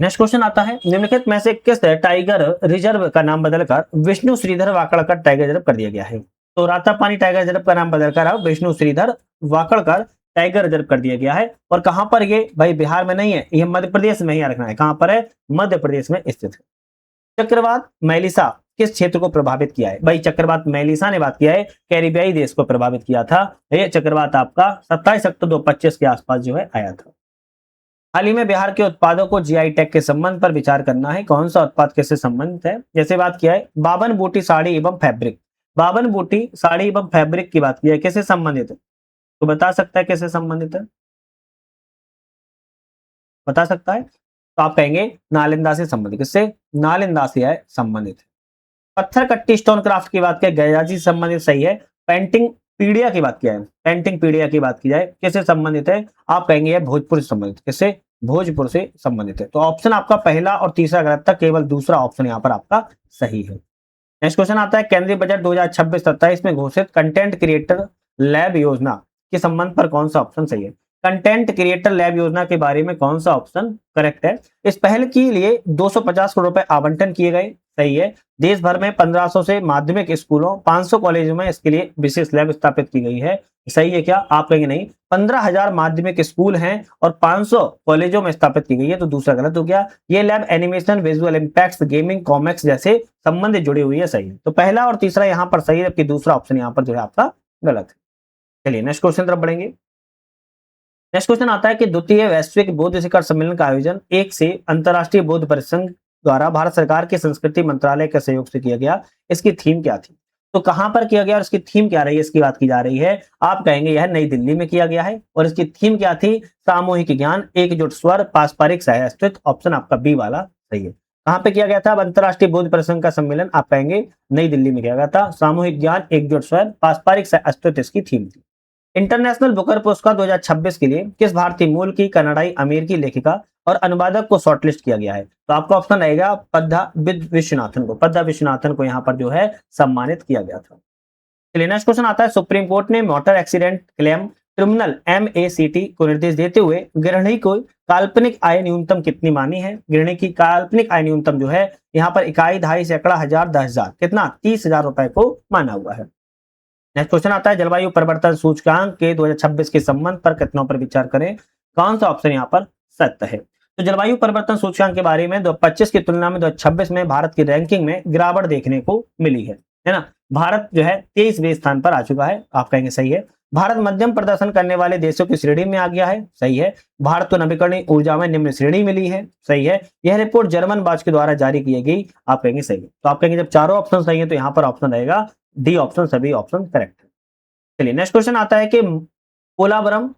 नेक्स्ट क्वेश्चन आता है, निम्नलिखित में से किस टाइगर रिजर्व का नाम बदलकर विष्णु श्रीधर वाकड़कर टाइगर रिजर्व कर दिया गया है? तो रातापानी टाइगर रिजर्व का नाम बदलकर अब विष्णु श्रीधर वाकड़कर टाइगर रिजर्व कर दिया गया है। और कहां पर ये, भाई बिहार में नहीं है, ये मध्य प्रदेश में ही रखना है। कहां पर है? मध्य प्रदेश में स्थित है। चक्रवात मेलिसा किस क्षेत्र को प्रभावित किया है? भाई चक्रवात मेलिसा ने बात किया है कैरिबियाई देश को प्रभावित किया था। ये चक्रवात आपका 27 अक्टूबर 2025 के आसपास जो है आया था। हाल ही में बिहार के उत्पादों को जीआई टैग के संबंध पर विचार करना है। कौन सा उत्पाद किससे संबंधित है? जैसे बात किया है बावन बूटी साड़ी एवं फैब्रिक, बावन बूटी साड़ी एवं फैब्रिक की बात की है, किससे संबंधित है? तो बता सकता है किससे संबंधित है? बता सकता है? तो आप कहेंगे नालंदा से संबंधित। किससे? नालंदा से है संबंधित है। पत्थर कट्टी स्टोन क्राफ्ट की बात करें गयाजी से संबंधित, सही है। पेंटिंग पीडिया की बात किया है, पेंटिंग पीडिया की बात की जाए किससे संबंधित है? आप कहेंगे ये भोजपुर से संबंधित। किससे? भोजपुर से संबंधित है। तो ऑप्शन आपका पहला और तीसरा गलत था, केवल दूसरा ऑप्शन यहाँ पर आपका सही है। नेक्स्ट क्वेश्चन आता है, केंद्रीय बजट 2026-27 में घोषित कंटेंट क्रिएटर लैब योजना के संबंध पर कौन सा ऑप्शन सही है? कंटेंट क्रिएटर लैब योजना के बारे में कौन सा ऑप्शन करेक्ट है? इस पहल के लिए 250 करोड़ रुपए आवंटन किए गए, सही है। देश भर में 1500 से माध्यमिक स्कूलों, 500 कॉलेजों में इसके लिए विशेष लैब स्थापित की गई है, सही है क्या? आप कहेंगे नहीं, 15,000 माध्यमिक स्कूल हैं और 500 कॉलेजों में स्थापित की गई है, तो दूसरा गलत हो गया। ये lab animation, visual impacts, gaming, comics जैसे संबंध जुड़ी हुई है, सही है। तो पहला और तीसरा यहाँ पर सही है, जबकि दूसरा ऑप्शन यहाँ पर जो है आपका गलत है। चलिए नेक्स्ट क्वेश्चन तरफ बढ़ेंगे। नेक्स्ट क्वेश्चन आता है कि द्वितीय वैश्विक बौद्ध शिखर सम्मेलन का आयोजन 1 से अंतर्राष्ट्रीय बौद्ध परिसंघ द्वारा भारत सरकार के संस्कृति मंत्रालय के सहयोग से किया गया, इसकी थीम क्या थी? तो कहां पर किया गया और इसकी थीम क्या रही है, इसकी बात की जा रही है। आप कहेंगे यह नई दिल्ली में किया गया है और इसकी थीम क्या थी? सामूहिक ज्ञान, एकजुट स्वर, पारस्परिक सह अस्तित्व। ऑप्शन आपका बी वाला सही है। कहां पे किया गया था अंतर्राष्ट्रीय बौद्ध परिसंघ का सम्मेलन? आप कहेंगे नई दिल्ली में किया गया था। सामूहिक ज्ञान, एकजुट स्वर, पारस्परिक सह अस्तित्व इसकी थीम थी। इंटरनेशनल बुकर पुरस्कार 2026 के लिए किस भारतीय मूल की कनाडाई अमेरिकी लेखिका और अनुवादक को शॉर्टलिस्ट किया गया है? तो आपका ऑप्शन रहेगा पद्मा विश्वनाथन को, पद्मा विश्वनाथन को यहाँ पर जो है सम्मानित किया गया था। चलिए नेक्स्ट क्वेश्चन आता है, सुप्रीम कोर्ट ने motor accident claim tribunal MACT को निर्देश देते हुए गृहिणी को काल्पनिक आय न्यूनतम कितनी मानी है? गृहिणी की काल्पनिक आय न्यूनतम जो है यहाँ पर इकाई, दहाई, सैकड़ा, हजार, 10,000, कितना? 30,000 रुपए को माना हुआ है। नेक्स्ट क्वेश्चन आता है, जलवायु परिवर्तन सूचकांक के 2026 के संबंध पर कितनों पर विचार करें? कौन सा ऑप्शन यहाँ पर सत्य है? तो जलवायु परिवर्तन सूचकांक के बारे में 2025 की तुलना में 2026 में भारत की रैंकिंग में गिरावट देखने को मिली है ना। भारत जो है 23वें स्थान पर आ चुका है, आप कहेंगे सही है। भारत मध्यम प्रदर्शन करने वाले देशों की श्रेणी में आ गया है, सही है। भारत को नवीकरणीय ऊर्जा में निम्न श्रेणी मिली है, सही है। यह रिपोर्ट जर्मन बाज के द्वारा जारी की गई, आप कहेंगे सही है। तो आप कहेंगे जब चारों ऑप्शन सही है तो यहाँ पर ऑप्शन रहेगा डी ऑप्शन, सभी ऑप्शन करेक्ट है। चलिए नेक्स्ट क्वेश्चन आता है कि पोलावरम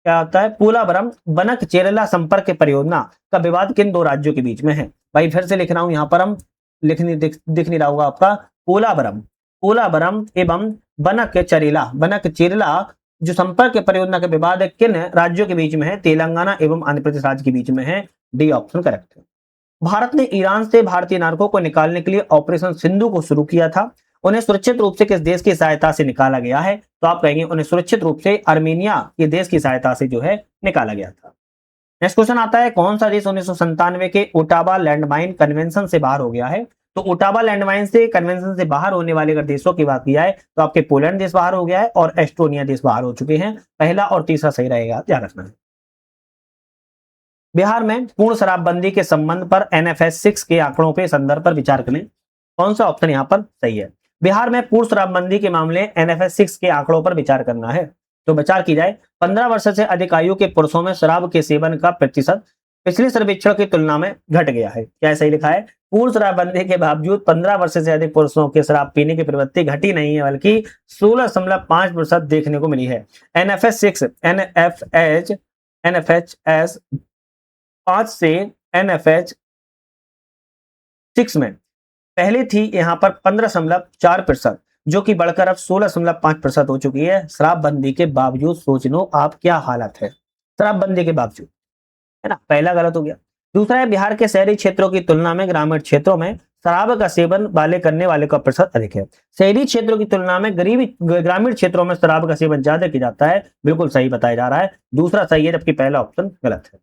क्या होता है? पोलावरम बनक चेरला संपर्क परियोजना का विवाद किन दो राज्यों के बीच में है? भाई फिर से लिख रहा हूं, यहां पर हम दिख नहीं रहा होगा आपका। पोलावरम, पोलावरम एवं बनक चेरला जो संपर्क परियोजना का विवाद है किन राज्यों के बीच में है? तेलंगाना एवं आंध्र प्रदेश राज्य के बीच में है, डी ऑप्शन करेक्ट है। भारत ने ईरान से भारतीय नागरिकों को निकालने के लिए ऑपरेशन सिंधु को शुरू किया था, उन्हें सुरक्षित रूप से किस देश की सहायता से निकाला गया है? तो आप कहेंगे उन्हें सुरक्षित रूप से आर्मेनिया के देश की सहायता से जो है निकाला गया था। नेक्स्ट क्वेश्चन आता है, कौन सा देश 1997 के ओटावा लैंडमाइन कन्वेंशन से बाहर हो गया है? तो ओटावा लैंडमाइन से कन्वेंशन से बाहर होने वाले अगर देशों की बात की जाए तो आपके पोलैंड देश बाहर हो गया है और एस्टोनिया देश बाहर हो चुके हैं। पहला और तीसरा सही रहेगा, ध्यान रखना है। बिहार में पूर्ण शराबबंदी के संबंध पर NFS 6 के आंकड़ों के संदर्भ पर विचार करें। कौन सा ऑप्शन यहाँ पर सही है? बिहार में पूर्ण शराबबंदी के मामले NFS 6 के आंकड़ों पर विचार करना है। तो विचार की जाए 15 वर्ष से अधिक आयु के पुरुषों में शराब के सेवन का प्रतिशत पिछले सर्वेक्षण की तुलना में घट गया है। क्या सही लिखा है? पूर्ण शराबबंदी के बावजूद 15 वर्ष से अधिक पुरुषों के शराब पीने की प्रवृत्ति घटी नहीं है, बल्कि 16.5% देखने को मिली है। एनएफएच 6 एनएफएचएस 5 से एनएफएच 6 में पहले थी यहाँ पर 15.4%, जो कि बढ़कर अब 16.5% हो चुकी है शराबबंदी के बावजूद। सोच लो आप क्या हालत है शराबबंदी के बावजूद, है ना। पहला गलत हो गया। दूसरा है बिहार के शहरी क्षेत्रों की तुलना में ग्रामीण क्षेत्रों में शराब का सेवन वाले करने वाले का प्रतिशत अधिक है। शहरी क्षेत्रों की तुलना में ग्रामीण क्षेत्रों में शराब का सेवन ज्यादा किया जाता है, बिल्कुल सही बताया जा रहा है। दूसरा सही है, जबकि पहला ऑप्शन गलत है।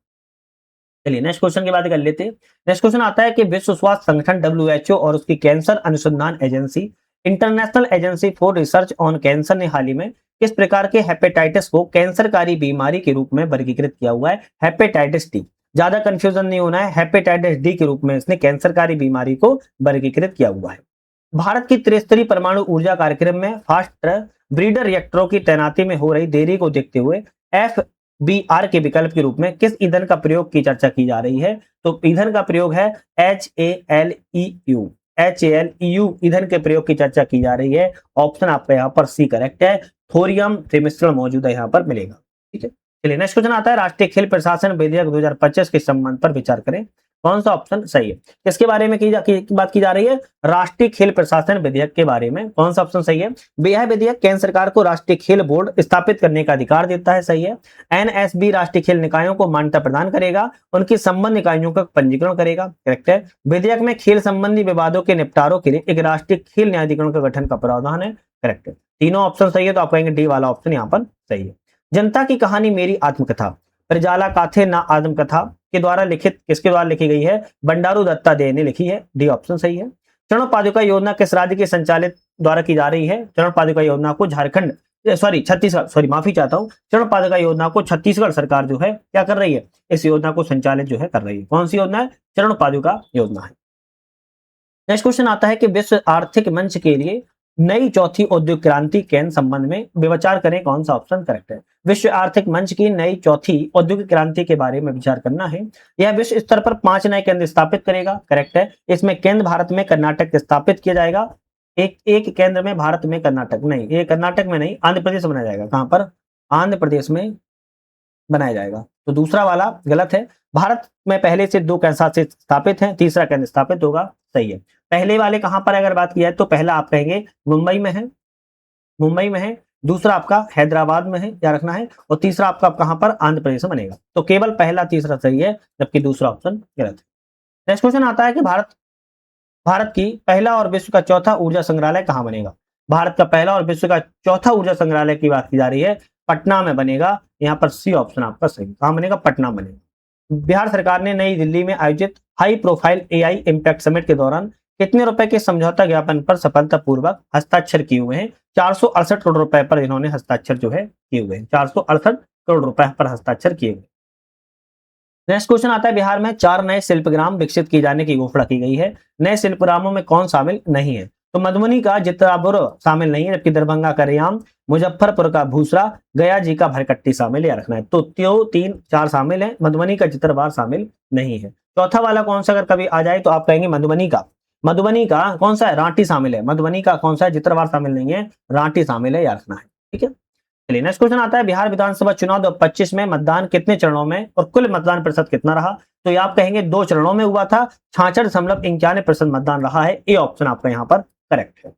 चलिए नेक्स्ट क्वेश्चन की बात कर लेते हैं। नेक्स्ट क्वेश्चन आता है कि विश्व स्वास्थ्य संगठन WHO और उसकी कैंसर अनुसंधान agency international agency for research on cancer ने हाल ही में किस प्रकार के हेपेटाइटिस को कैंसरकारी बीमारी के रूप में वर्गीकृत किया हुआ है? हेपेटाइटिस डी, ज्यादा कंफ्यूजन नहीं होना है, हेपेटाइटिस डी के रूप में इसने कैंसरकारी बीमारी को वर्गीकृत किया हुआ है। भारत की त्रिस्तरीय परमाणु ऊर्जा कार्यक्रम में फास्ट ब्रीडर रिएक्टरों की तैनाती में हो रही देरी को देखते हुए FBR के विकल्प के रूप में किस ईंधन का प्रयोग की चर्चा की जा रही है? तो ईंधन का प्रयोग है HALEU। HALEU ईंधन के प्रयोग की चर्चा की जा रही है। ऑप्शन आपका यहाँ पर सी करेक्ट है। थोरियम मिश्रण मौजूद है यहाँ पर मिलेगा। ठीक है, चलिए नेक्स्ट क्वेश्चन आता है राष्ट्रीय खेल प्रशासन विधेयक 2025 के संबंध पर विचार करें। कौन सा ऑप्शन सही है? किसके बारे में बात की जा रही है? राष्ट्रीय खेल प्रशासन विधेयक के बारे में। कौन सा ऑप्शन सही है? यह विधेयक केंद्र सरकार को राष्ट्रीय खेल बोर्ड स्थापित करने का अधिकार देता है। सही है। NSB राष्ट्रीय खेल निकायों को मान्यता प्रदान करेगा, उनकी संबंध इकाइयों का पंजीकरण करेगा। करेक्ट है। विधेयक में खेल संबंधी विवादों के निपटारों के लिए एक राष्ट्रीय खेल न्यायाधिकरण का गठन का प्रावधान है। करेक्ट है। तीनों ऑप्शन सही है, तो आप कहेंगे डी वाला ऑप्शन यहाँ पर सही है। जनता की कहानी मेरी आत्मकथा प्रजाला काथे ना आत्मकथा के द्वारा लिखित किसके द्वारा लिखी गई है? बंडारू दत्तात्रेय ने लिखी है। डी ऑप्शन सही है। चरण पादुका योजना किस राज्य के संचालित द्वारा की जा रही है? चरण पादुका योजना को छत्तीसगढ़ माफी चाहता हूँ, चरण पादुका योजना को छत्तीसगढ़ सरकार जो है क्या कर रही है? इस योजना को संचालित जो है कर रही है। कौन सी योजना है? चरण पादुका योजना है। नेक्स्ट क्वेश्चन आता है कि विश्व आर्थिक मंच के लिए नई चौथी औद्योगिक क्रांति के संबंध में विचार करें। कौन सा ऑप्शन करेक्ट है? विश्व आर्थिक मंच की नई चौथी औद्योगिक क्रांति के बारे में विचार करना है। यह विश्व स्तर पर 5 नए केंद्र स्थापित करेगा। करेक्ट है। इसमें केंद्र भारत में कर्नाटक स्थापित किया जाएगा। एक केंद्र में भारत में कर्नाटक नहीं, ये कर्नाटक में नहीं, आंध्र प्रदेश में बनाया जाएगा। कहां पर? आंध्र प्रदेश में बनाया जाएगा। तो दूसरा वाला गलत है। भारत में पहले से 2 केंद्र स्थापित हैं, तीसरा केंद्र स्थापित होगा। सही है। पहले वाले कहां पर अगर बात की जाए तो पहला आप कहेंगे मुंबई में है, दूसरा आपका हैदराबाद में है, क्या रखना है, और तीसरा आपका कहां पर? आंध्र प्रदेश में बनेगा। तो केवल पहला तीसरा सही है, जबकि दूसरा ऑप्शन गलत है। नेक्स्ट क्वेश्चन आता है कि भारत की पहला और विश्व का चौथा ऊर्जा संग्रहालय कहां बनेगा? भारत का पहला और विश्व का चौथा ऊर्जा संग्रहालय की बात की जा रही है, पटना में बनेगा। यहाँ पर सी ऑप्शन आपका सही। कहां बनेगा? पटना बनेगा। बिहार सरकार ने नई दिल्ली में आयोजित high profile AI impact summit के दौरान कितने रुपए के समझौता ज्ञापन पर सफलतापूर्वक हस्ताक्षर किए हुए हैं? 468 करोड़ रुपए पर इन्होंने हस्ताक्षर जो है किए हुए हैं। 468 करोड़ रुपए पर हस्ताक्षर किए हुए। नेक्स्ट क्वेश्चन आता है बिहार में 4 नए शिल्पग्राम विकसित किए जाने की घोषणा की गई है। नए शिल्पग्रामों में कौन शामिल नहीं है? तो मधुबनी का चित्रापुर शामिल नहीं है, जबकि दरभंगा का रेयाम, मुजफ्फरपुर का भूसरा, गया जी का भरकट्टी शामिल है, रखना है। तो 3-4 शामिल है, मधुबनी का चित्रबार शामिल नहीं है। चौथा वाला कौन सा अगर कभी आ जाए तो आप कहेंगे मधुबनी का कौन सा है? रांटी शामिल है। मधुबनी का कौन सा है? चित्रबार शामिल नहीं है, रांटी शामिल है, याद रखना है। ठीक है, चलिए नेक्स्ट क्वेश्चन आता है बिहार विधानसभा चुनाव 2025 में मतदान कितने चरणों में और कुल मतदान प्रतिशत कितना रहा? तो ये आप कहेंगे 2 चरणों में हुआ था, 66.91% मतदान रहा है। ए ऑप्शन आपका यहाँ पर करेक्ट है।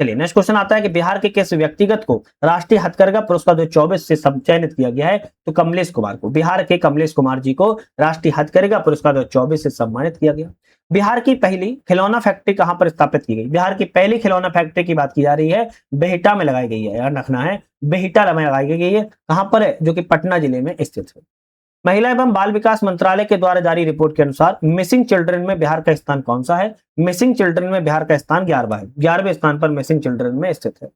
चलिए नेक्स्ट क्वेश्चन आता है कि बिहार के किस व्यक्तिगत को राष्ट्रीय हथकरघा पुरस्कार 2024 से चयनित किया गया है? तो कमलेश कुमार को, बिहार के कमलेश कुमार जी को राष्ट्रीय हथकरघा पुरस्कार 2024 से सम्मानित किया गया। बिहार की पहली खिलौना फैक्ट्री कहां पर स्थापित की गई? बिहार की पहली खिलौना फैक्ट्री की बात की जा रही है, बेहटा में लगाई गई है, याद रखना है, बेहटा में लगाई गई है। कहां पर है? जो कि पटना जिले में स्थित है। महिला एवं बाल विकास मंत्रालय के द्वारा जारी रिपोर्ट के अनुसार मिसिंग चिल्ड्रन में बिहार का स्थान कौन सा है? मिसिंग चिल्ड्रन में बिहार का स्थान 11वां है, 11वें स्थान पर मिसिंग चिल्ड्रन में स्थित है।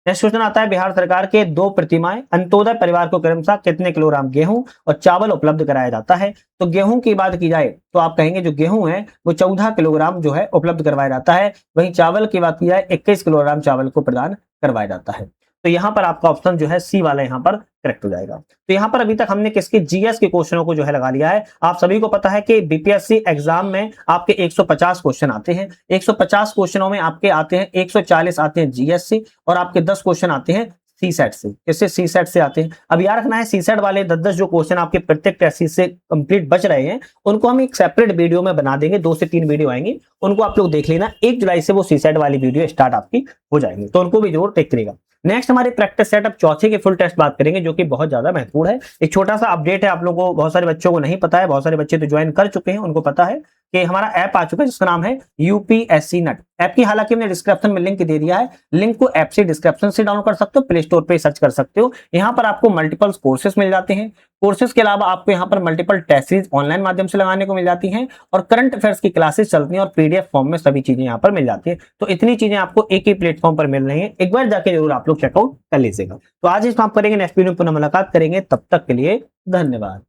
नेक्स्ट क्वेश्चन आता है बिहार सरकार के 2 प्रतिमाएं अंत्योदय परिवार को क्रमशः कितने किलोग्राम गेहूं और चावल उपलब्ध कराया जाता है? तो गेहूं की बात की जाए तो आप कहेंगे जो गेहूं है वो 14 किलोग्राम जो है उपलब्ध करवाया जाता है। वहीं चावल की बात की जाए 21 किलोग्राम चावल को प्रदान करवाया जाता है। तो यहाँ पर आपका ऑप्शन जो है सी वाला यहाँ पर करेक्ट हो जाएगा। तो यहाँ पर अभी तक हमने किसके जीएस के क्वेश्चनों को जो है लगा लिया है। आप सभी को पता है कि बीपीएससी एग्जाम में आपके 150 क्वेश्चन आते हैं। 150 क्वेश्चनों में आपके आते हैं 140 आते हैं जीएस से और आपके 10 क्वेश्चन आते हैं सी सेट से। इससे सी सेट से आते हैं। अब याद रखना है सी सेट वाले 10-10 जो क्वेश्चन आपके प्रत्येक टेस्ट से कंप्लीट बच रहे हैं उनको हम एक सेपरेट वीडियो में बना देंगे। 2 से 3 वीडियो आएंगे, उनको आप लोग देख लेना। 1 जुलाई से वो सी सेट वाली वीडियो स्टार्ट आपकी हो जाएंगी, तो उनको भी जरूर देखते रहिएगा। नेक्स्ट हमारे प्रैक्टिस सेटअप चौथे के फुल टेस्ट बात करेंगे, जो कि बहुत ज्यादा महत्वपूर्ण है। एक छोटा सा अपडेट है, आप लोगों को बहुत सारे बच्चों को नहीं पता है, बहुत सारे बच्चे तो ज्वाइन कर चुके हैं, उनको पता है कि हमारा ऐप आ चुका है जिसका नाम है यूपीएससी नट। ऐप की हालांकि हमने डिस्क्रिप्शन में लिंक दे दिया है, लिंक को ऐप से डिस्क्रिप्शन से डाउनलोड कर सकते हो, प्ले स्टोर पे सर्च कर सकते हो। यहाँ पर आपको मल्टीपल कोर्सेस मिल जाते हैं। कोर्सेज के अलावा आपको यहाँ पर मल्टीपल टेस्ट सीरीज ऑनलाइन माध्यम से लगाने को मिल जाती हैं और करंट अफेयर्स की क्लासेस चलती हैं और पीडीएफ फॉर्म में सभी चीजें यहाँ पर मिल जाती है। तो इतनी चीजें आपको एक ही प्लेटफॉर्म पर मिल रही है, एक बार जाके जरूर आप लोग चेकआउट कर लीजिएगा। तो आज इस काम करेंगे, नेक्स्ट वीडियो में पुनः मुलाकात करेंगे, तब तक के लिए धन्यवाद।